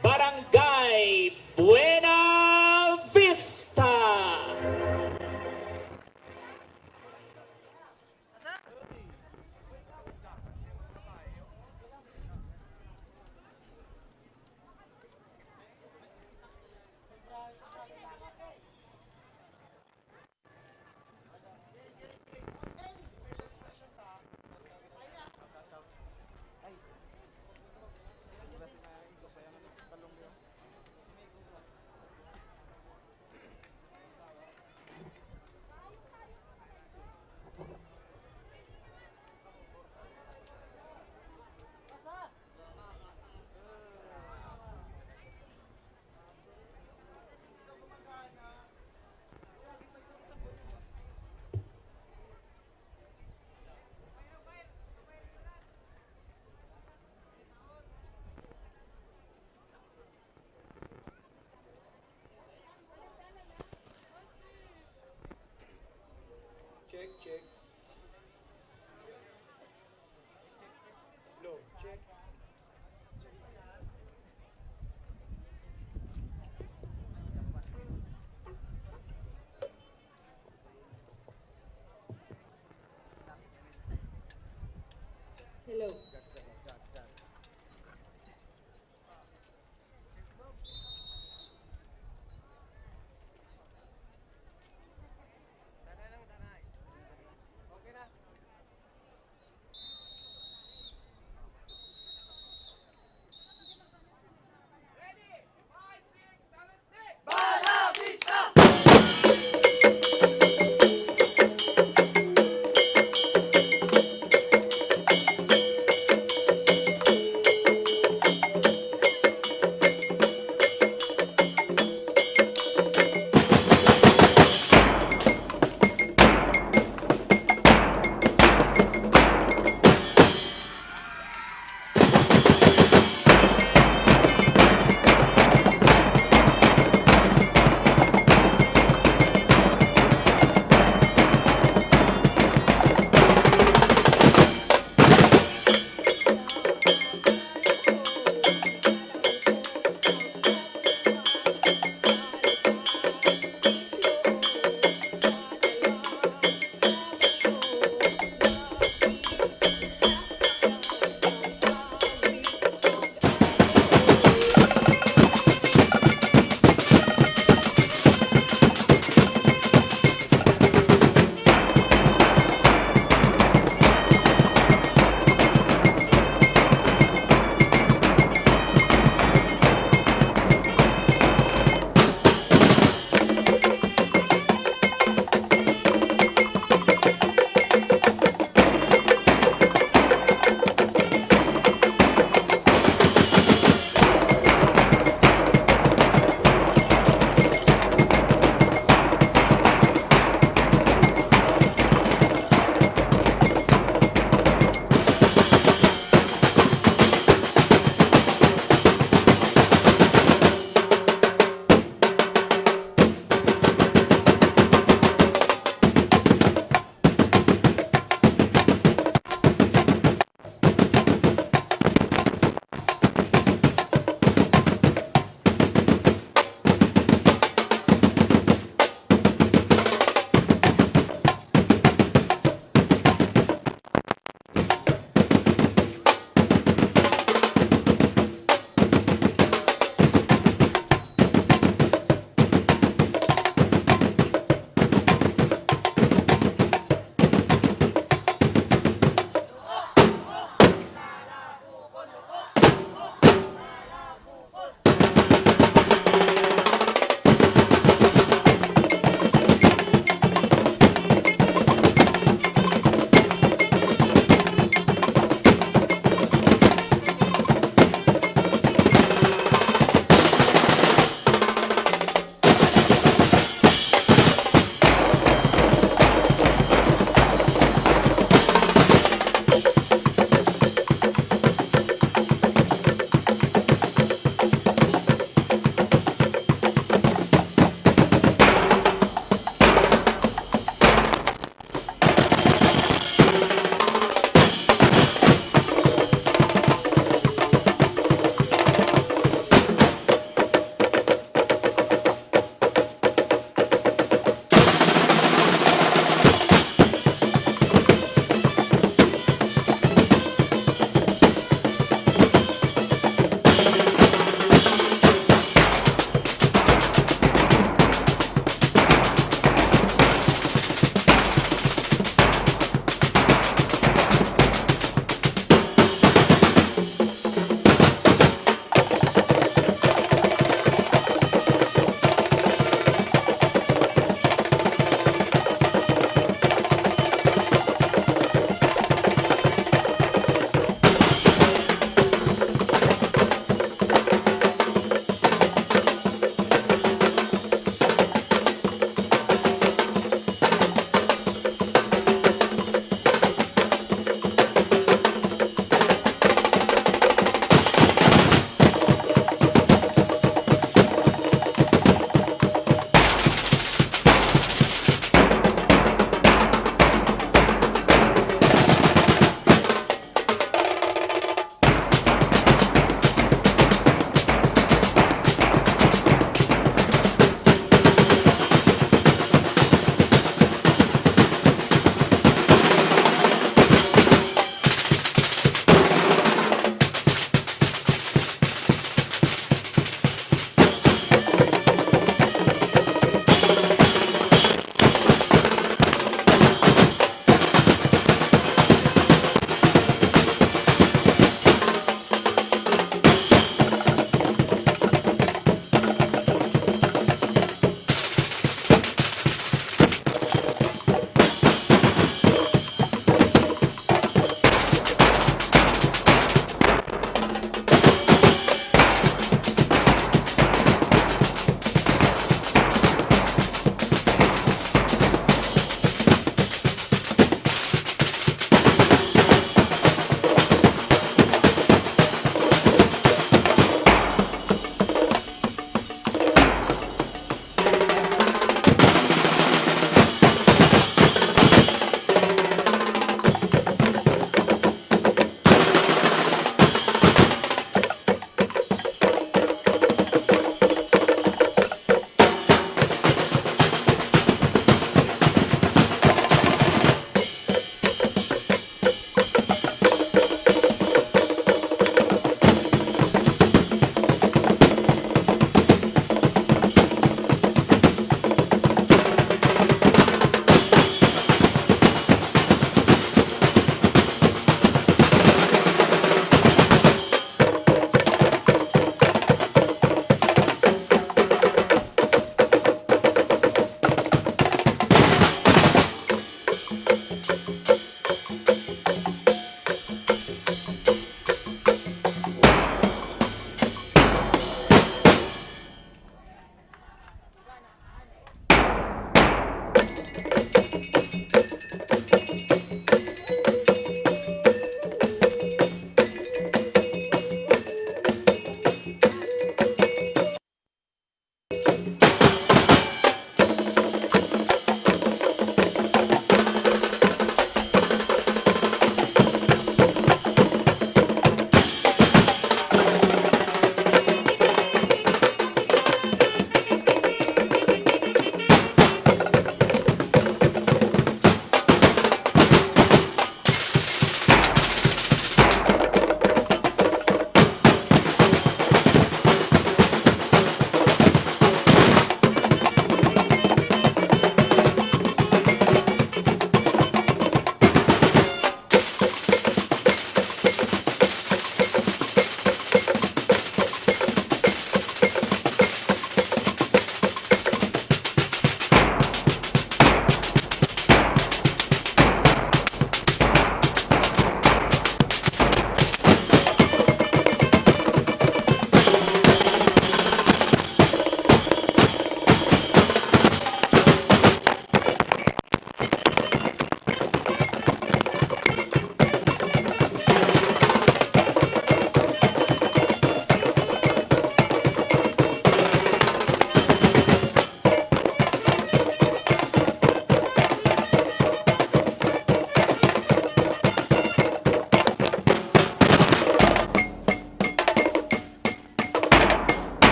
Barangay Buena Vista. Check. Low, check. Hello.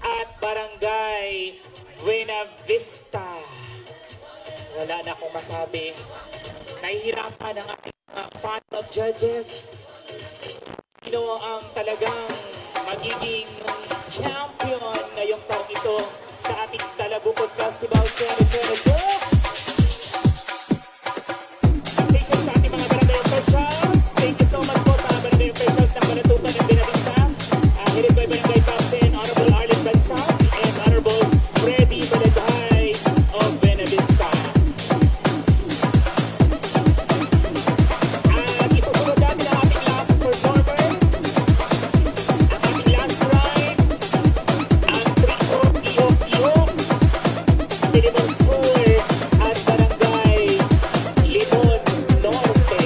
at Barangay Buena Vista. Wala na akong masabi. Nahihirapan ang ating panel of judges. Sino ang talagang magiging champion ngayong taong ito sa ating Talabukon Festival 2022? Patience sa ating mga barangay officials. Thank you so much po sa mga barangay officials ng Balatukan ng Binavista. Hirit by Barangay Captain Honorable Arlen Bansang and Honorable Freddy Balaghay of Binavista. At isusunod natin ang ating last performer. Ang ating last ride. Ang Trico Iyo Limon Sur at Barangay Limon Norte.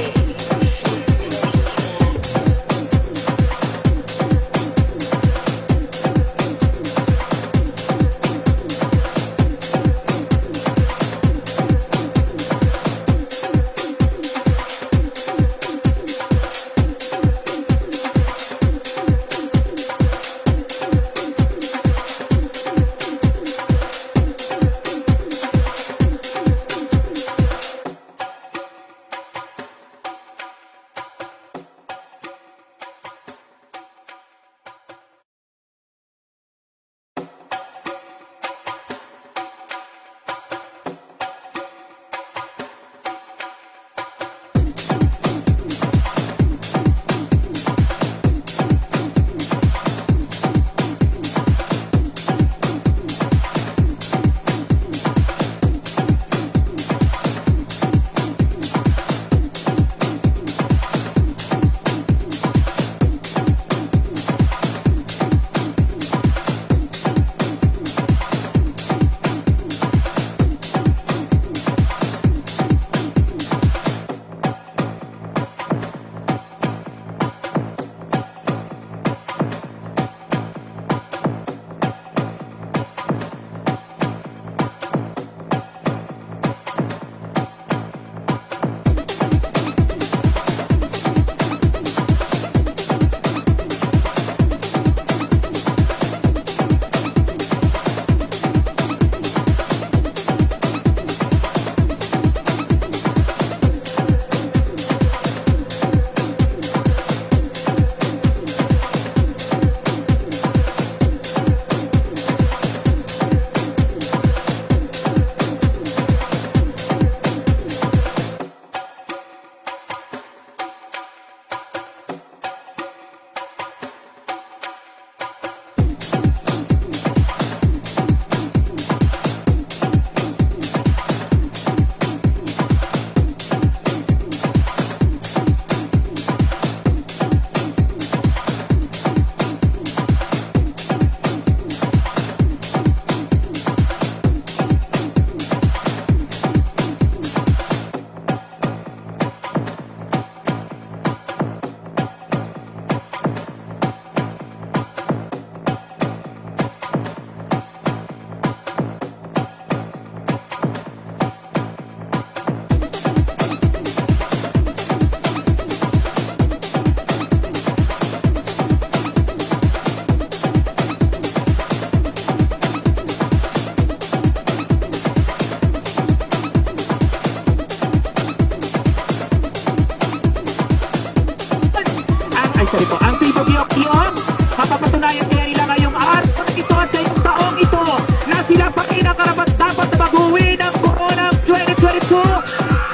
Sorry po, ang Tribo Giok-Giok, mapapatunayan kaya nila ngayong araw ito at sa taong ito na sila pa kinakarapat dapat na mag-uwi ng Coronang 2022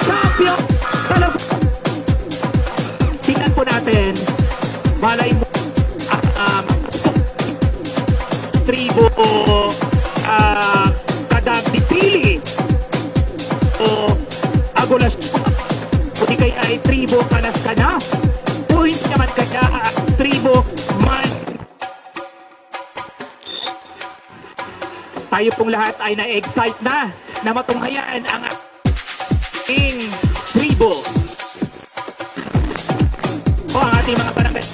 Champion Talabukon. Tingnan po natin, malay mo Tribo Kadag Dipili o Agulas o di kaya ay Tribo Kanas-Kanas o hindi naman kaya Tribo Man. Tayo pong lahat ay na-excite na matunghayan ang ating Tribo o ang ating mga barangay.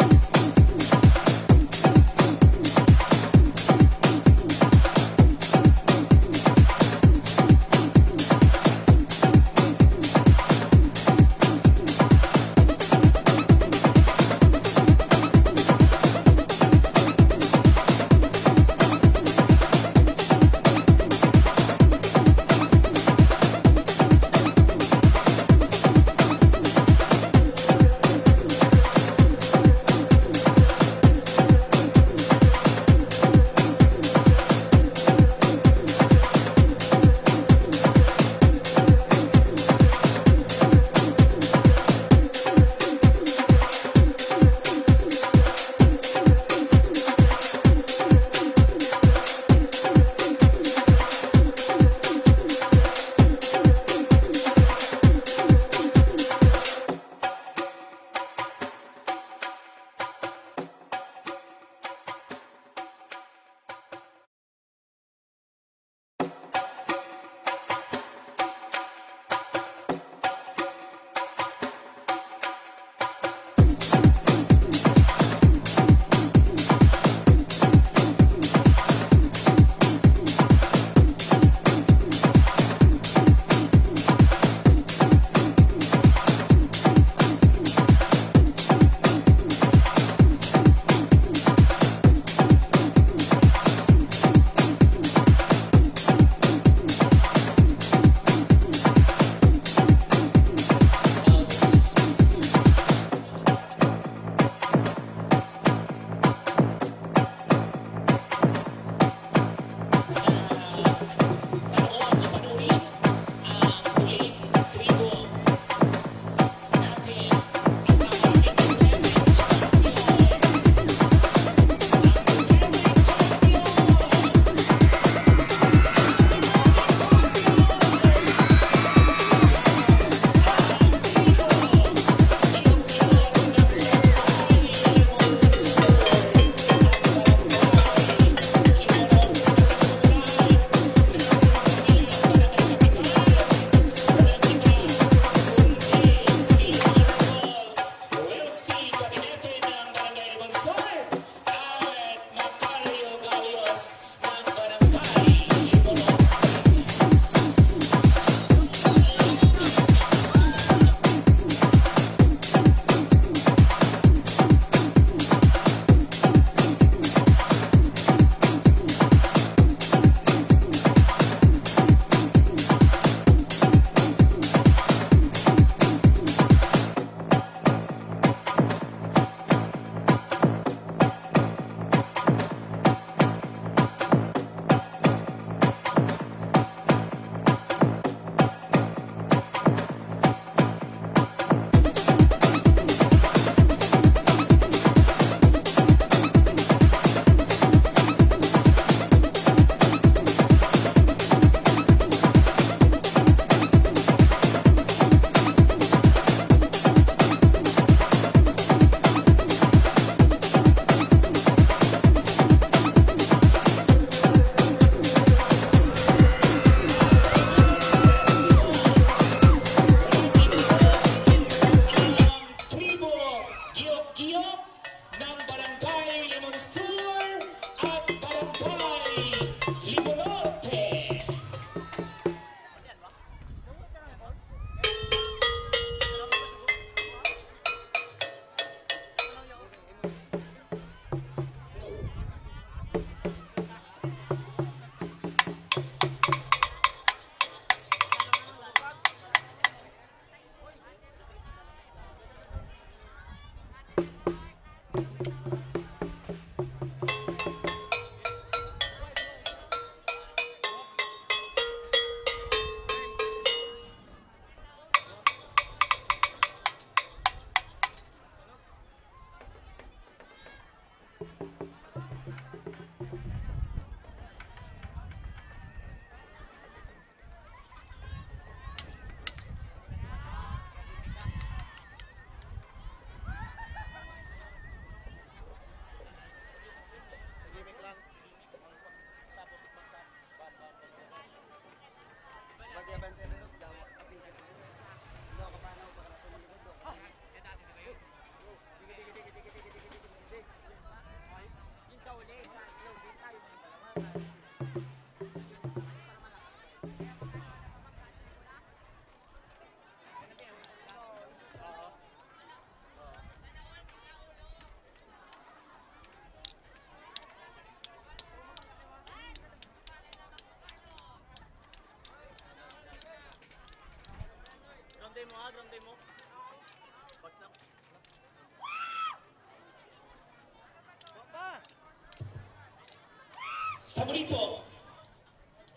Sa muli po,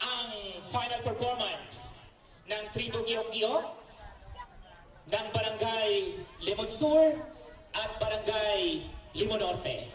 ang final performance ng Tribo Giok-Giok ng Barangay Limon Sur at Barangay Limon Norte.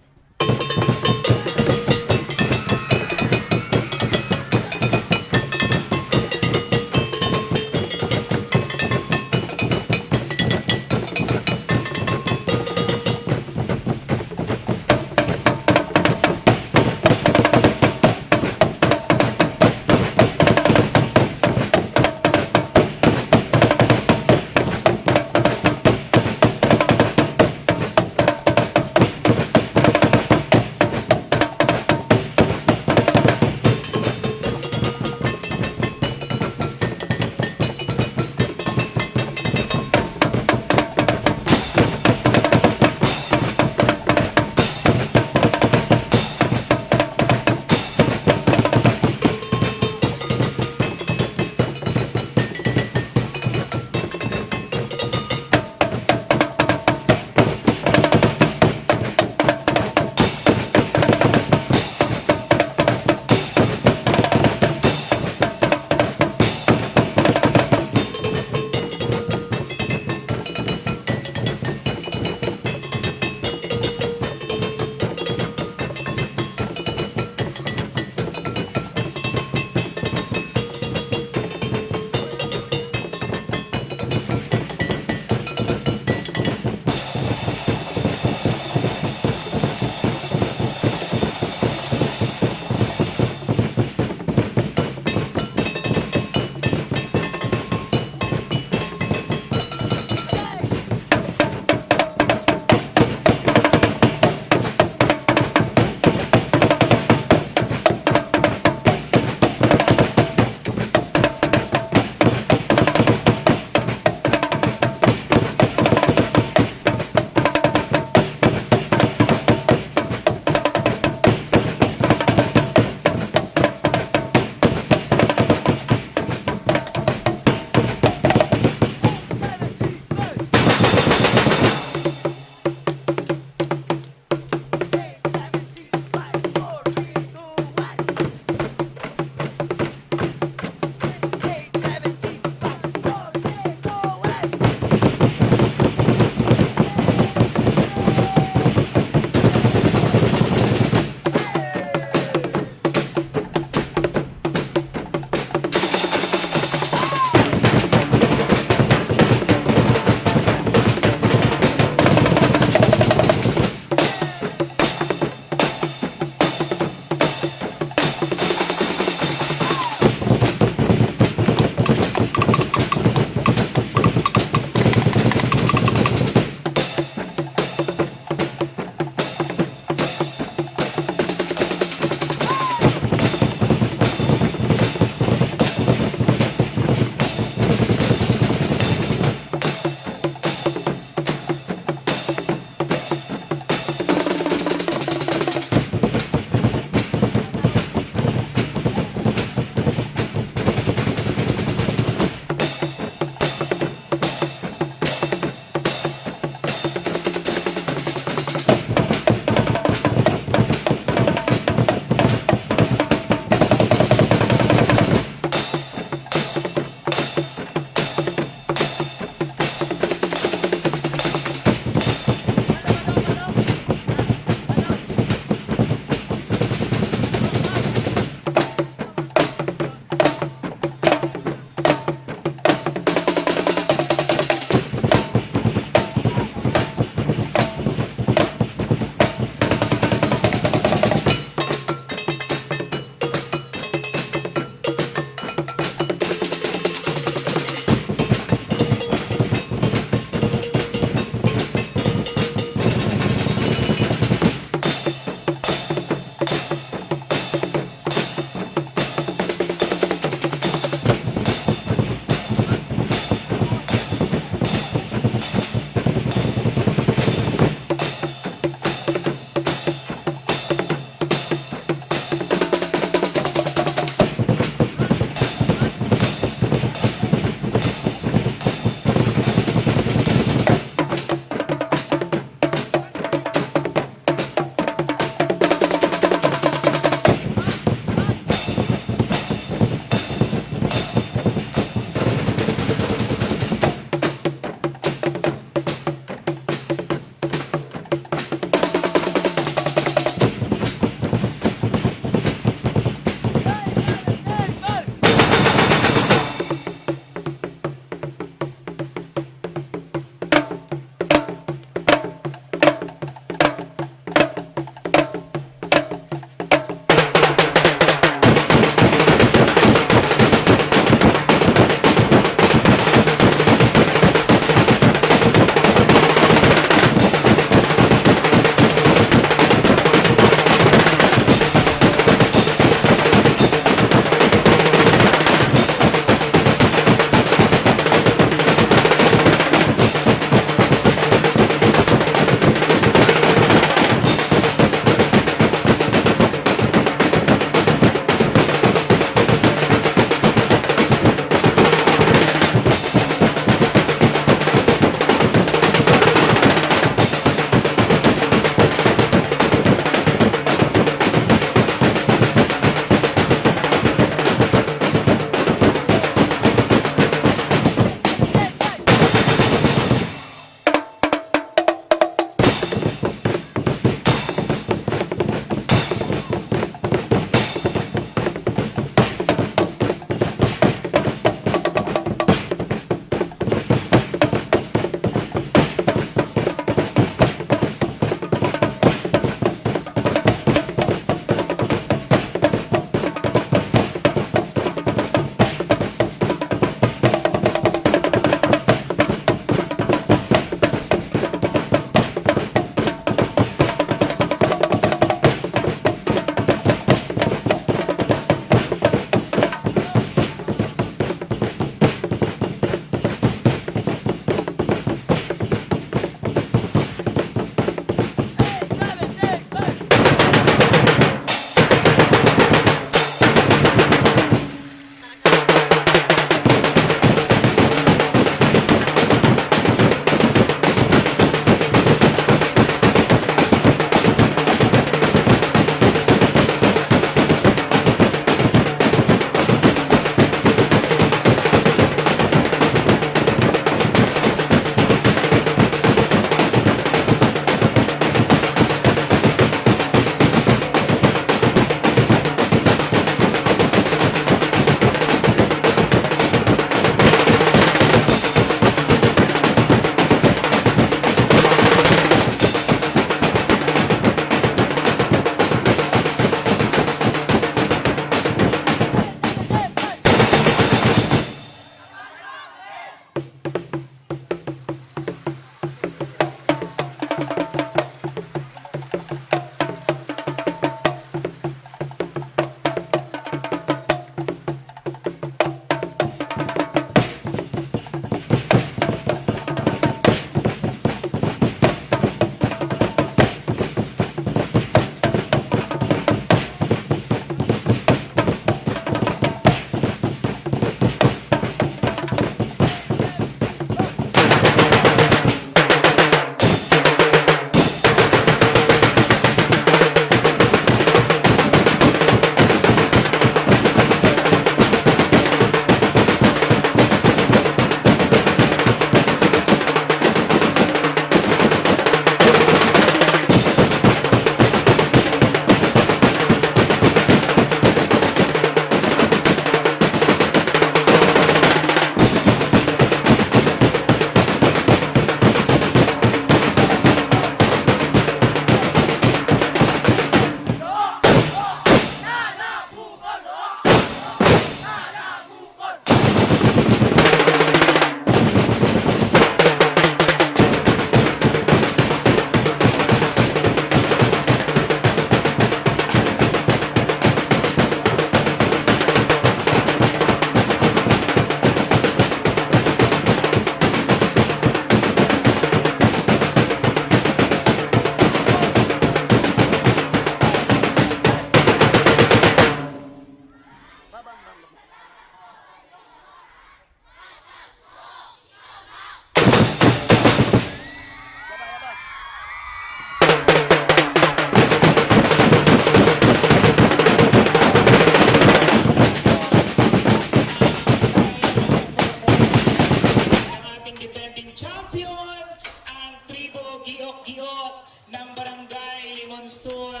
balot ng Barangay Limon Sur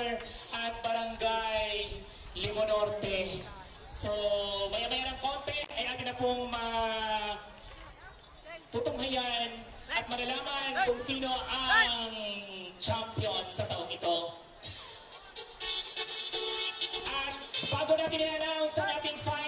at Barangay Limon Norte. So, maya-maya ng konti ay atin na pong tutunghayan at malalaman kung sino ang champion sa taong ito. At bago natin i-announce ang ating final